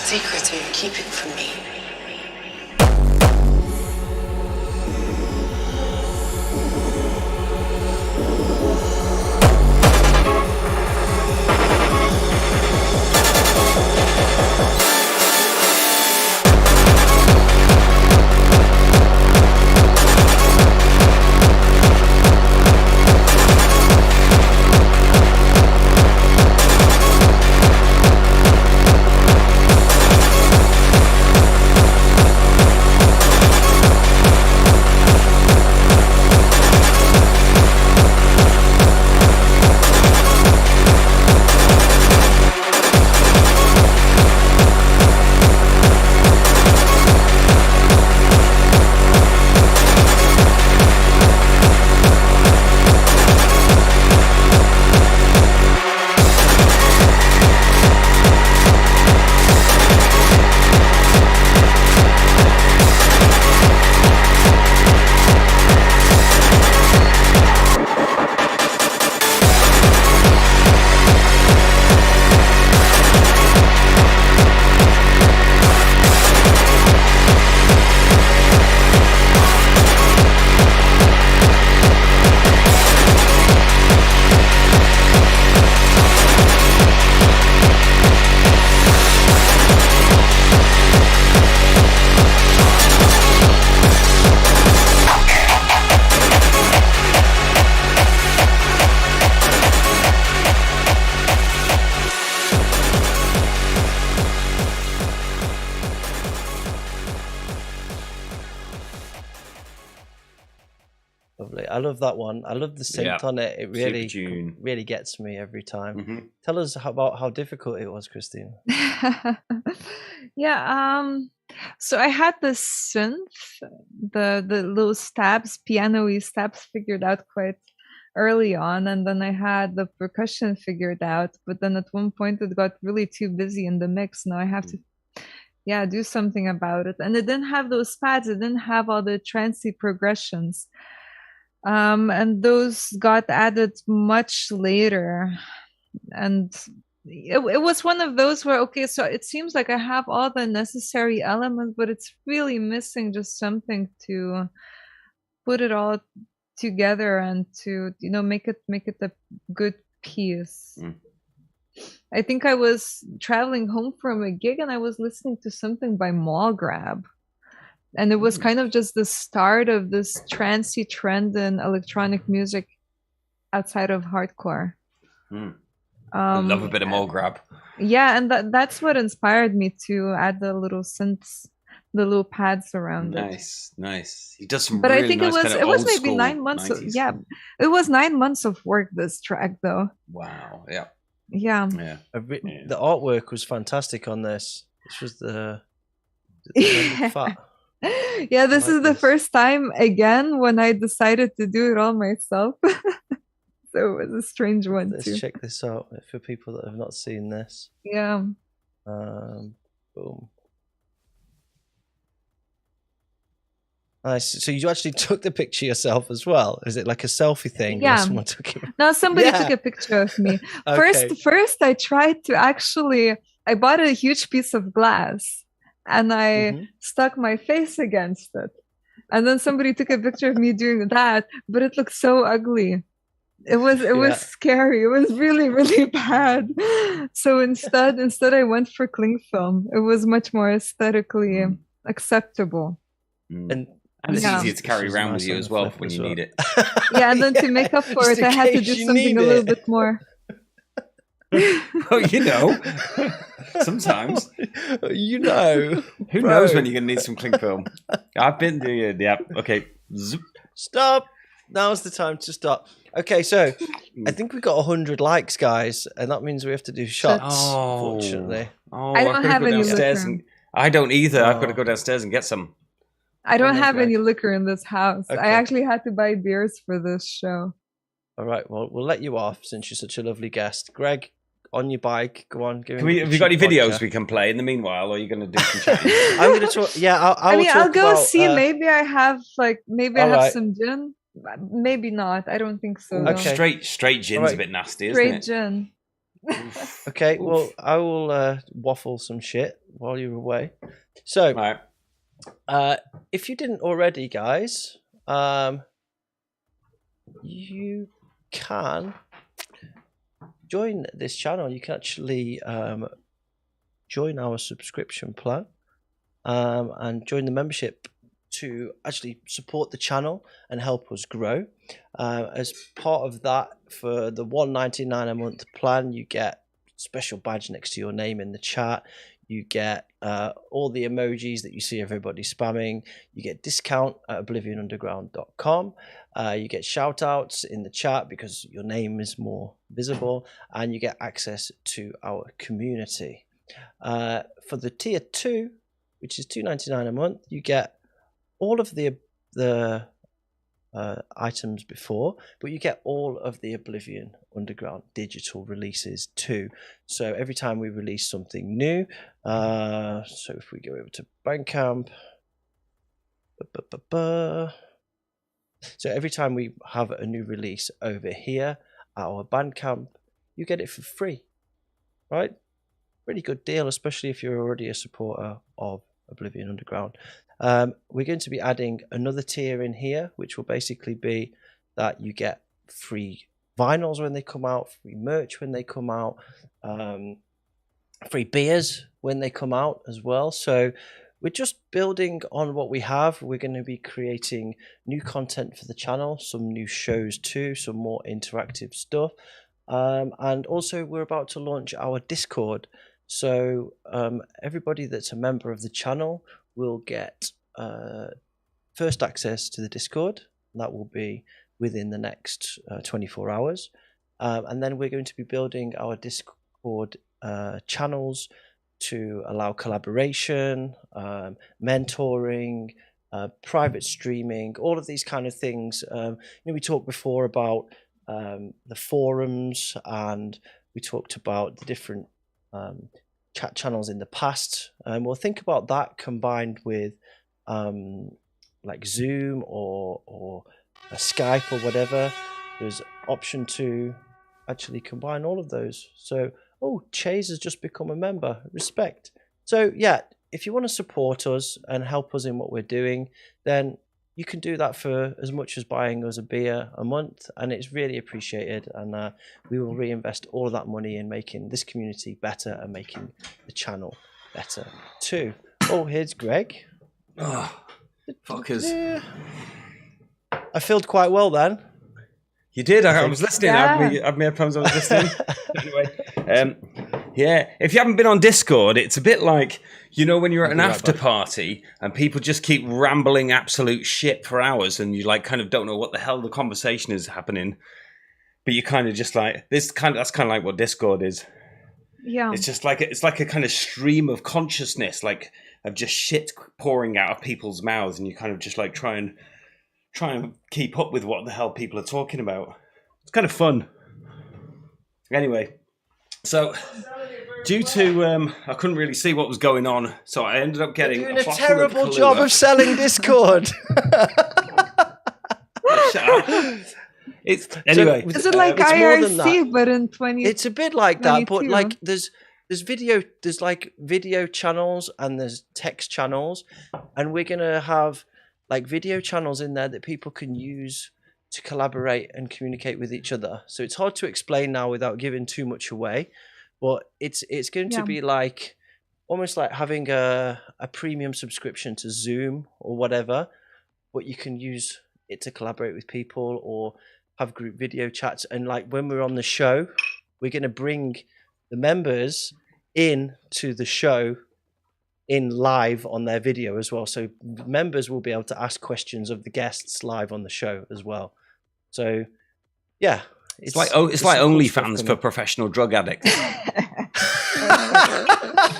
secrets are you keeping from me? I love that one. I love the synth on it. It really gets me every time. Mm-hmm. Tell us about how difficult it was, Christine. So I had the synth, the little stabs, piano-y stabs figured out quite early on, and then I had the percussion figured out, but then at one point it got really too busy in the mix. Now I have to do something about it. And it didn't have those pads, it didn't have all the trancey progressions. And those got added much later. And it was one of those where, okay, so it seems like I have all the necessary elements, but it's really missing just something to put it all together and to, make it a good piece. I think I was traveling home from a gig and I was listening to something by Mallgrab. And it was kind of just the start of this trancey trend in electronic music outside of hardcore. I love a bit of Mallgrab. Yeah, and that's what inspired me to add the little synths, the little pads around it. Nice. He does some. But really I think nice it was maybe 9 months. It was 9 months of work. This track, though. Wow. Yeah. Yeah. The artwork was fantastic on this. This was the fat. Yeah, this is the first time again when I decided to do it all myself. So it was a strange one. Let's check this out for people that have not seen this. Yeah. Boom. Nice. So you actually took the picture yourself as well? Is it like a selfie thing? Yeah. Someone took it? No, somebody took a picture of me. First, I tried to I bought a huge piece of glass and I stuck my face against it. And then somebody took a picture of me doing that, but it looked so ugly. It was scary. It was really, really bad. So instead I went for cling film. It was much more aesthetically acceptable. And it's easier to carry around with you as well when you need it. Yeah, and then to make up for it, I had to do something a little bit more. Well, sometimes. Who knows when you're going to need some cling film? I've been doing it. Yeah. Okay. Stop. Now's the time to stop. Okay, so I think we got 100 likes, guys, and that means we have to do shots, unfortunately. I don't have any liquor. I don't either. I've got to go downstairs and get some. I don't have any liquor in this house. Okay. I actually had to buy beers for this show. All right, well, we'll let you off since you're such a lovely guest. Greg, on your bike, go on. Have you got any videos we can play in the meanwhile, or are you going to do some chatting? I'm going to talk. Yeah, I'll go see. Maybe I have I have some gin. Maybe not. I don't think so. Okay. Straight gin's a bit nasty, isn't it? Straight gin. Okay, well, I will waffle some shit while you're away. So, if you didn't already, guys, you can join this channel. You can actually join our subscription plan and join the membership to actually support the channel and help us grow. As part of that, for the $1.99 a month plan, you get special badge next to your name in the chat. You get all the emojis that you see everybody spamming. You get discount at oblivionunderground.com. You get shout outs in the chat because your name is more visible, and you get access to our community. For the tier 2, which is $2.99 a month, you get all of the items before, but you get all of the Oblivion Underground digital releases too. So every time we release something new, so if we go over to Bandcamp, so every time we have a new release over here at our Bandcamp, you get it for free, right? Pretty good deal, especially if you're already a supporter of Oblivion Underground. We're going to be adding another tier in here, which will basically be that you get free vinyls when they come out, free merch when they come out, free beers when they come out as well. So we're just building on what we have. We're going to be creating new content for the channel, some new shows too, some more interactive stuff. And also we're about to launch our Discord. So everybody that's a member of the channel will get first access to the Discord. That will be within the next 24 hours. And then we're going to be building our Discord channels to allow collaboration, mentoring, private streaming, all of these kind of things. We talked before about the forums, and we talked about the different chat channels in the past. We'll think about that combined with like Zoom or a Skype or whatever. There's option to actually combine all of those. So, Chase has just become a member. Respect. So yeah, if you want to support us and help us in what we're doing, then you can do that for as much as buying us a beer a month, and it's really appreciated. And we will reinvest all of that money in making this community better and making the channel better too. Oh, here's Greg. Oh, fuckers. I filled quite well then. You did. I was listening. I had my headphones on. I was listening. Anyway, yeah. If you haven't been on Discord, it's a bit like, when you're at an after party and people just keep rambling absolute shit for hours, and you like kind of don't know what the hell the conversation is happening, but you kind of just like that's kind of like what Discord is. Yeah. It's just like it's like a kind of stream of consciousness, like of just shit pouring out of people's mouths, and you kind of just like try and keep up with what the hell people are talking about. It's kind of fun. Anyway, so due to I couldn't really see what was going on, so I ended up getting You're doing a terrible job of selling Discord. Anyway. Is it like IRC but in 20? It's a bit like that, but like there's like video channels and there's text channels, and we're gonna have like video channels in there that people can use to collaborate and communicate with each other. So it's hard to explain now without giving too much away, but it's going to be like almost like having a premium subscription to Zoom or whatever, but you can use it to collaborate with people or have group video chats. And like when we're on the show, we're going to bring the members in to the show in live on their video as well, so members will be able to ask questions of the guests live on the show as well. So yeah, it's like OnlyFans for professional drug addicts.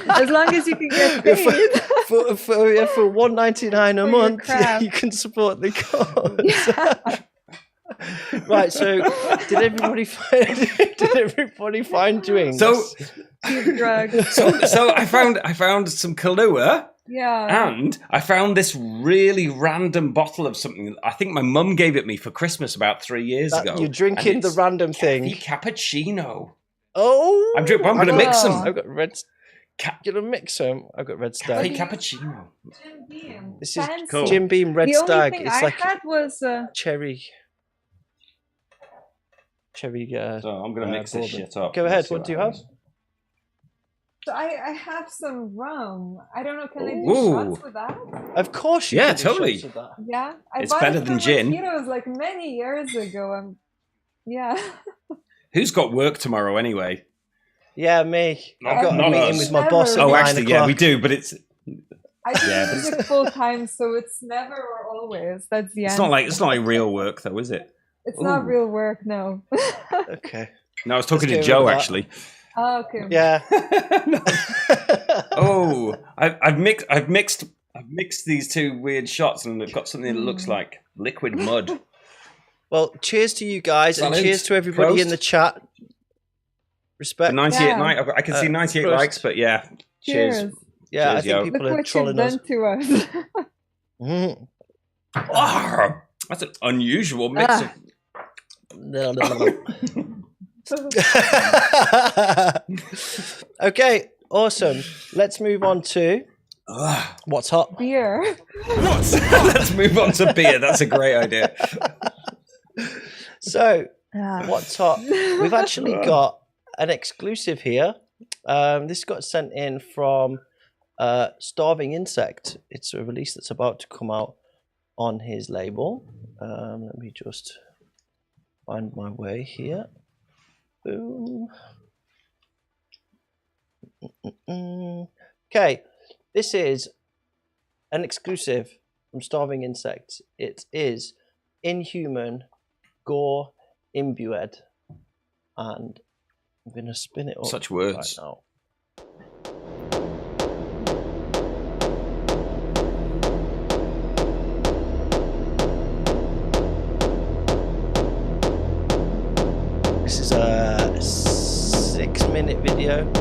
As long as you can get paid. for $1.99 a month, you can support the cause. Yeah. Right, so did everybody find drinks? So I found some Kahlua. Yeah. And I found this really random bottle of something. I think my mum gave it me for Christmas about 3 years ago. You're drinking the random thing. Cappuccino. Oh, I'm going to mix them. I've got red. You're gonna mix them. I've got Red Stag. Cappuccino. Jim Beam. This is cool. Jim Beam Red Stag. The only thing I had was cherry. So I'm going to mix this shit up. Go ahead. What do you have? So I have some rum. I don't know. Can I do shots with that? Of course you can. Yeah, totally. Yeah, it's better than gin. It was like many years ago. Yeah. Who's got work tomorrow anyway? Yeah, me. I've got a meeting with my boss. Oh, actually, yeah, we do, but it's. I do music full time, so it's never or always. That's the answer. It's not like real work, though, is it? It's not real work, no. Okay. No, I was talking to Joe actually. Oh, okay. Yeah. I've mixed these two weird shots, and I've got something that looks like liquid mud. Well, cheers to you guys, and cheers to everybody in the chat. Respect. 98 I can see 98 likes, but yeah. Cheers. Yeah, cheers, I think people are trolling us. To us. That's an unusual mix of... Okay, awesome. Let's move on to what's hot. Beer. Let's move on to beer. That's a great idea. So, what's hot? We've actually got an exclusive here. This got sent in from Starving Insect. It's a release that's about to come out on his label. Let me just find my way here. Boom. Okay, this is an exclusive from Starving Insect. It is Inhuman Gore, Imbued, and I'm going to spin it up. Such words. Right now. This is a 6-minute video.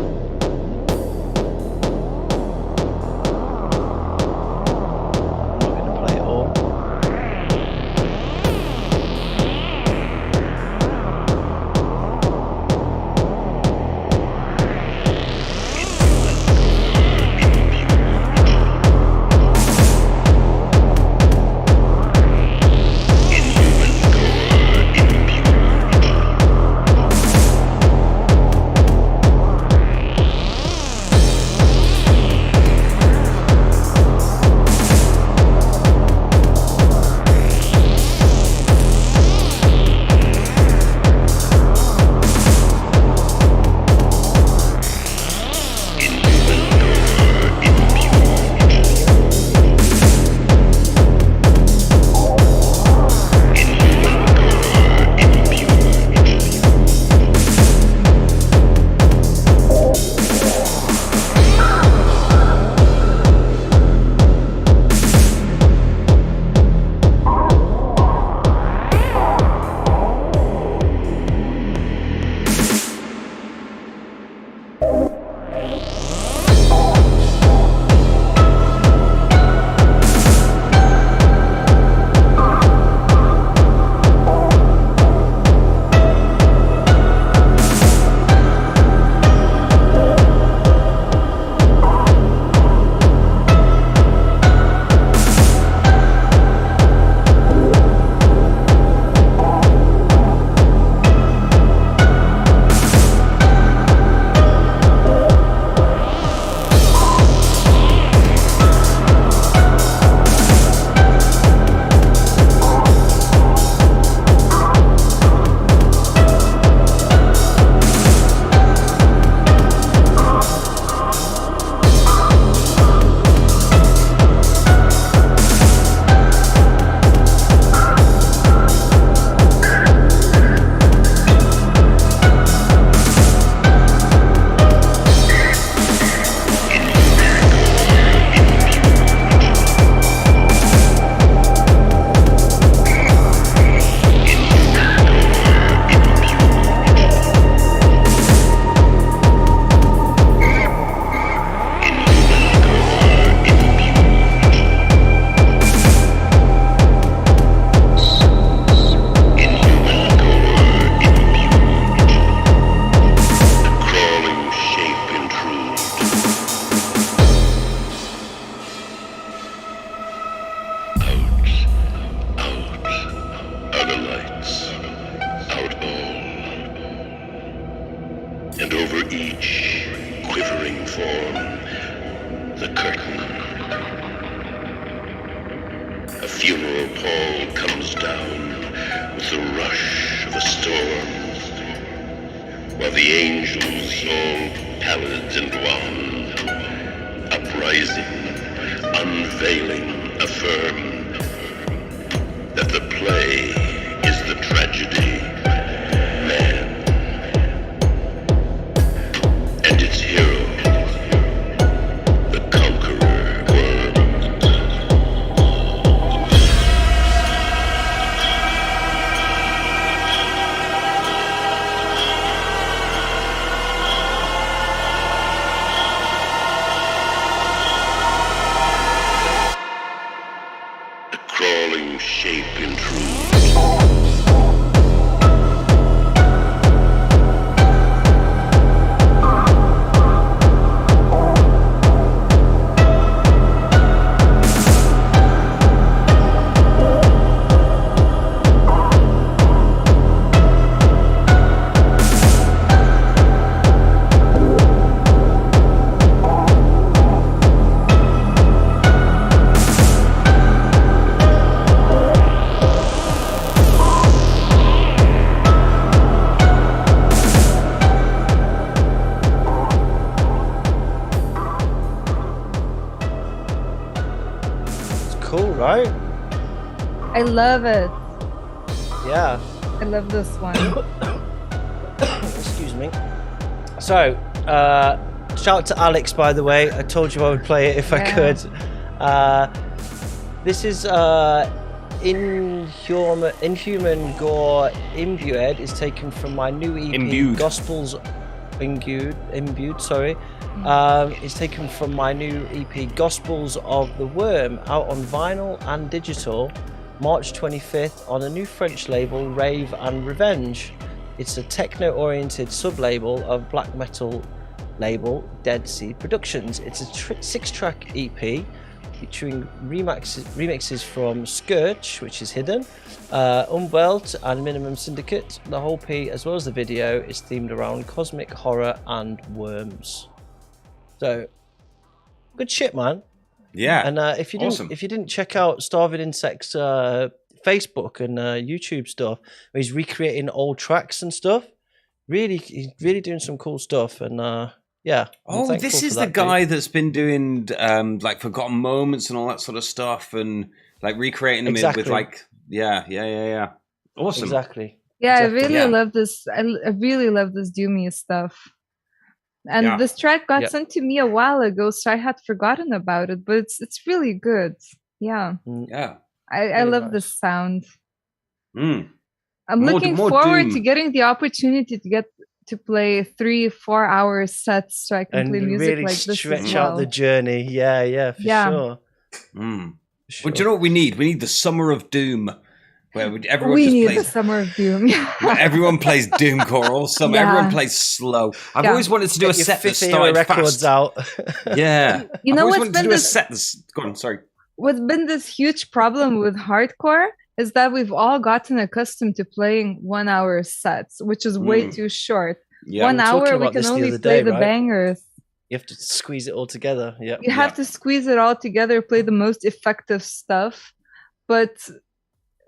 Cool, right? I love it. Yeah. I love this one. Excuse me. So, shout out to Alex, by the way. I told you I would play it if I could. This is Inhuman Gore Imbued is taken from my new EP, Imbued. Gospels Imbued, sorry. It's taken from my new EP, Gospels of the Worm, out on vinyl and digital, March 25th on a new French label, Rave and Revenge. It's a techno-oriented sub-label of black metal label Dead Seed Productions. It's a 6-track EP featuring remixes from Scourge, which is hidden, Umwelt and Minimum Syndicate. The whole P, as well as the video, is themed around cosmic horror and worms. So, good shit, man. Yeah. And if you didn't check out Starving Insect's Facebook and YouTube stuff, where he's recreating old tracks and stuff, he's really doing some cool stuff. And yeah. Oh, this is the guy that's been doing like Forgotten Moments and all that sort of stuff, and like recreating them with like yeah. Awesome. Exactly. Yeah, I really love this. I really love this doomy stuff. And this track got sent to me a while ago, so I had forgotten about it, but it's really good. Yeah. Yeah. I love this sound. Mm. I'm looking forward to getting the opportunity to get to play 3-4 hour sets so I can play music really like this. Stretch as well. out the journey. Yeah, for sure. Mm. Sure. But do you know what we need? We need the Summer of Doom, where everyone the Summer of Doom. Where everyone plays Doomcore all summer. Everyone plays slow. I've always wanted to do a set that started records fast. Out. Yeah. You know what's been a set that's... Go on, sorry. What's been this huge problem with hardcore is that we've all gotten accustomed to playing 1 hour sets, which is way too short. Yeah, 1 hour, we can only play the bangers. You have to squeeze it all together. Yeah. You have to squeeze it all together, play the most effective stuff. But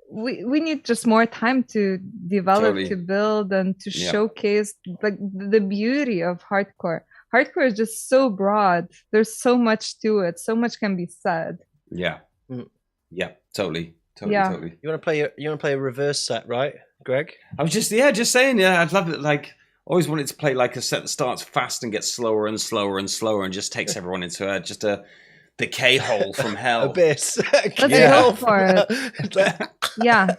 we need just more time to develop, to build, and to showcase like the beauty of hardcore. Hardcore is just so broad. There's so much to it. So much can be said. Yeah. Yeah, totally. You want to play a reverse set, right, Greg? I was just saying, I'd love it. Like, always wanted to play like a set that starts fast and gets slower and slower and slower and just takes everyone into a decay hole from hell. Abyss. Let's go for it. Yeah.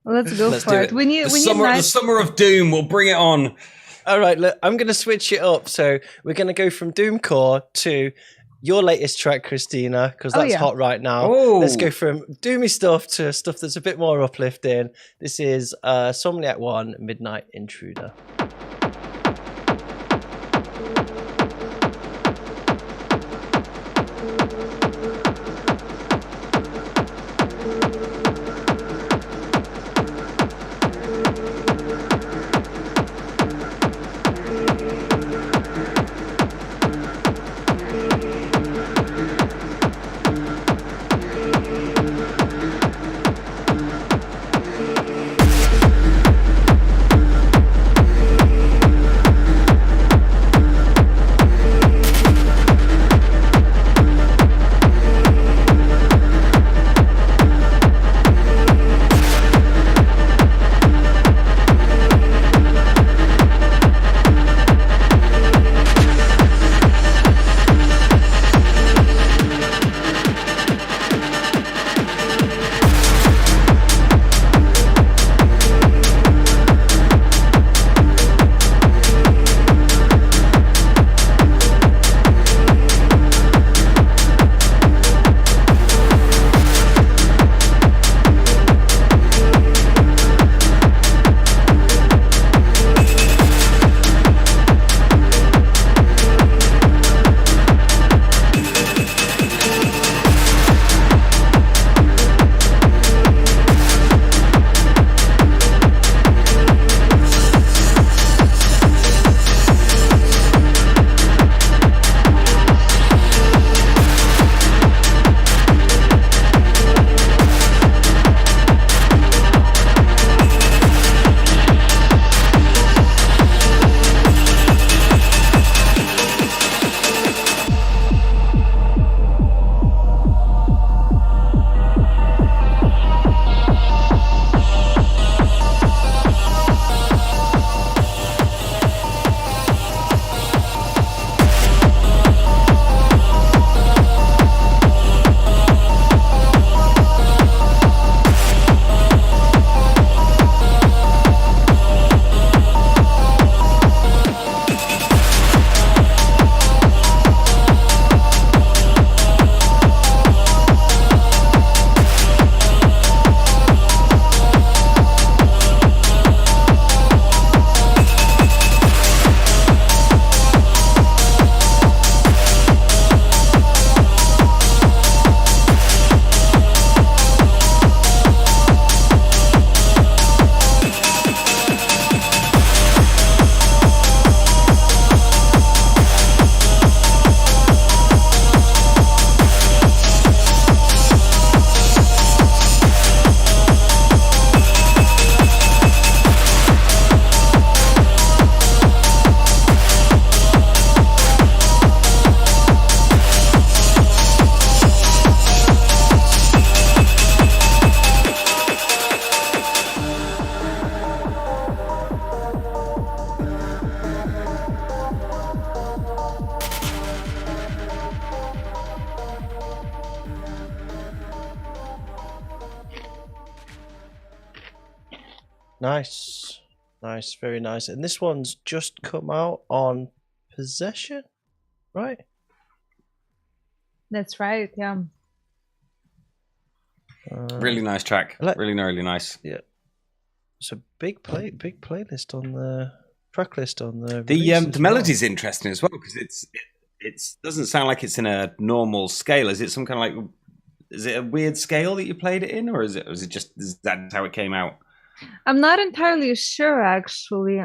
Let's go for it. We need the Summer of Doom. We'll bring it on. All right, look, I'm going to switch it up. So we're going to go from Doomcore to your latest track, Christina, because that's hot right now. Oh. Let's go from doomy stuff to stuff that's a bit more uplifting. This is Somniac One, Midnight Intruder. Nice. Nice, very nice. And this one's just come out on Possession, right? That's right, yeah. Really nice track. Really nice. Yeah. It's a big playlist on the track list on the. The melody's interesting as well because it doesn't sound like it's in a normal scale. Is it some kind of like? Is it a weird scale that you played it in, or is that how it came out? I'm not entirely sure, actually.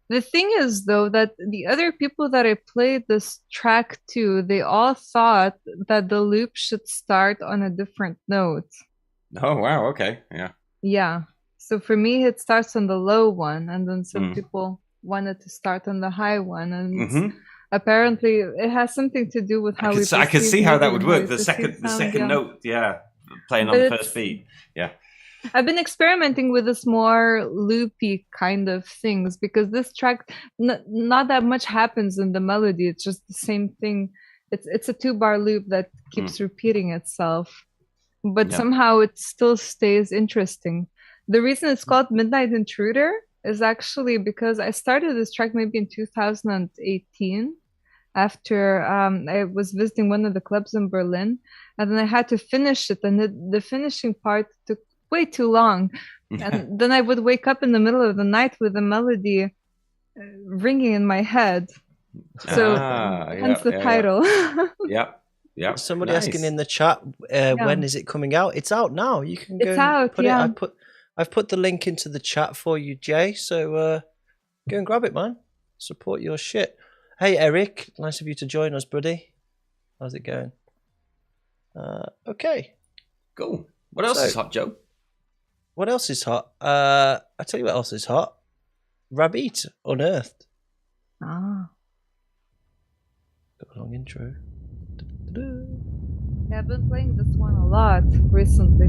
The thing is, though, that the other people that I played this track to, they all thought that the loop should start on a different note. Oh, wow. Okay. Yeah. Yeah. So for me, it starts on the low one, and then some people wanted to start on the high one. And apparently, it has something to do with how I could see how that would work. The second note, playing on the first beat. Yeah. I've been experimenting with this more loopy kind of things because this track, not that much happens in the melody. It's just the same thing. It's a 2-bar loop that keeps repeating itself, but somehow it still stays interesting. The reason it's called Midnight Intruder is actually because I started this track maybe in 2018 after I was visiting one of the clubs in Berlin, and then I had to finish it, and the finishing part took way too long, and then I would wake up in the middle of the night with a melody ringing in my head. So hence the title. Yep. Somebody asking in the chat, when is it coming out? It's out now. You can go. It's out. Yeah. I've put the link into the chat for you, Jay. So go and grab it, man. Support your shit. Hey, Eric, nice of you to join us, buddy. How's it going? Okay. Cool. What else is hot, Joe? What else is hot? I tell you what else is hot. RAββeAT, Unearthed. Ah. Got a long intro. Yeah, I've been playing this one a lot recently.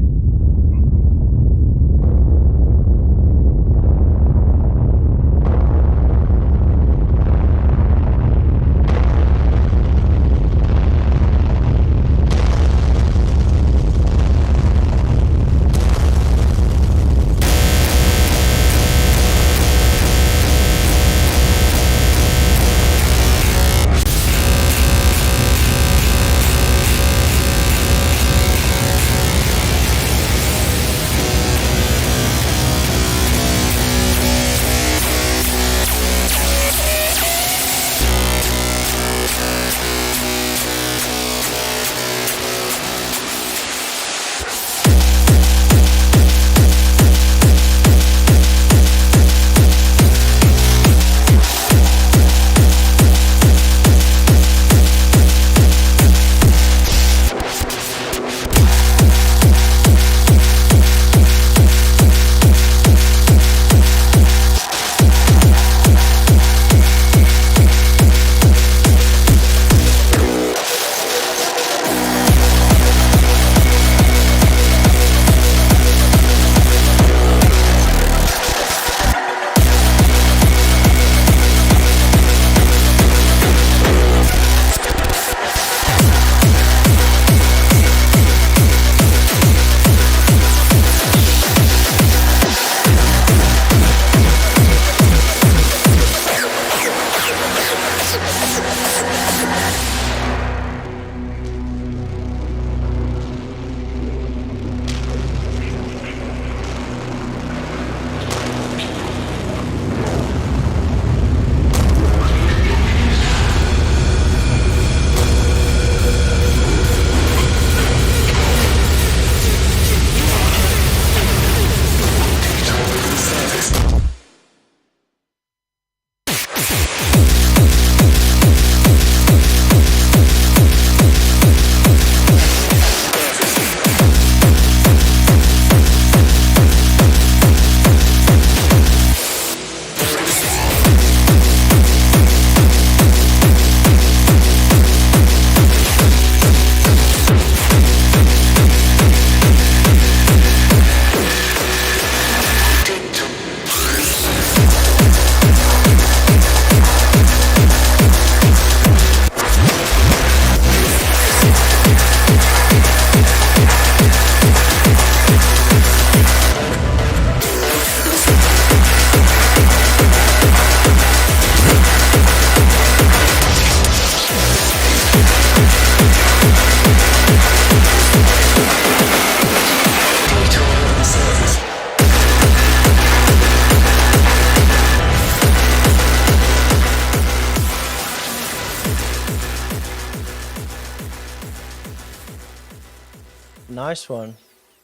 nice one.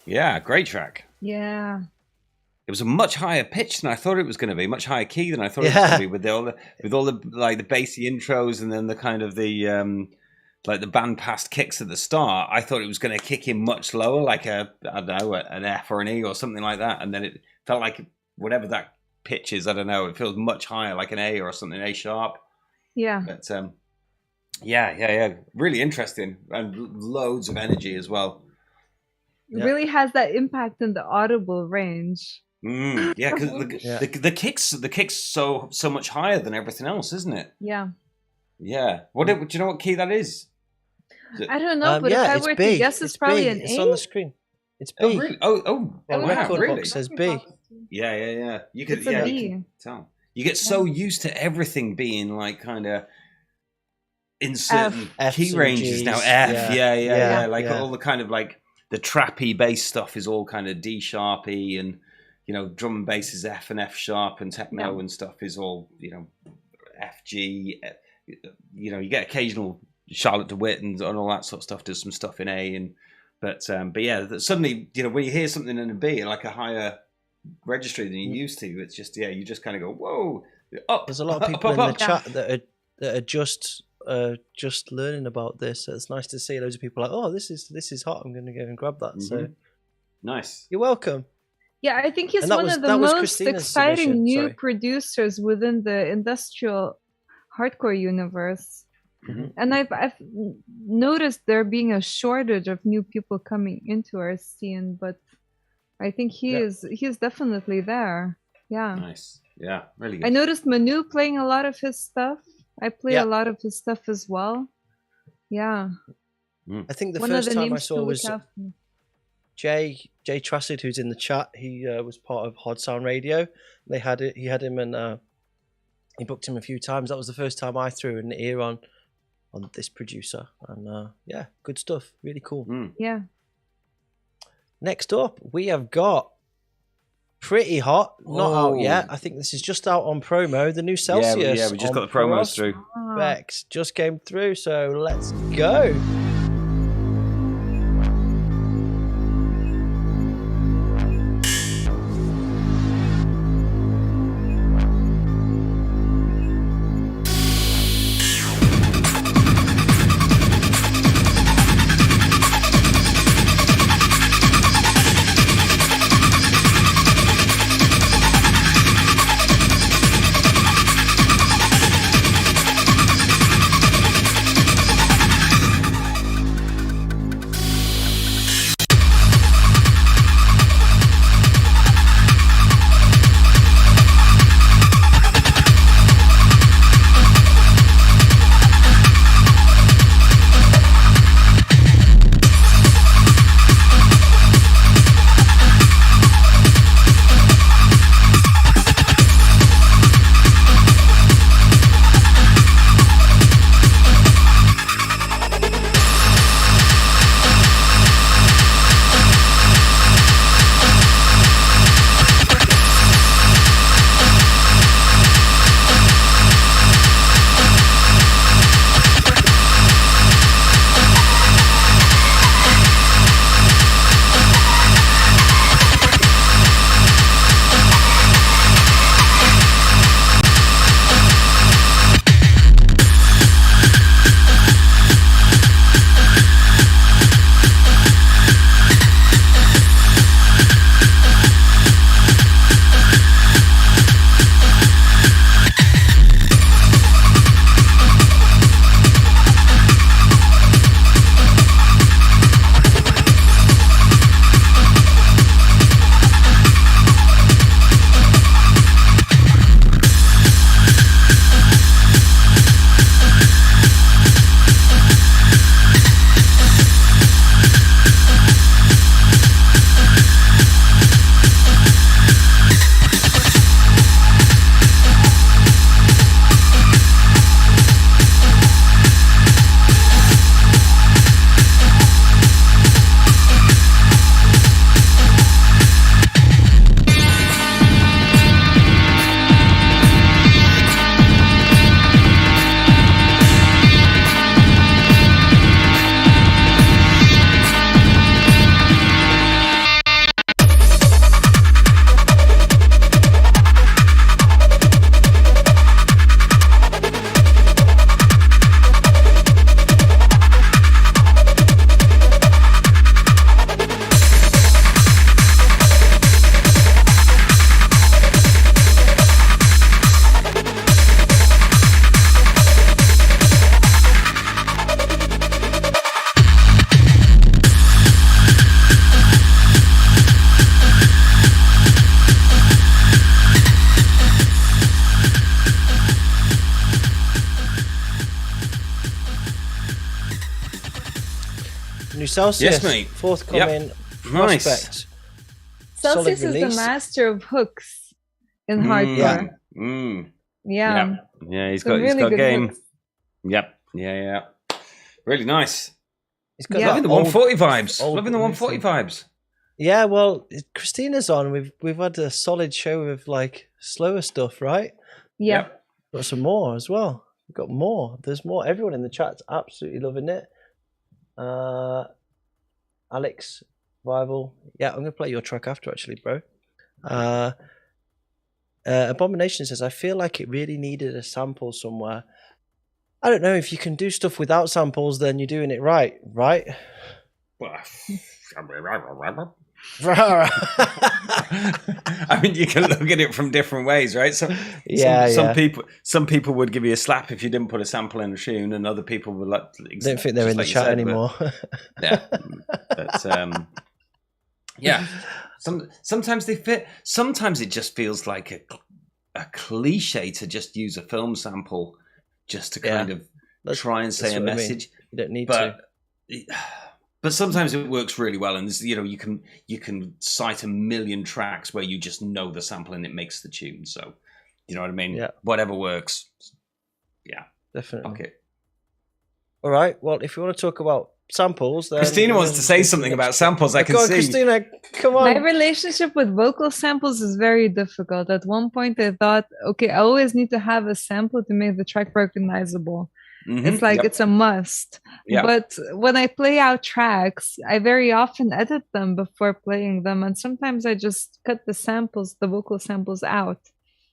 Yeah, great track. Yeah. It was a much higher pitch than I thought it was going to be, much higher key than I thought it was going to be, with all the like the bassy intros and then the kind of the like the band past kicks at the start. I thought it was going to kick in much lower, like I don't know, an F or an E or something like that, and then it felt like whatever that pitch is, I don't know, it feels much higher, like an A or something, A sharp. Yeah. But yeah, really interesting and loads of energy as well. It really has that impact in the audible range. Yeah, because the kicks so much higher than everything else, isn't it? Yeah. Yeah. Do you know what key that is? I don't know, but if I were to guess, it's probably an A. It's on the screen. It's B. Oh, really? Oh, record really? box says B. Yeah. You could, it's a B. You can tell. You get so used to everything being like kind of in certain key ranges now. F, yeah. Like all the kind of like the trappy bass stuff is all kind of D sharp E, and drum and bass is F and F sharp, and techno and stuff is all F G. You get occasional Charlotte DeWitt and all that sort of stuff. Does some stuff in A, but yeah, suddenly when you hear something in a B, like a higher registry than you used to, it's just you just kind of go whoa. Up. There's a lot of people in the chat that are just learning about this. So it's nice to see loads of people like, oh, this is hot. I'm going to go and grab that. So nice. You're welcome. Yeah, I think he's one of the most exciting new producers within the industrial hardcore universe. And I've noticed there being a shortage of new people coming into our scene, but I think he is definitely there. Yeah. Nice. Yeah, really good. I noticed Manu playing a lot of his stuff. I play a lot of his stuff as well. Yeah. I think the first time I saw was Jay Trassard, who's in the chat. He was part of Hard Sound Radio. He had him, and he booked him a few times. That was the first time I threw an ear on this producer, and good stuff. Really cool. Yeah. Next up, we have got Pretty Hot, not out yet. I think this is just out on promo. The new Celsius. Yeah, we just got the promos through. Bex just came through, so let's go. New Celsius. Yes, mate. Forthcoming Nice. prospect. Celsius Solid is the release. master of hooks in hardcore. Yeah. Yeah, he's Some got really good game. hooks. Yep. Yeah. Really nice. He's got Loving that the old- 140 vibes. old Loving the 140 vibes. Yeah, well, Christina's on. We've had a solid show of like slower stuff, right? Yeah. Got some more as well. We've got more. There's more. Everyone in the chat's absolutely loving it. Alex, Rival. Yeah, I'm gonna play your track after actually, bro. Abomination says, I feel like it really needed a sample somewhere. I don't know, if you can do stuff without samples, then you're doing it right, right? I mean, you can look at it from different ways, right? Some people would give you a slap if you didn't put a sample in a tune, and other people would like. Don't think they're in the chat anymore. Yeah. Sometimes they fit. Sometimes it just feels like a cliche to just use a film sample just to kind of try and say a message. You don't need to. But sometimes it works really well, and you can cite a million tracks where you just know the sample and it makes the tune. So, you know what I mean? Yeah. Whatever works. Yeah, definitely. Okay. All right. Well, if you want to talk about samples, then Christina wants to say something about samples. I can see. Christina, come on. My relationship with vocal samples is very difficult. At one point, I thought, okay, I always need to have a sample to make the track recognizable. Mm-hmm. It's like it's a must. But when I play out tracks, I very often edit them before playing them, and sometimes I just cut the vocal samples out.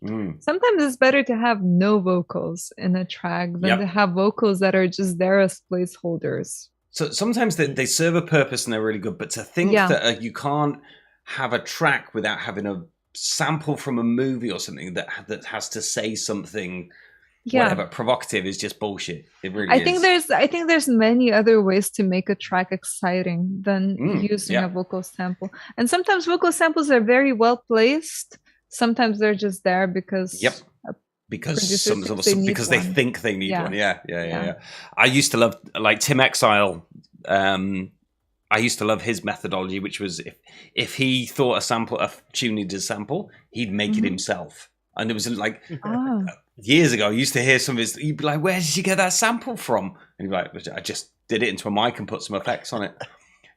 Sometimes it's better to have no vocals in a track than to have vocals that are just there as placeholders. So sometimes they serve a purpose and they're really good, but to think that you can't have a track without having a sample from a movie or something that has to say something, whatever, provocative is just bullshit. It really is. I think there's many other ways to make a track exciting than using a vocal sample. And sometimes vocal samples are very well placed. Sometimes they're just there because they think they need one. Yeah. I used to love like Tim Exile. I used to love his methodology, which was if he thought a tune needed a sample, he'd make it himself. And it was like years ago, I used to hear some of his. He'd be like, "Where did you get that sample from?" And he'd be like, "I just did it into a mic and put some effects on it."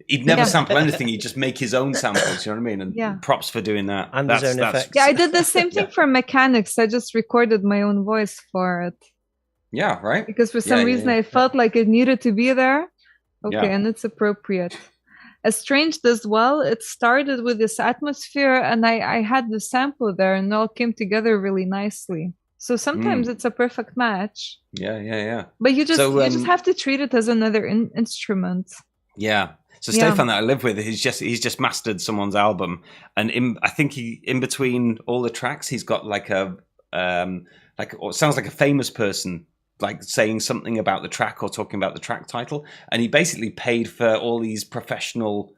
He'd never sample anything. He'd just make his own samples. You know what I mean? And props for doing that. And his own effects. Yeah, I did the same thing for Mechanics. I just recorded my own voice for it. Yeah, right. Because for some reason I felt like it needed to be there. Okay, and it's appropriate. Estranged as well. It started with this atmosphere, and I had the sample there, and it all came together really nicely. So sometimes it's a perfect match. Yeah. But you just have to treat it as another instrument. Yeah. So Stefan that I live with, he's just mastered someone's album, and I think in between all the tracks, he's got like it sounds like a famous person like saying something about the track or talking about the track title, and he basically paid for all these professional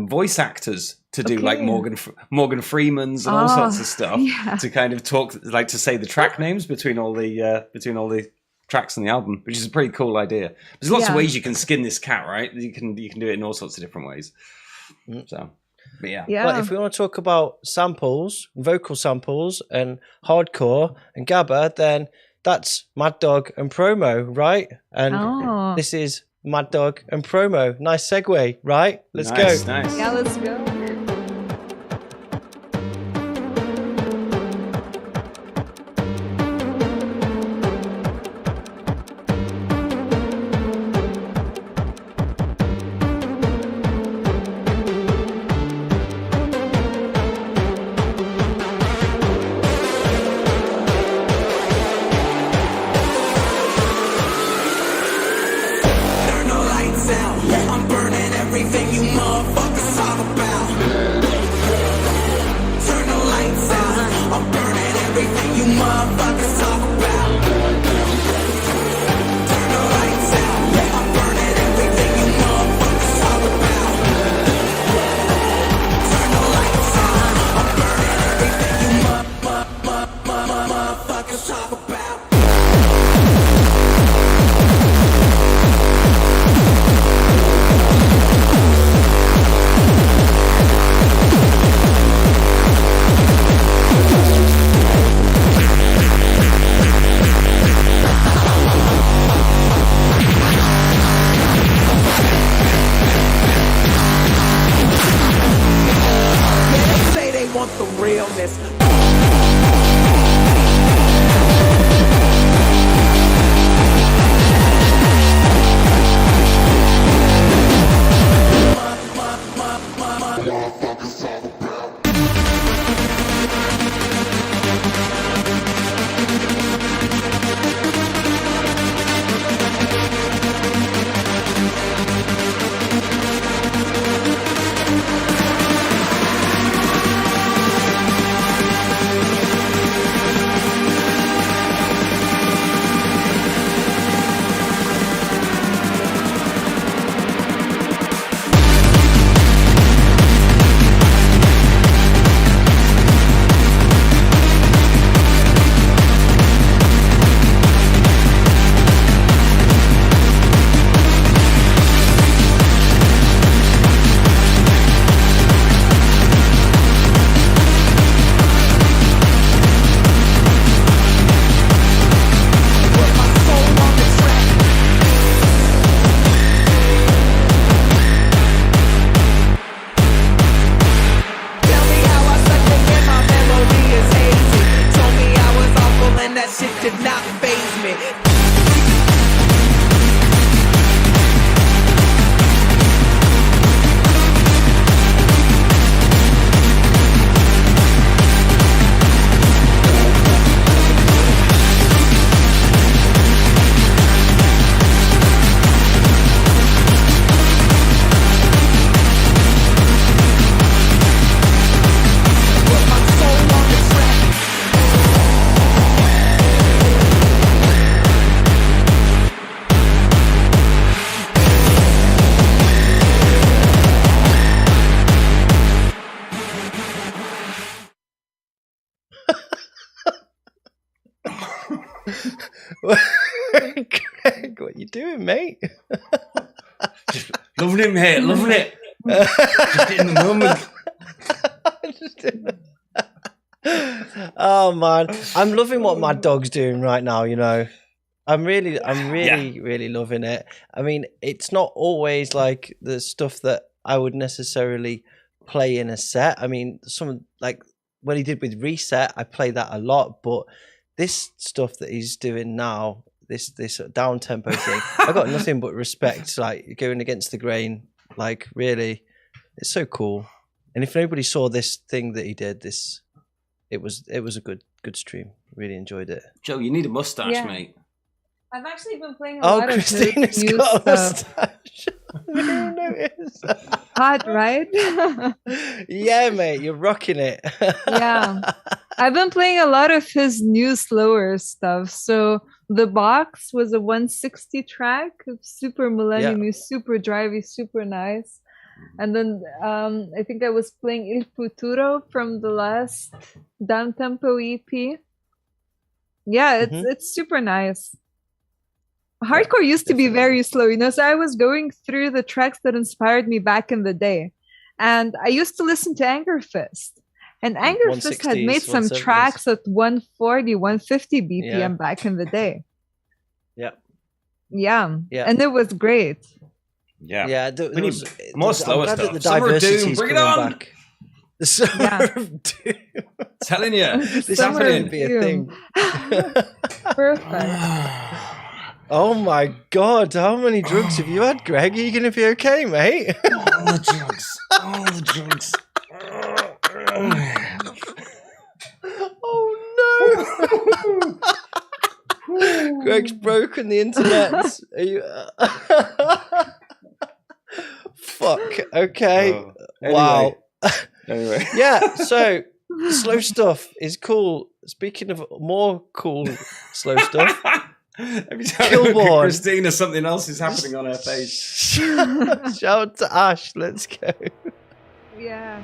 voice actors to do like Morgan Freeman's and all sorts of stuff to kind of talk, like to say the track names between all the tracks on the album, which is a pretty cool idea. There's lots of ways you can skin this cat, right? You can do it in all sorts of different ways. So, but But if we want to talk about samples, vocal samples, and hardcore and Gabba, then that's Mad Dog and Promo, right? And this is Mad Dog and Promo. Nice segue, right? Let's go. Nice. Yeah, let's go. I'm burning everything you motherfuckers talk about. shit did not faze me. Greg, what you doing, mate? Just loving it, mate. Loving it. Just in the moment. Oh man, I'm loving what Mad Dog's doing right now. You know, I'm really loving it. I mean, it's not always like the stuff that I would necessarily play in a set. I mean, some like what he did with Reset, I play that a lot, but this stuff that he's doing now, this down tempo thing, I got nothing but respect. Like going against the grain, like really, it's so cool. And if nobody saw this thing that he did, it was a good stream. Really enjoyed it. Joe, you need a mustache, mate. I've actually been playing a lot Christina's of new got a stuff. mustache. I didn't notice. Hot, right? Yeah, mate, you're rocking it. Yeah. I've been playing a lot of his new slower stuff. So The Box was a 160 track, super millennium, super drivey, super nice. And then I think I was playing Il Futuro from the last down-tempo EP. Yeah, it's super nice. Hardcore used to be very slow, you know, so I was going through the tracks that inspired me back in the day. And I used to listen to Anger Fist. And Anger Fist had made some tracks at 140, 150 BPM back in the day. Yeah. And it was great. Yeah. We need more slower stuff. The Summer of Doom, bring it on! Back. The Summer of Doom. Telling you, this happening to be a thing. Perfect. Oh my God, how many drugs have you had, Greg? Are you going to be okay, mate? All the drugs. All the drugs. Oh no! Greg's broken the internet. Are you... Fuck. Okay. Anyway. Wow. Anyway. Yeah. So slow stuff is cool. Speaking of more cool slow stuff, every time I look at Christina, something else is happening on her face. Shout out to Ash. Let's go. Yeah.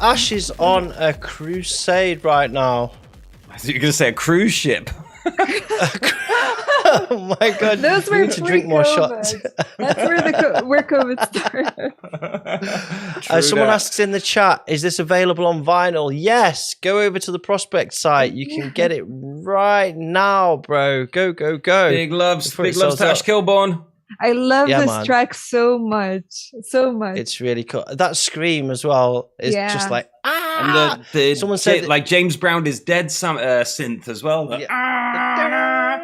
Ash is on a crusade right now. I thought you were going to say a cruise ship. Oh my god! Those were we need to drink more shots. That's where COVID started. Someone asks in the chat, "Is this available on vinyl?" Yes. Go over to the Prospect site. You can get it right now, bro. Go. Big loves to Ash Kilborn. I love this track so much. It's really cool. That scream as well is just like and the someone said like James Brown is dead synth as well.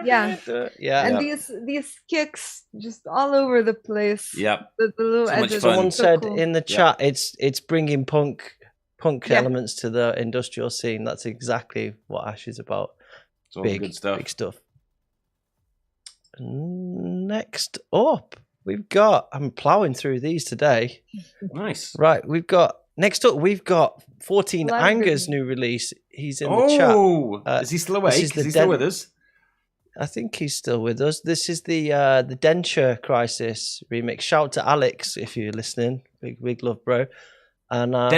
Yeah. And these kicks just all over the place. Yep. The little edges. Someone said in the chat, it's bringing punk elements to the industrial scene. That's exactly what Ash is about. It's all good stuff. Big stuff. Next up, I'm plowing through these today. Nice. Right, next up we've got 14 Anger's new release. He's in the chat. Is he still awake? Is he still with us? I think he's still with us. This is the Denture Crisis remix. Shout to Alex if you're listening. Big love, bro. And as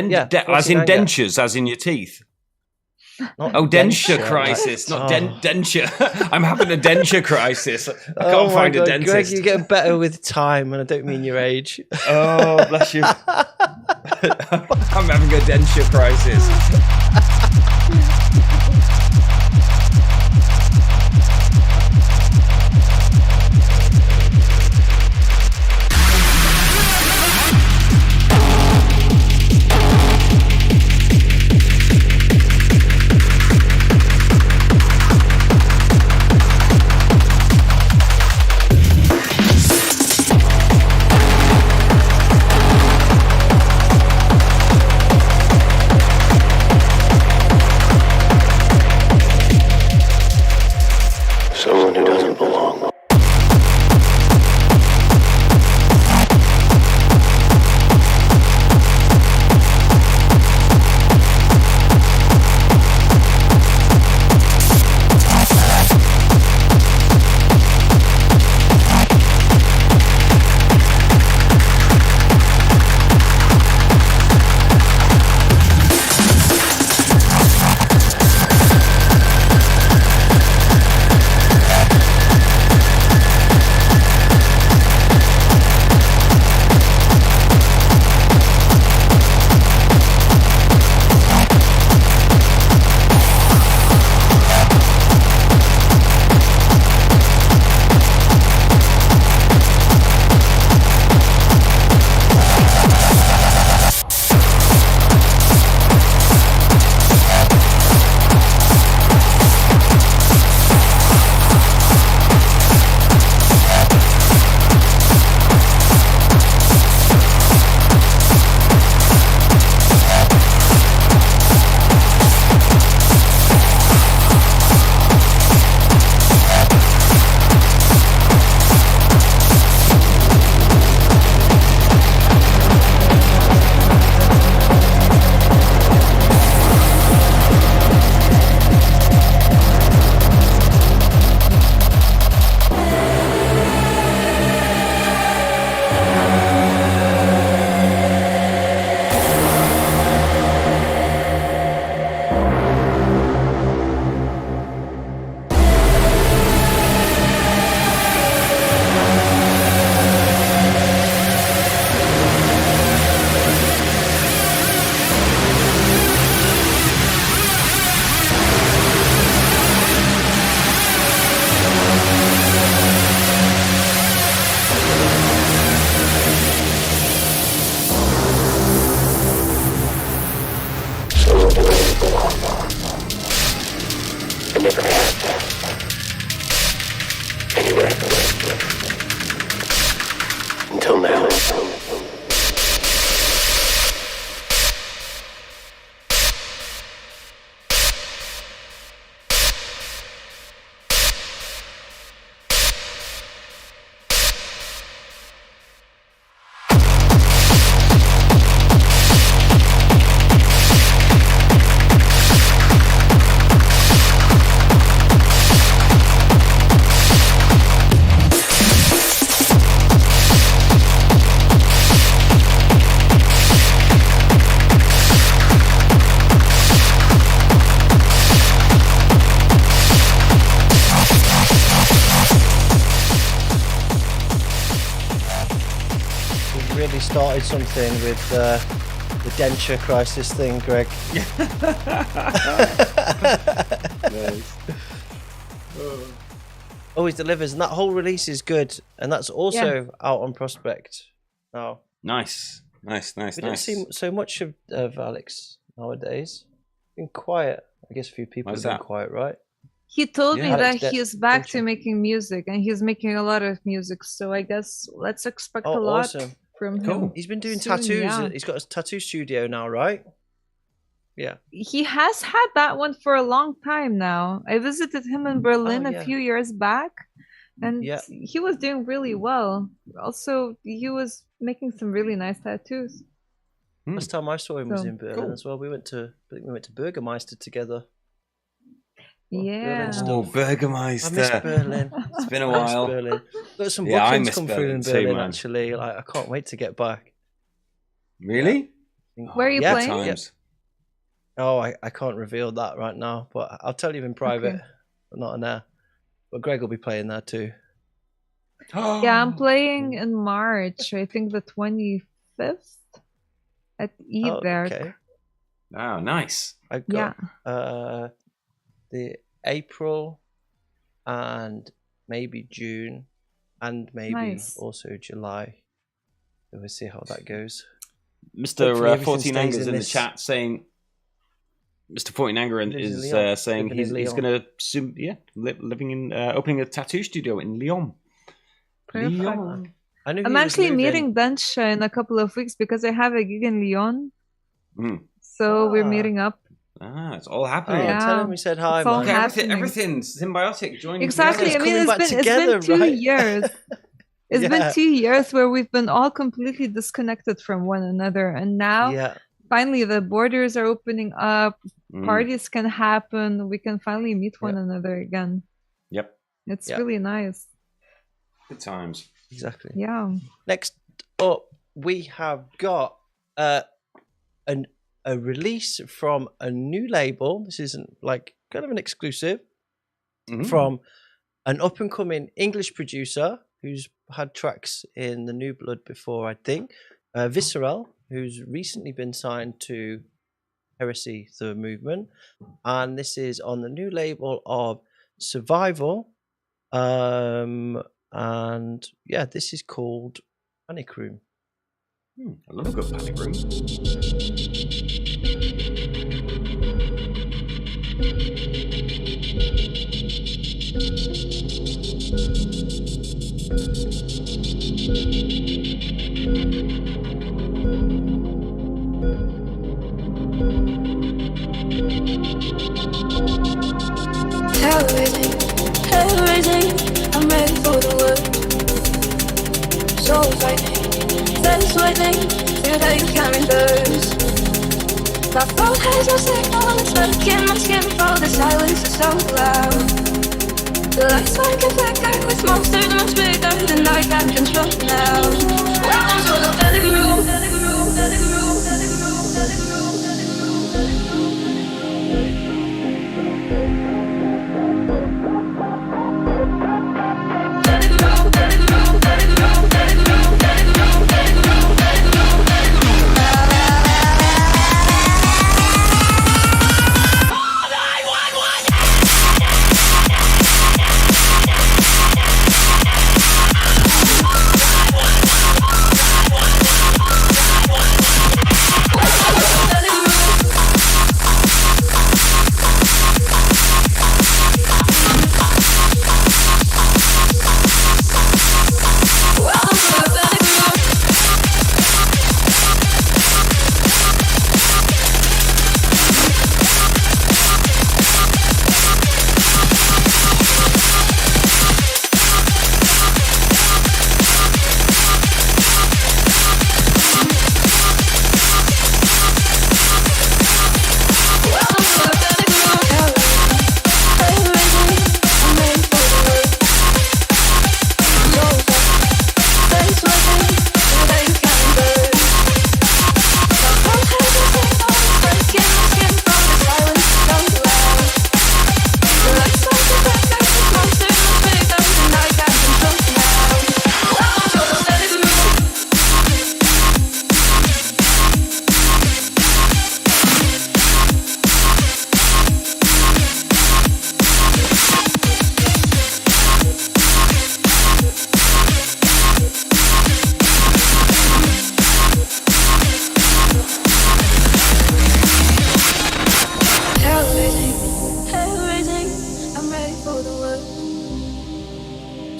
in dentures, as in your teeth. Denture crisis, not denture. I'm having a denture crisis. I can't find a dentist. Greg, you get better with time, and I don't mean your age. Oh, bless you. I'm having a denture crisis. Someone who doesn't belong. already started something with the denture crisis thing, Greg. Nice. Always delivers, and that whole release is good, and that's also out on Prospect now. Nice. We don't see so much of Alex nowadays. Been quiet. I guess a few people have been quiet, right? He told me that Alex, he's back to making music, and he's making a lot of music. So I guess let's expect a lot from him. He's been doing soon, tattoos. yeah. He's got a tattoo studio now, right? Yeah. He has had that one for a long time now. I visited him in Berlin a few years back, and he was doing really well. Also, he was making some really nice tattoos. Last time I saw him was in Berlin as well. I think we went to Burgermeister together. Yeah. Burgermeister. I miss Berlin. It's been a while. Berlin. Got some Yeah, I bookings miss come through Berlin in too, Berlin man. actually. Like, I can't wait to get back. Really? Where are you playing? Times. Oh, I can't reveal that right now, but I'll tell you in private, but not on air. But Greg will be playing there too. Yeah, I'm playing in March. I think the 25th at ET. Okay. Oh, nice. I've got the April and maybe June and maybe also July. So we'll see how that goes. Mr. 14 Anger's in the chat saying, Mr. 14 Anger is saying he's going to soon, living in, opening a tattoo studio in Lyon. Lyon. I'm actually meeting Densha in a couple of weeks because I have a gig in Lyon. So we're meeting up. It's all happening. Tell him we said hi, man. Everything's symbiotic. Joining exactly. together. I mean, it's been 2 years. It's been 2 years where we've been all completely disconnected from one another, and now finally the borders are opening up. Parties can happen. We can finally meet one another again. Yep. It's really nice. Good times. Exactly. Yeah. Next up, we have got a release from a new label. This isn't like kind of an exclusive from an up and coming English producer who's had tracks in the New Blood before, I think. Visceral, who's recently been signed to Heresy The Movement, and this is on the new label of Survival. And yeah, this is called Panic Room. I love a good Panic Room. Terrorizing, I'm ready for the work. Soul fighting, then sweating, feel like you can reverse. My phone has no signal, it's stuck in my skin, for the silence is so loud. The lights like a flicker, with monsters much bigger than I can control now. Welcome to the Panic Room.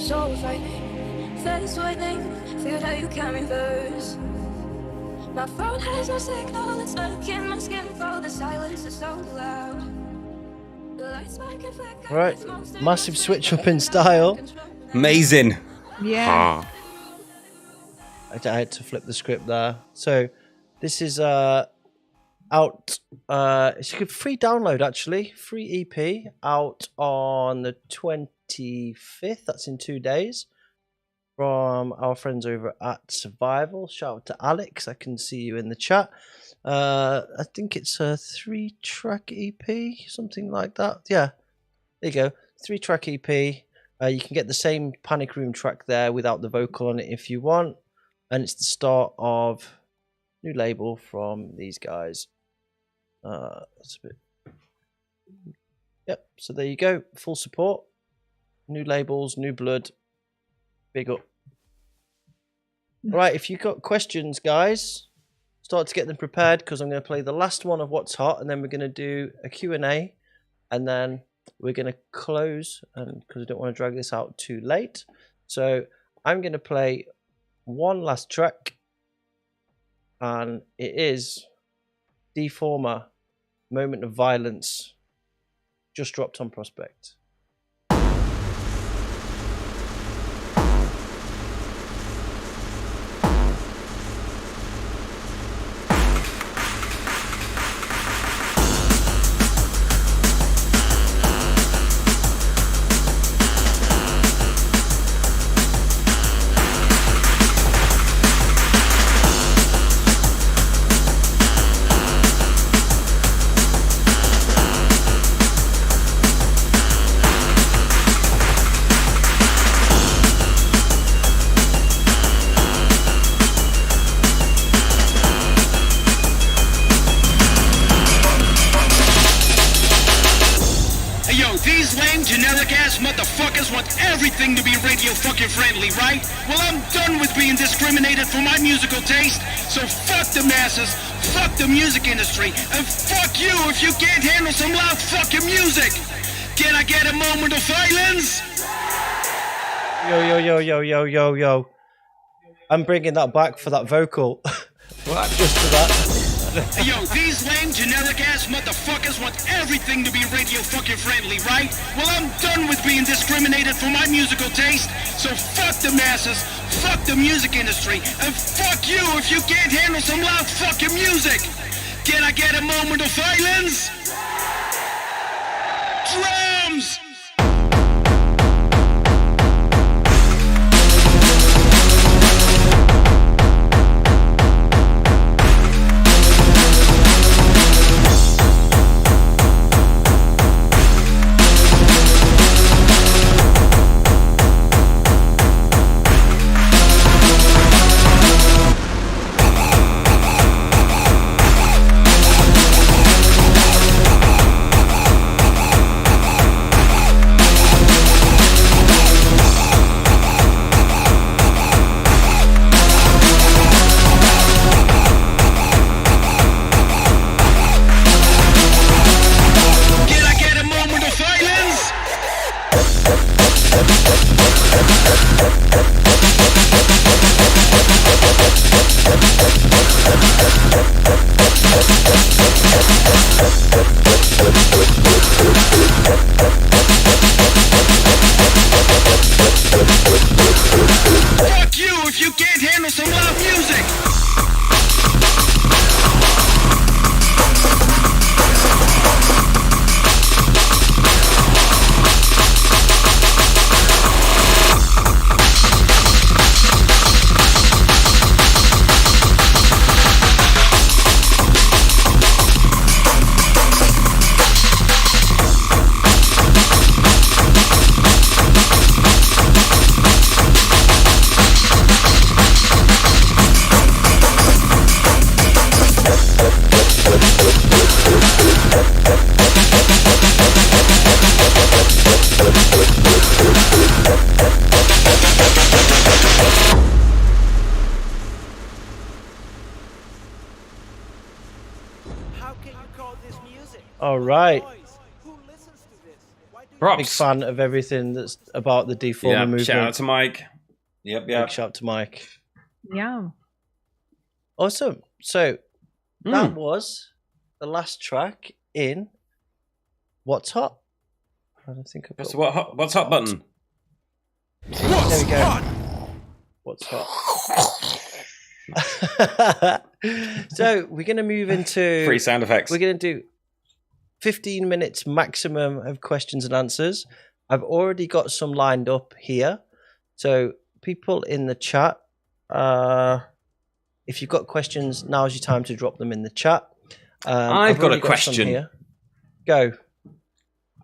so frightening. Face widening, feel how you can't reverse. My phone has no signal, it's stuck in my skin. For the silence is so loud. The lights back and flicker. Right, massive switch up in style. Amazing. Yeah. I had to flip the script there. So this is out. It's a free download actually, free EP out on the 25th. That's in 2 days. From our friends over at Survival. Shout out to Alex. I can see you in the chat. I think it's a 3-track EP, something like that. Yeah, there you go. 3-track EP. You can get the same Panic Room track there without the vocal on it if you want. And it's the start of new label from these guys. That's a bit. Yep. So there you go. Full support. New labels, new blood. Big up. All right, if you've got questions, guys, start to get them prepared because I'm going to play the last one of What's Hot, and then we're going to do a Q&A, and then we're going to close, and because I don't want to drag this out too late. So I'm going to play one last track, and it is Deformer, Moment of Violence, just dropped on Prospect. Everything to be radio fucking friendly, right? Well, I'm done with being discriminated for my musical taste, so fuck the masses, fuck the music industry, and fuck you if you can't handle some loud fucking music! Can I get a moment of silence? Yo. I'm bringing that back for that vocal. What? Just for that. Yo, these lame, generic-ass motherfuckers want everything to be radio fucking friendly, right? Well, I'm done with being discriminated for my musical taste, so fuck the masses, fuck the music industry, and fuck you if you can't handle some loud fucking music! Can I get a moment of silence? Drums! All right. Props. Big fan of everything that's about the deformer movement. Shout out to Mike. Yep. Big shout out to Mike. Yeah. Awesome. So that was the last track in What's Hot. I don't think I've got What's hot button? There we go. What's Hot? So we're going to move into free sound effects. We're going to do 15 minutes maximum of questions and answers. I've already got some lined up here. So people in the chat, if you've got questions, now's your time to drop them in the chat. I've got a question. Here. Go.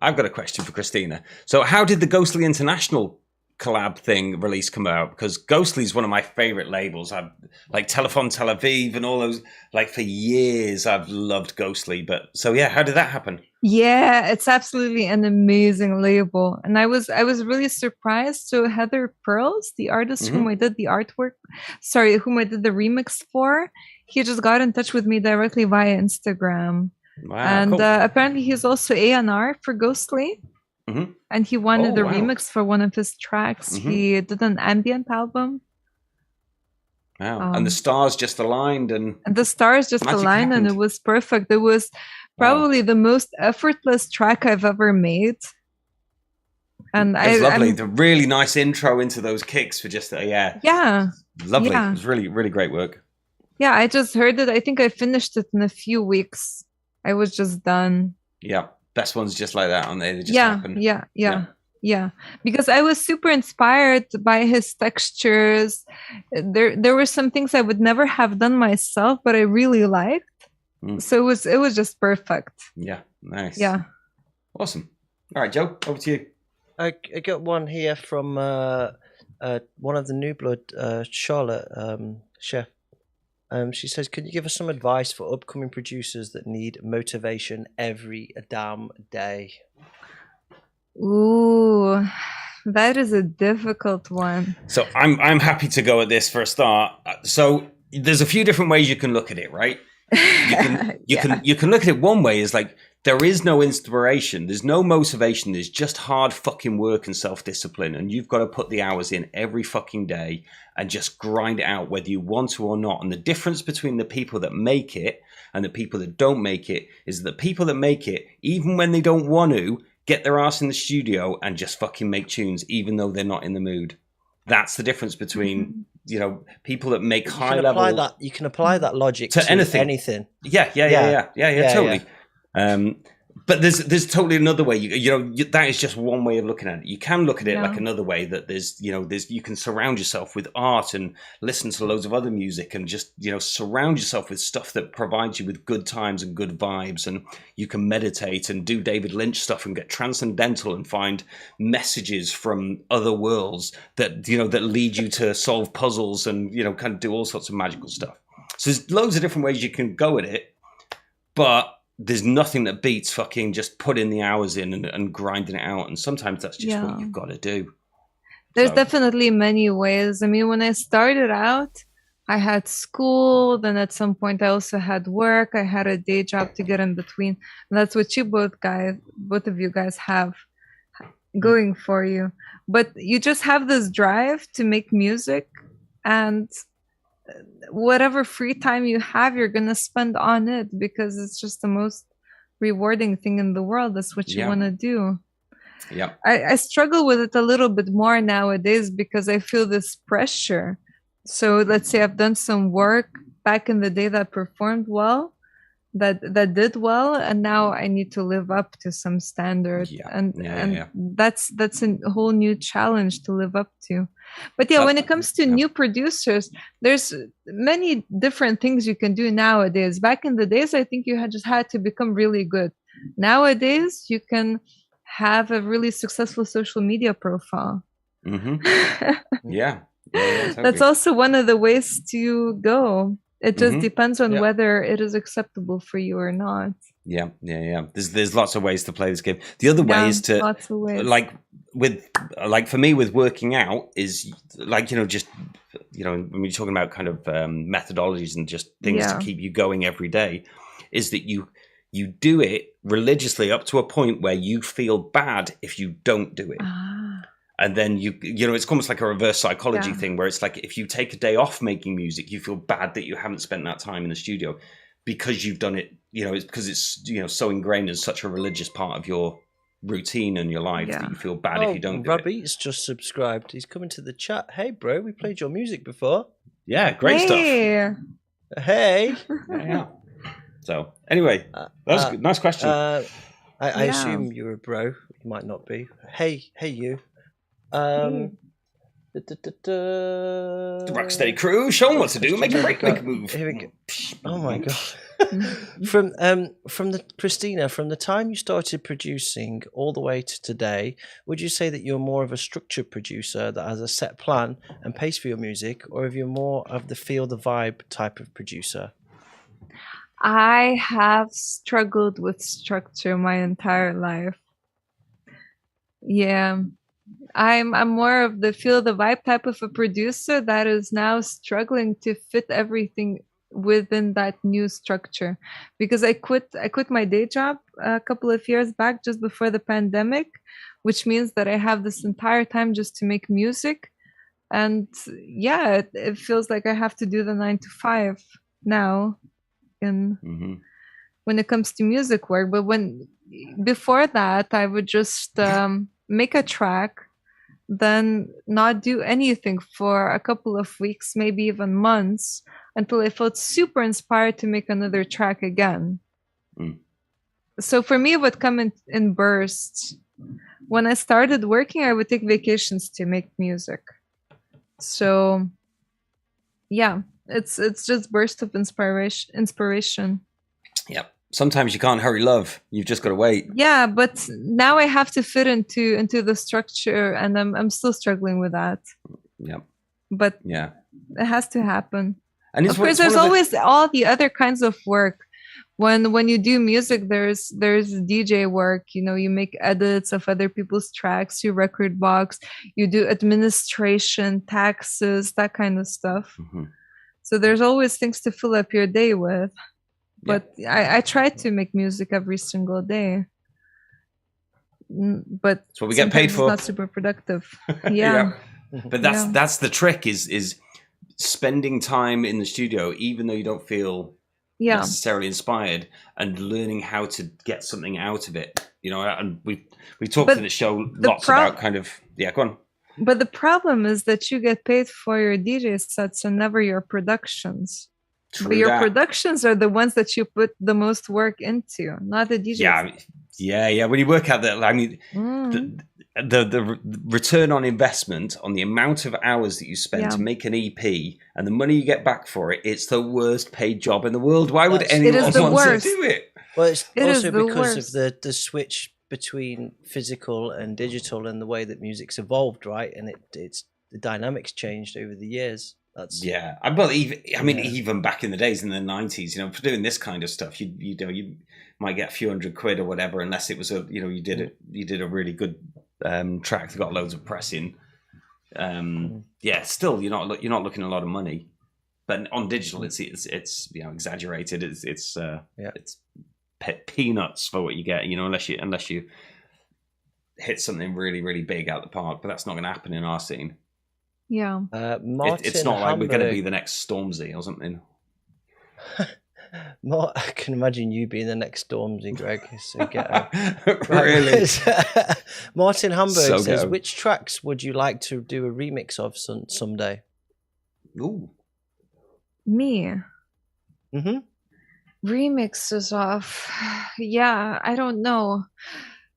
I've got a question for Christina. So how did the Ghostly International collab thing release come out? Because Ghostly is one of my favorite labels. I've like Telephone Tel Aviv and all those, like for years I've loved Ghostly. But so yeah, how did that happen? Yeah, it's absolutely an amazing label. And I was really surprised. So Heather Pearls, the artist whom I did the whom I did the remix for, he just got in touch with me directly via Instagram. Wow, and cool. Apparently he's also A&R for Ghostly. And he wanted a remix for one of his tracks. He did an ambient album. Wow. And the stars just aligned. And the stars just aligned and it was perfect. It was probably the most effortless track I've ever made. And it's lovely. The really nice intro into those kicks for just, lovely. Yeah. It was really, really great work. Yeah, I just heard it. I think I finished it in a few weeks. I was just done. Yeah. Best ones just like that, aren't they? They just happen. Yeah. Because I was super inspired by his textures. There were some things I would never have done myself, but I really liked. So it was just perfect. Yeah, nice. Yeah. Awesome. All right, Joe, over to you. I got one here from one of the New Blood, Charlotte, Chef. She says, "Can you give us some advice for upcoming producers that need motivation every damn day?" Ooh, that is a difficult one. So I'm happy to go at this for a start. So there's a few different ways you can look at it, right? You can look at it one way is like there is no inspiration, there's no motivation, there's just hard fucking work and self-discipline, and you've got to put the hours in every fucking day and just grind it out whether you want to or not. And the difference between the people that make it and the people that don't make it is that the people that make it, even when they don't want to, get their ass in the studio and just fucking make tunes even though they're not in the mood. That's the difference between people that make high level. You can apply that logic to anything. Yeah, totally. But there's totally another way. That is just one way of looking at it. You can look at it like another way, that there's you can surround yourself with art and listen to loads of other music and just surround yourself with stuff that provides you with good times and good vibes, and you can meditate and do David Lynch stuff and get transcendental and find messages from other worlds that that lead you to solve puzzles and kind of do all sorts of magical stuff. So there's loads of different ways you can go at it, but there's nothing that beats fucking just putting the hours in and grinding it out. And sometimes that's just what you've got to do. There's definitely many ways. I mean, when I started out, I had school. Then at some point I also had work. I had a day job to get in between. And that's what you both of you guys have going for you. But you just have this drive to make music, and whatever free time you have, you're gonna spend on it because it's just the most rewarding thing in the world. That's what you want to do. Yeah, I struggle with it a little bit more nowadays because I feel this pressure. So let's say I've done some work back in the day that performed well, that did well, and now I need to live up to some standard. And that's a whole new challenge to live up to. But when it comes to new producers, there's many different things you can do nowadays. Back in the days, I think you just had to become really good. Nowadays, you can have a really successful social media profile. Totally. That's also one of the ways to go. It just depends on whether it is acceptable for you or not. Yeah. There's lots of ways to play this game. The other way is to lots of ways. like for me with working out is just when you're talking about kind of methodologies and just things to keep you going every day, is that you you do it religiously up to a point where you feel bad if you don't do it. And then you know, it's almost like a reverse psychology thing where it's like if you take a day off making music, you feel bad that you haven't spent that time in the studio because you've done it, you know, it's because it's, you know, so ingrained as such a religious part of your routine and your life that you feel bad if you don't do it. RAβveAT's just subscribed. He's coming to the chat. Hey, bro, we played your music before. Yeah, great stuff. Hey. Yeah. So, anyway, that was a nice question. I assume you're a bro. You might not be. Hey, you. The Rocksteady crew, show them what to do. Make a break, make a move. Here we go. Oh my god! From the Christina, from the time you started producing all the way to today, would you say that you're more of a structured producer that has a set plan and pace for your music, or if you're more of the feel the vibe type of producer? I have struggled with structure my entire life. Yeah. I'm more of the feel the vibe type of a producer that is now struggling to fit everything within that new structure, because I quit my day job a couple of years back just before the pandemic, which means that I have this entire time just to make music. And yeah, it feels like I have to do the 9 to 5 now in when it comes to music work. But before that, I would just make a track, then not do anything for a couple of weeks, maybe even months, until I felt super inspired to make another track again. So for me, it would come in bursts. When I started working, I would take vacations to make music. So yeah, it's just bursts of inspiration. Yep. Sometimes you can't hurry love. You've just got to wait. Yeah, but now I have to fit into the structure, and I'm still struggling with that. Yeah. But yeah, it has to happen. And of course, there's always all the other kinds of work. When you do music, there's DJ work. You know, you make edits of other people's tracks, you record box, you do administration, taxes, that kind of stuff. So there's always things to fill up your day with. But I try to make music every single day. But that's what we get paid for. It's not super productive. Yeah. But that's the trick is spending time in the studio, even though you don't feel necessarily inspired, and learning how to get something out of it. You know, and we talked in the show lots about kind of go on. But the problem is that you get paid for your DJ sets and never your productions. But your productions are the ones that you put the most work into, not the DJ. Yeah. When you work out that, I mean, the return on investment on the amount of hours that you spend to make an EP and the money you get back for it, it's the worst paid job in the world. Why would anyone want to do it? Well, it's also because of the switch between physical and digital and the way that music's evolved, right? And it's the dynamics changed over the years. Even back in the days in the 90s, you know, for doing this kind of stuff, you might get a few £100 or whatever, unless it was you did a really good track that got loads of pressing. Still you're not looking at a lot of money, but on digital it's exaggerated. It's peanuts for what you get, you know, unless you hit something really, really big out the park. But that's not going to happen in our scene. Yeah, it's not like we're going to be the next Stormzy or something. I can imagine you being the next Stormzy, Greg. So really? Martin Hamburg says, which tracks would you like to do a remix of someday? Ooh. Me? Remixes of... Yeah, I don't know.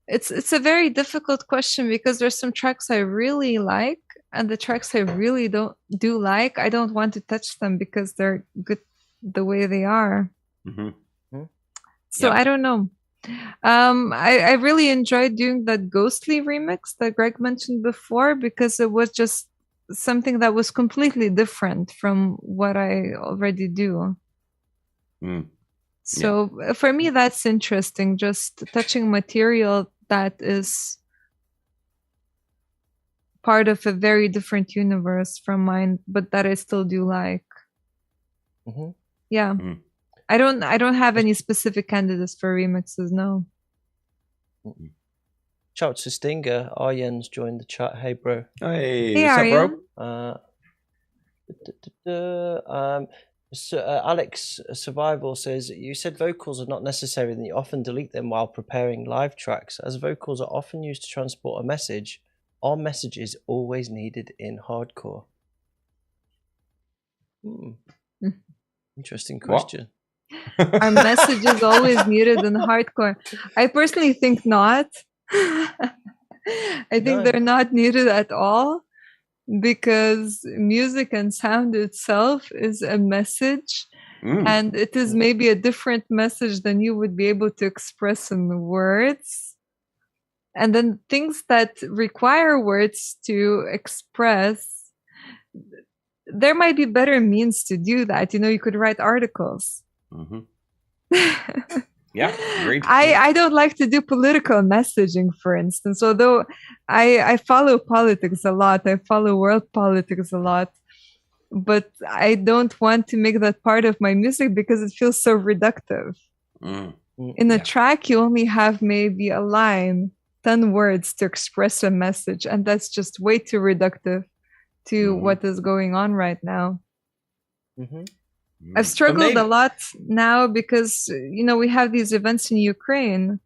It's a very difficult question because there's some tracks I really like, and the tracks I really don't like, I don't want to touch them because they're good the way they are. So I don't know. I really enjoyed doing that Ghostly remix that Greg mentioned before, because it was just something that was completely different from what I already do. So for me, that's interesting, just touching material that is part of a very different universe from mine, but that I still do like. I I don't have any specific candidates for remixes. No. Shout out to Stinger. Aryen's joined the chat. Hey, bro. Hey, what's Aryen. up, bro? Alex Survival says, you said vocals are not necessary, and you often delete them while preparing live tracks. As vocals are often used to transport a message, are messages always needed in hardcore? Interesting question. Are messages always needed in hardcore? I personally think not. I think they're not needed at all, because music and sound itself is a message, and it is maybe a different message than you would be able to express in the words. And then things that require words to express, there might be better means to do that. You could write articles. Yeah, agreed. I don't like to do political messaging, for instance, although I follow politics a lot. I follow world politics a lot. But I don't want to make that part of my music because it feels so reductive. In a track, you only have maybe a line, 10 words to express a message. And that's just way too reductive to what is going on right now. I've struggled a lot now because, we have these events in Ukraine,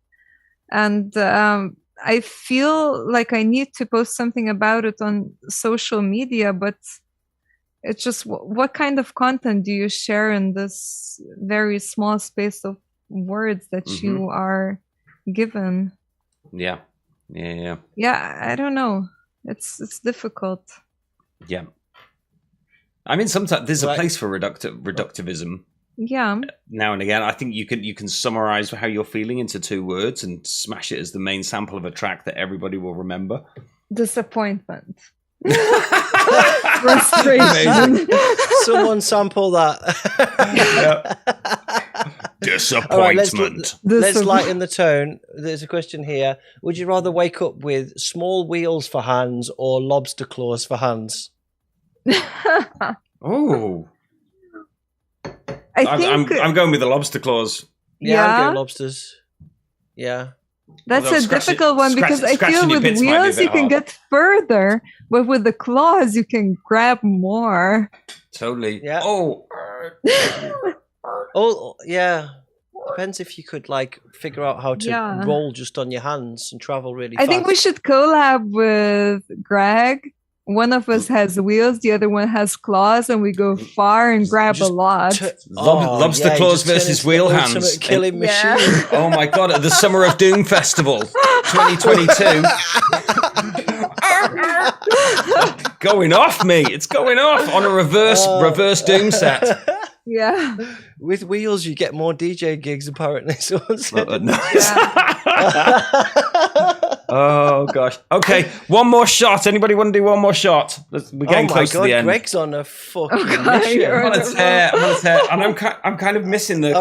and I feel like I need to post something about it on social media, but it's just, what kind of content do you share in this very small space of words that you are given? Yeah, I don't know. It's difficult. Yeah. I mean, sometimes there's a place for reductivism. Yeah. Now and again, I think you can summarize how you're feeling into 2 words and smash it as the main sample of a track that everybody will remember. Disappointment. Frustration. Someone sample that. Disappointment. Let's lighten the tone. There's a question here. Would you rather wake up with small wheels for hands or lobster claws for hands? Oh, I'm going with the lobster claws. Yeah, I'm going lobsters. Yeah, that's a difficult one because I feel with wheels you can get further, but with the claws you can grab more. Totally. Yeah. Yeah. Depends if you could figure out how to roll just on your hands and travel really fast. I think we should collab with Greg. One of us has wheels, the other one has claws, and we go far and grab a lot. Lobster claws versus wheel hands. Killing machine. Oh my god! At the Summer of Doom Festival, 2022. Going off, mate! It's going off on a reverse Doom set. Yeah. With wheels, you get more DJ gigs, apparently. Nice. Oh, gosh. Okay, one more shot. Anybody want to do one more shot? We're getting close to the end. Greg's on a fucking mission. I'm on a tear. And I'm kind of missing the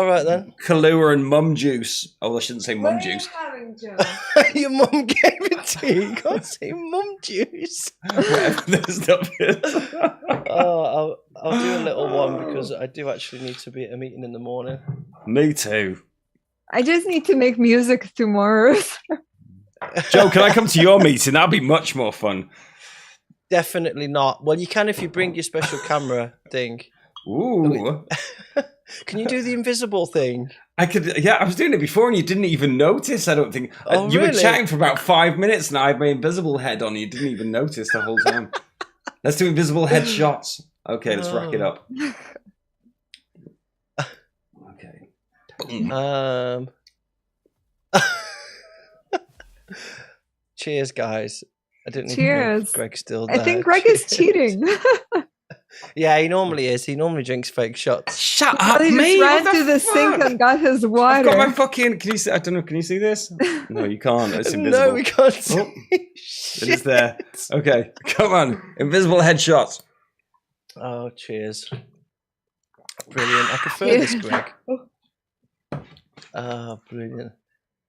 Kahlua and mum juice. Oh, I shouldn't say mum juice. Your mum gave it to you. You can't say mum juice. Whatever this stuff is. I'll do a little one because I do actually need to be at a meeting in the morning. Me too. I just need to make music tomorrow. Joe, can I come to your meeting? That'd be much more fun. Definitely not. Well, you can if you bring your special camera thing. Ooh. Can you do the invisible thing? I could. Yeah, I was doing it before and you didn't even notice, I don't think. You were chatting for about 5 minutes and I had my invisible head on. You didn't even notice the whole time. Let's do invisible head shots. Okay, let's rack it up. Okay. Boom. Cheers, guys. I didn't Cheers. Know Greg's still there. I think Greg is cheating. Yeah, he normally is. He normally drinks fake shots. Shut up, he mate! Just ran to the sink and got his water. I've got my fucking. Can you see? I don't know. Can you see this? No, you can't. It's invisible. No, we can't see. Oh, it is there. Okay, come on. Invisible headshot. Oh, cheers! Brilliant. I prefer this, Greg. Oh, brilliant.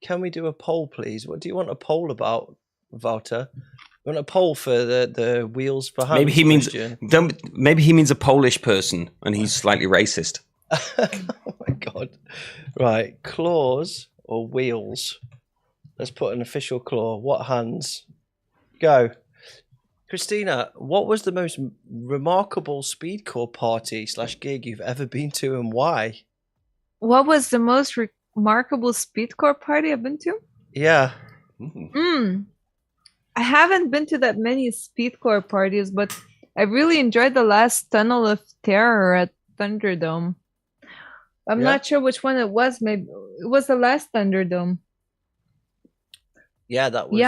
Can we do a poll, please? What do you want a poll about, Wouter? You want a poll for the wheels for hands? Maybe he means a Polish person, and he's slightly racist. Oh my god! Right, claws or wheels? Let's put an official claw. What hands? Go, Christina. What was the most remarkable speedcore party / gig you've ever been to, and why? What was the most remarkable speedcore party I've been to? Yeah. I haven't been to that many speedcore parties, but I really enjoyed the last Tunnel of Terror at Thunderdome. I'm not sure which one it was. Maybe it was the last Thunderdome. Yeah, that was.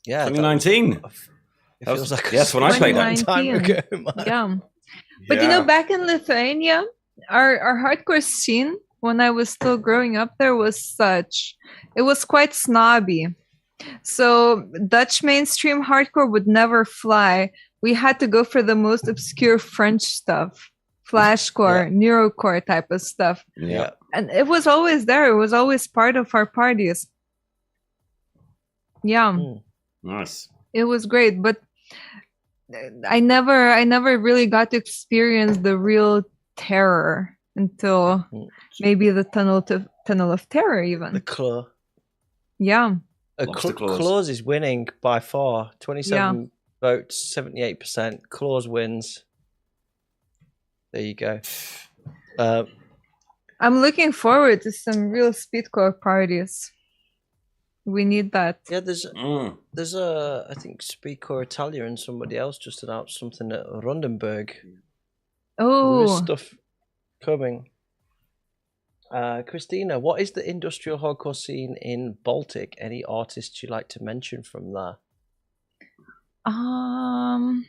Yeah, 2019. It feels like that's when I played that. Time ago, yeah, but you know, back in Lithuania, our hardcore scene when I was still growing up there was it was quite snobby. So Dutch mainstream hardcore would never fly. We had to go for the most obscure French stuff, flashcore, neurocore type of stuff. Yeah, and it was always there. It was always part of our parties. Yeah, nice. It was great, but I never really got to experience the real terror until maybe the Tunnel of Terror, even the claw. Yeah. Claws is winning by far. 27 votes, 78%. Claws wins. There you go. I'm looking forward to some real speedcore parties. We need that. Yeah, there's I think Speedcore Italia and somebody else just announced something at Rundenberg. Oh, there's stuff coming. Christina, what is the industrial hardcore scene in Baltic? Any artists you'd like to mention from there? I'm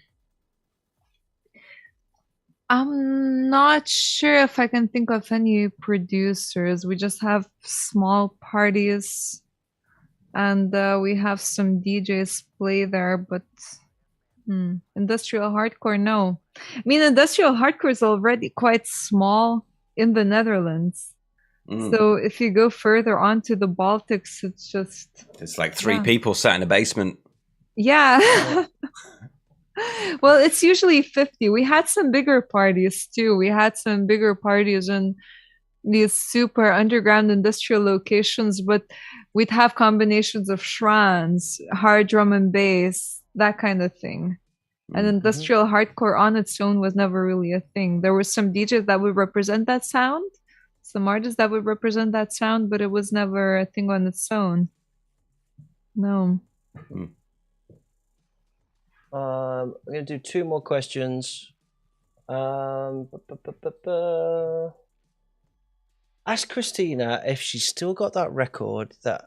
not sure if I can think of any producers. We just have small parties, and we have some DJs play there, but industrial hardcore, no. I mean, industrial hardcore is already quite small in the Netherlands. So if you go further onto the Baltics, it's like 3 people sat in a basement. Yeah. Well, it's usually 50. We had some bigger parties too. We had some bigger parties in these super underground industrial locations, but we'd have combinations of shrines, hard drum and bass, that kind of thing. And industrial hardcore on its own was never really a thing. There were some DJs that would represent that sound, some artists that would represent that sound, but it was never a thing on its own. No. I'm going to do 2 more questions. Ask Christina if she's still got that record that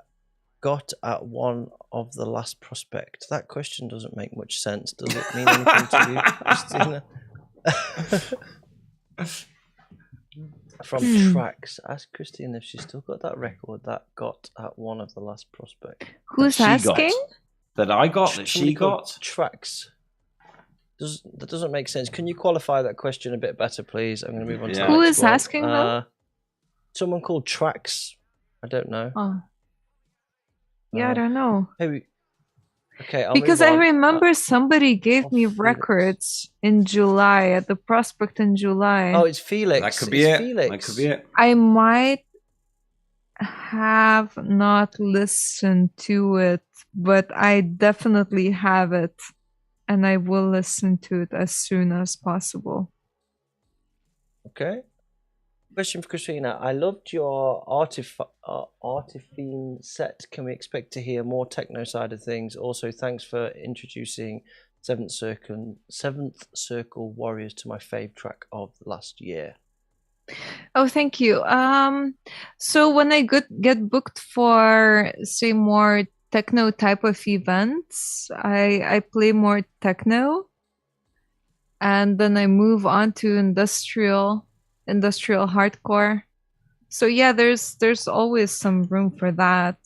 got at one of the last prospect. That question doesn't make much sense. Does it mean anything to you, Christina? From Tracks. Ask Christina if she's still got that record that got at one of the last prospect. Who's asking? That I got, that she got? Tracks. That doesn't make sense. Can you qualify that question a bit better, please? I'm going to move on to Who is asking though? Someone called Tracks. I don't know. Oh. Yeah, I don't know. Maybe. Okay, because I remember somebody gave me records in July at the prospect in July. Oh, it's Felix. That could be it. Felix. That could be it. I might have not listened to it, but I definitely have it, and I will listen to it as soon as possible. Okay. Question for Christina. I loved your Artifine set. Can we expect to hear more techno side of things? Also, thanks for introducing Seventh Circle Warriors to my fave track of last year. Oh, thank you. So when I get booked for, say, more techno type of events, I play more techno, and then I move on to industrial hardcore. So yeah, there's always some room for that.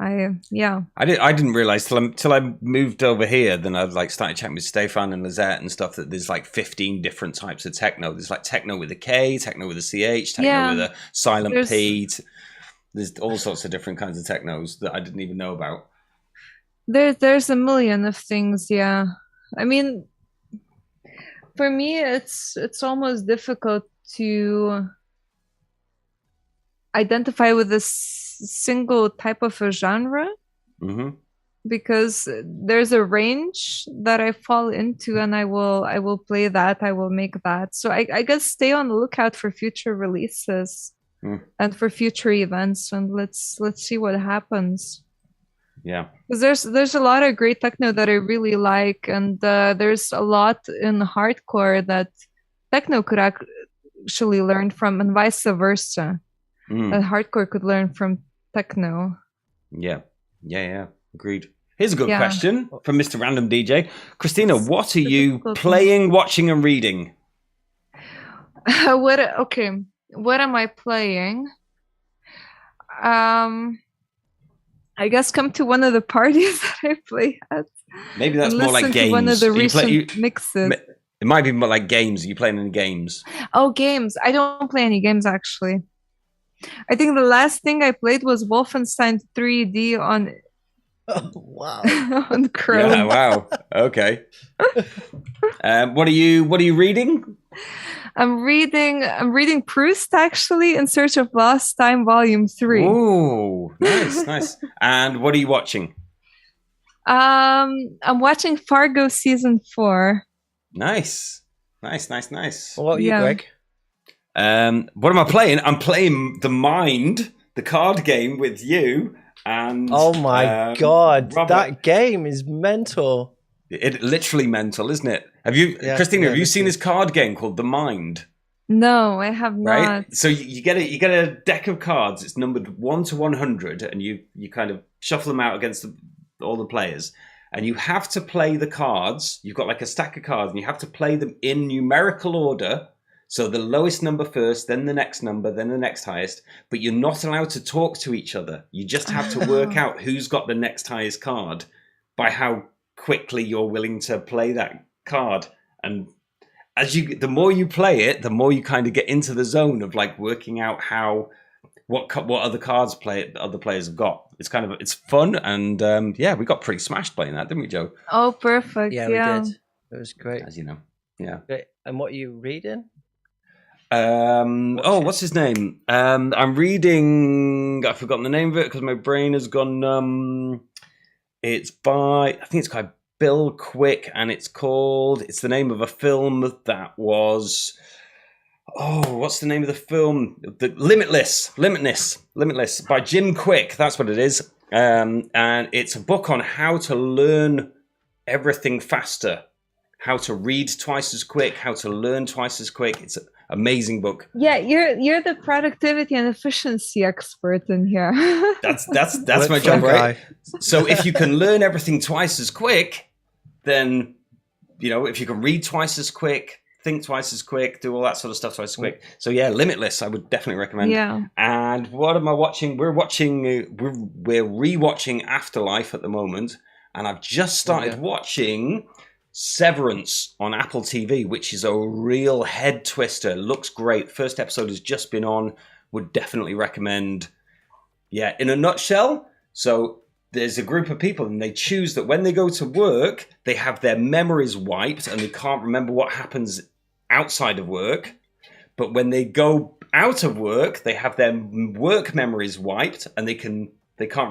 I didn't realize till I moved over here. Then I started chatting with Stefan and Lizette and stuff that there's 15 different types of techno. There's techno with a K, techno with a CH, techno with a silent P. There's all sorts of different kinds of technos that I didn't even know about. There's a million of things. Yeah, I mean, For me, it's almost difficult to identify with a single type of a genre, because there's a range that I fall into, and I will play that, I will make that. So I guess stay on the lookout for future releases and for future events, and let's see what happens. Yeah, because there's a lot of great techno that I really like, and there's a lot in hardcore that techno could actually learn from, and vice versa. That hardcore could learn from techno. Yeah. Agreed. Here's a good question from Mr. Random DJ. Christina, what are you playing, watching, and reading? What am I playing? I guess come to one of the parties that I play at. Maybe that's more like games. One of the recent mixes. It might be more like games. Are you playing any games? Oh, games. I don't play any games, actually. I think the last thing I played was Wolfenstein 3D on... Oh, wow. on Chrome. Yeah, wow. Okay. What are you reading? I'm reading Proust, actually, In Search of Lost Time, Volume 3. Oh, nice. And what are you watching? I'm watching Fargo Season 4. Nice. What are you, Greg? What am I playing? I'm playing The Mind, the card game with you. And oh my god, Robert. That game is mental. It literally mental, isn't it? Christina, have you seen this card game called The Mind? No, I have not. Right? So you get a deck of cards. It's numbered 1 to 100, and you kind of shuffle them out against all the players, and you have to play the cards. You've got like a stack of cards, and you have to play them in numerical order. So the lowest number first, then the next number, then the next highest. But you're not allowed to talk to each other. You just have to work out who's got the next highest card by how quickly you're willing to play that card. And the more you play it, the more you kind of get into the zone of like working out what other cards other players have got. It's fun, and we got pretty smashed playing that, didn't we, Joe? Oh, perfect. Yeah, we did. It was great. As you know. Yeah. Great. And what are you reading? What's his name? I'm reading. I've forgotten the name of it because my brain has gone numb. I think it's by Bill Quick, and it's the name of a film that was. Oh, what's the name of the film? The Limitless by Jim Quick. That's what it is. And it's a book on how to learn everything faster, how to read twice as quick, how to learn twice as quick. It's an amazing book. Yeah, you're the productivity and efficiency expert in here. That's my job, right? So if you can learn everything twice as quick, then if you can read twice as quick, think twice as quick, do all that sort of stuff twice as quick. So yeah, Limitless, I would definitely recommend. Yeah. And what am I watching? We're rewatching Afterlife at the moment, and I've just started watching Severance on Apple TV, which is a real head twister. Looks great. First episode has just been on. Would definitely recommend. Yeah, in a nutshell, so there's a group of people, and they choose that when they go to work, they have their memories wiped and they can't remember what happens outside of work. But when they go out of work, they have their work memories wiped, and they can't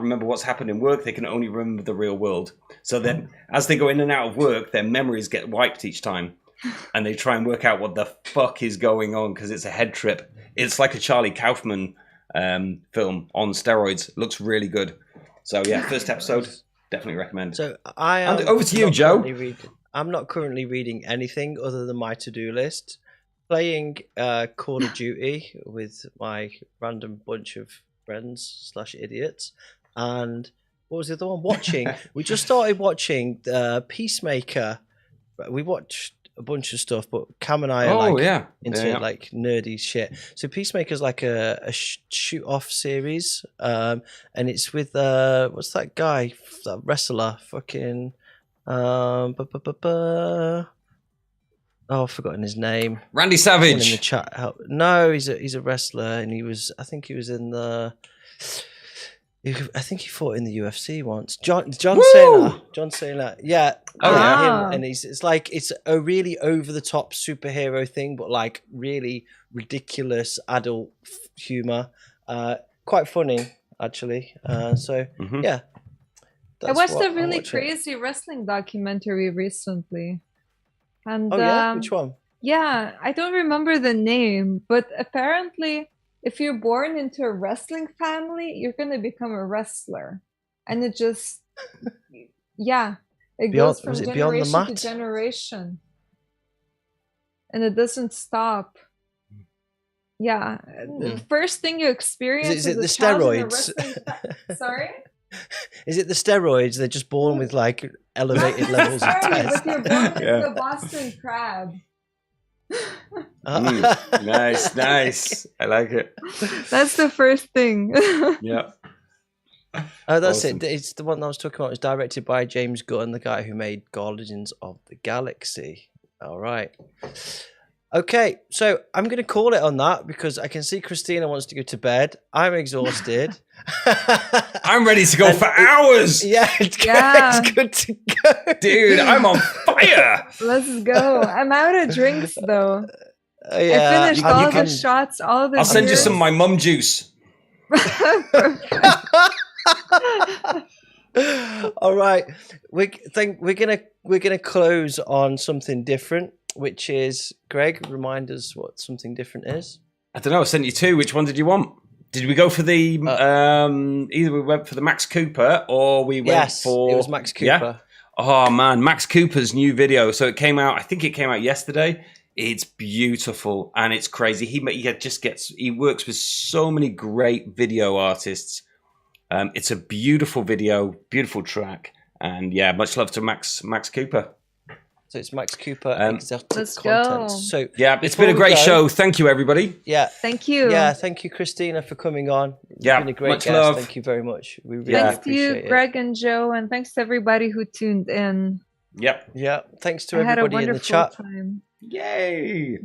remember what's happened in work. They can only remember the real world. So then as they go in and out of work, their memories get wiped each time, and they try and work out what the fuck is going on, because it's a head trip. It's like a Charlie Kaufman film on steroids. It looks really good. So yeah, first episode, definitely recommend. So over to you, Joe. I'm not currently reading anything other than my to-do list. Playing Call of Duty with my random bunch of friends / idiots. And what was the other one? We just started watching Peacemaker. We watched a bunch of stuff, but Cam and I are into like nerdy shit. So Peacemaker's like a shoot off series, and it's with what's that guy, that wrestler, fucking I've forgotten his name. Randy Savage. In the chat. No, he's a wrestler, and I think he was in I think he fought in the UFC once. John Cena. John Cena. Yeah. Him. And it's like it's a really over the top superhero thing, but like really ridiculous adult humor. Quite funny actually. Yeah. I watched a really crazy wrestling documentary recently. And which one? Yeah, I don't remember the name, but apparently if you're born into a wrestling family, you're going to become a wrestler. And it just, it goes from generation to generation. And it doesn't stop. Yeah. The first thing you experience is it the steroids? Sorry? Is it the steroids? They're just born with like elevated levels of test. But you're born with the Boston Crab. Nice. I like it. That's the first thing. Yeah. Oh, that's awesome. It's the one that I was talking about. It's directed by James Gunn, the guy who made Guardians of the Galaxy. All right. Okay, so I'm going to call it on that because I can see Christina wants to go to bed. I'm exhausted. I'm ready to go for hours. Yeah, it's good to go. Dude, I'm on fire. Let's go. I'm out of drinks, though. Yeah, I finished all the shots, all the I'll send you some of my mum juice. All right. We're gonna close on something different, which is, Greg, remind us what something different is. I don't know. I sent you two. Which one did you want? Did we go for the either we went for the Max Cooper or we went for... it was Max Cooper. Yeah? Oh man, Max Cooper's new video. So it came out, I think it came out yesterday. It's beautiful and it's crazy. He works with so many great video artists. It's a beautiful video, beautiful track. And yeah, much love to Max Cooper. So it's Max Cooper exotic Let's content. go. So yeah, it's been a great show. Thank you, everybody. Yeah, thank you. Yeah, thank you, Christina, for coming on. You've been a great much guest. love. Thank you very much. We really thanks to appreciate you, Greg and Joe, and thanks to everybody who tuned in. Yep. Yeah. Thanks to I had a everybody in the chat. time. Yay!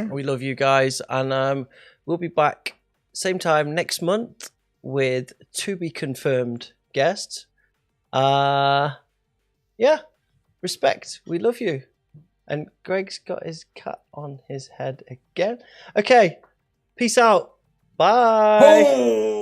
We love you guys, and we'll be back same time next month with to be confirmed guests. Yeah. Respect. We love you. And Greg's got his cat on his head again. Okay. Peace out. Bye. Oh!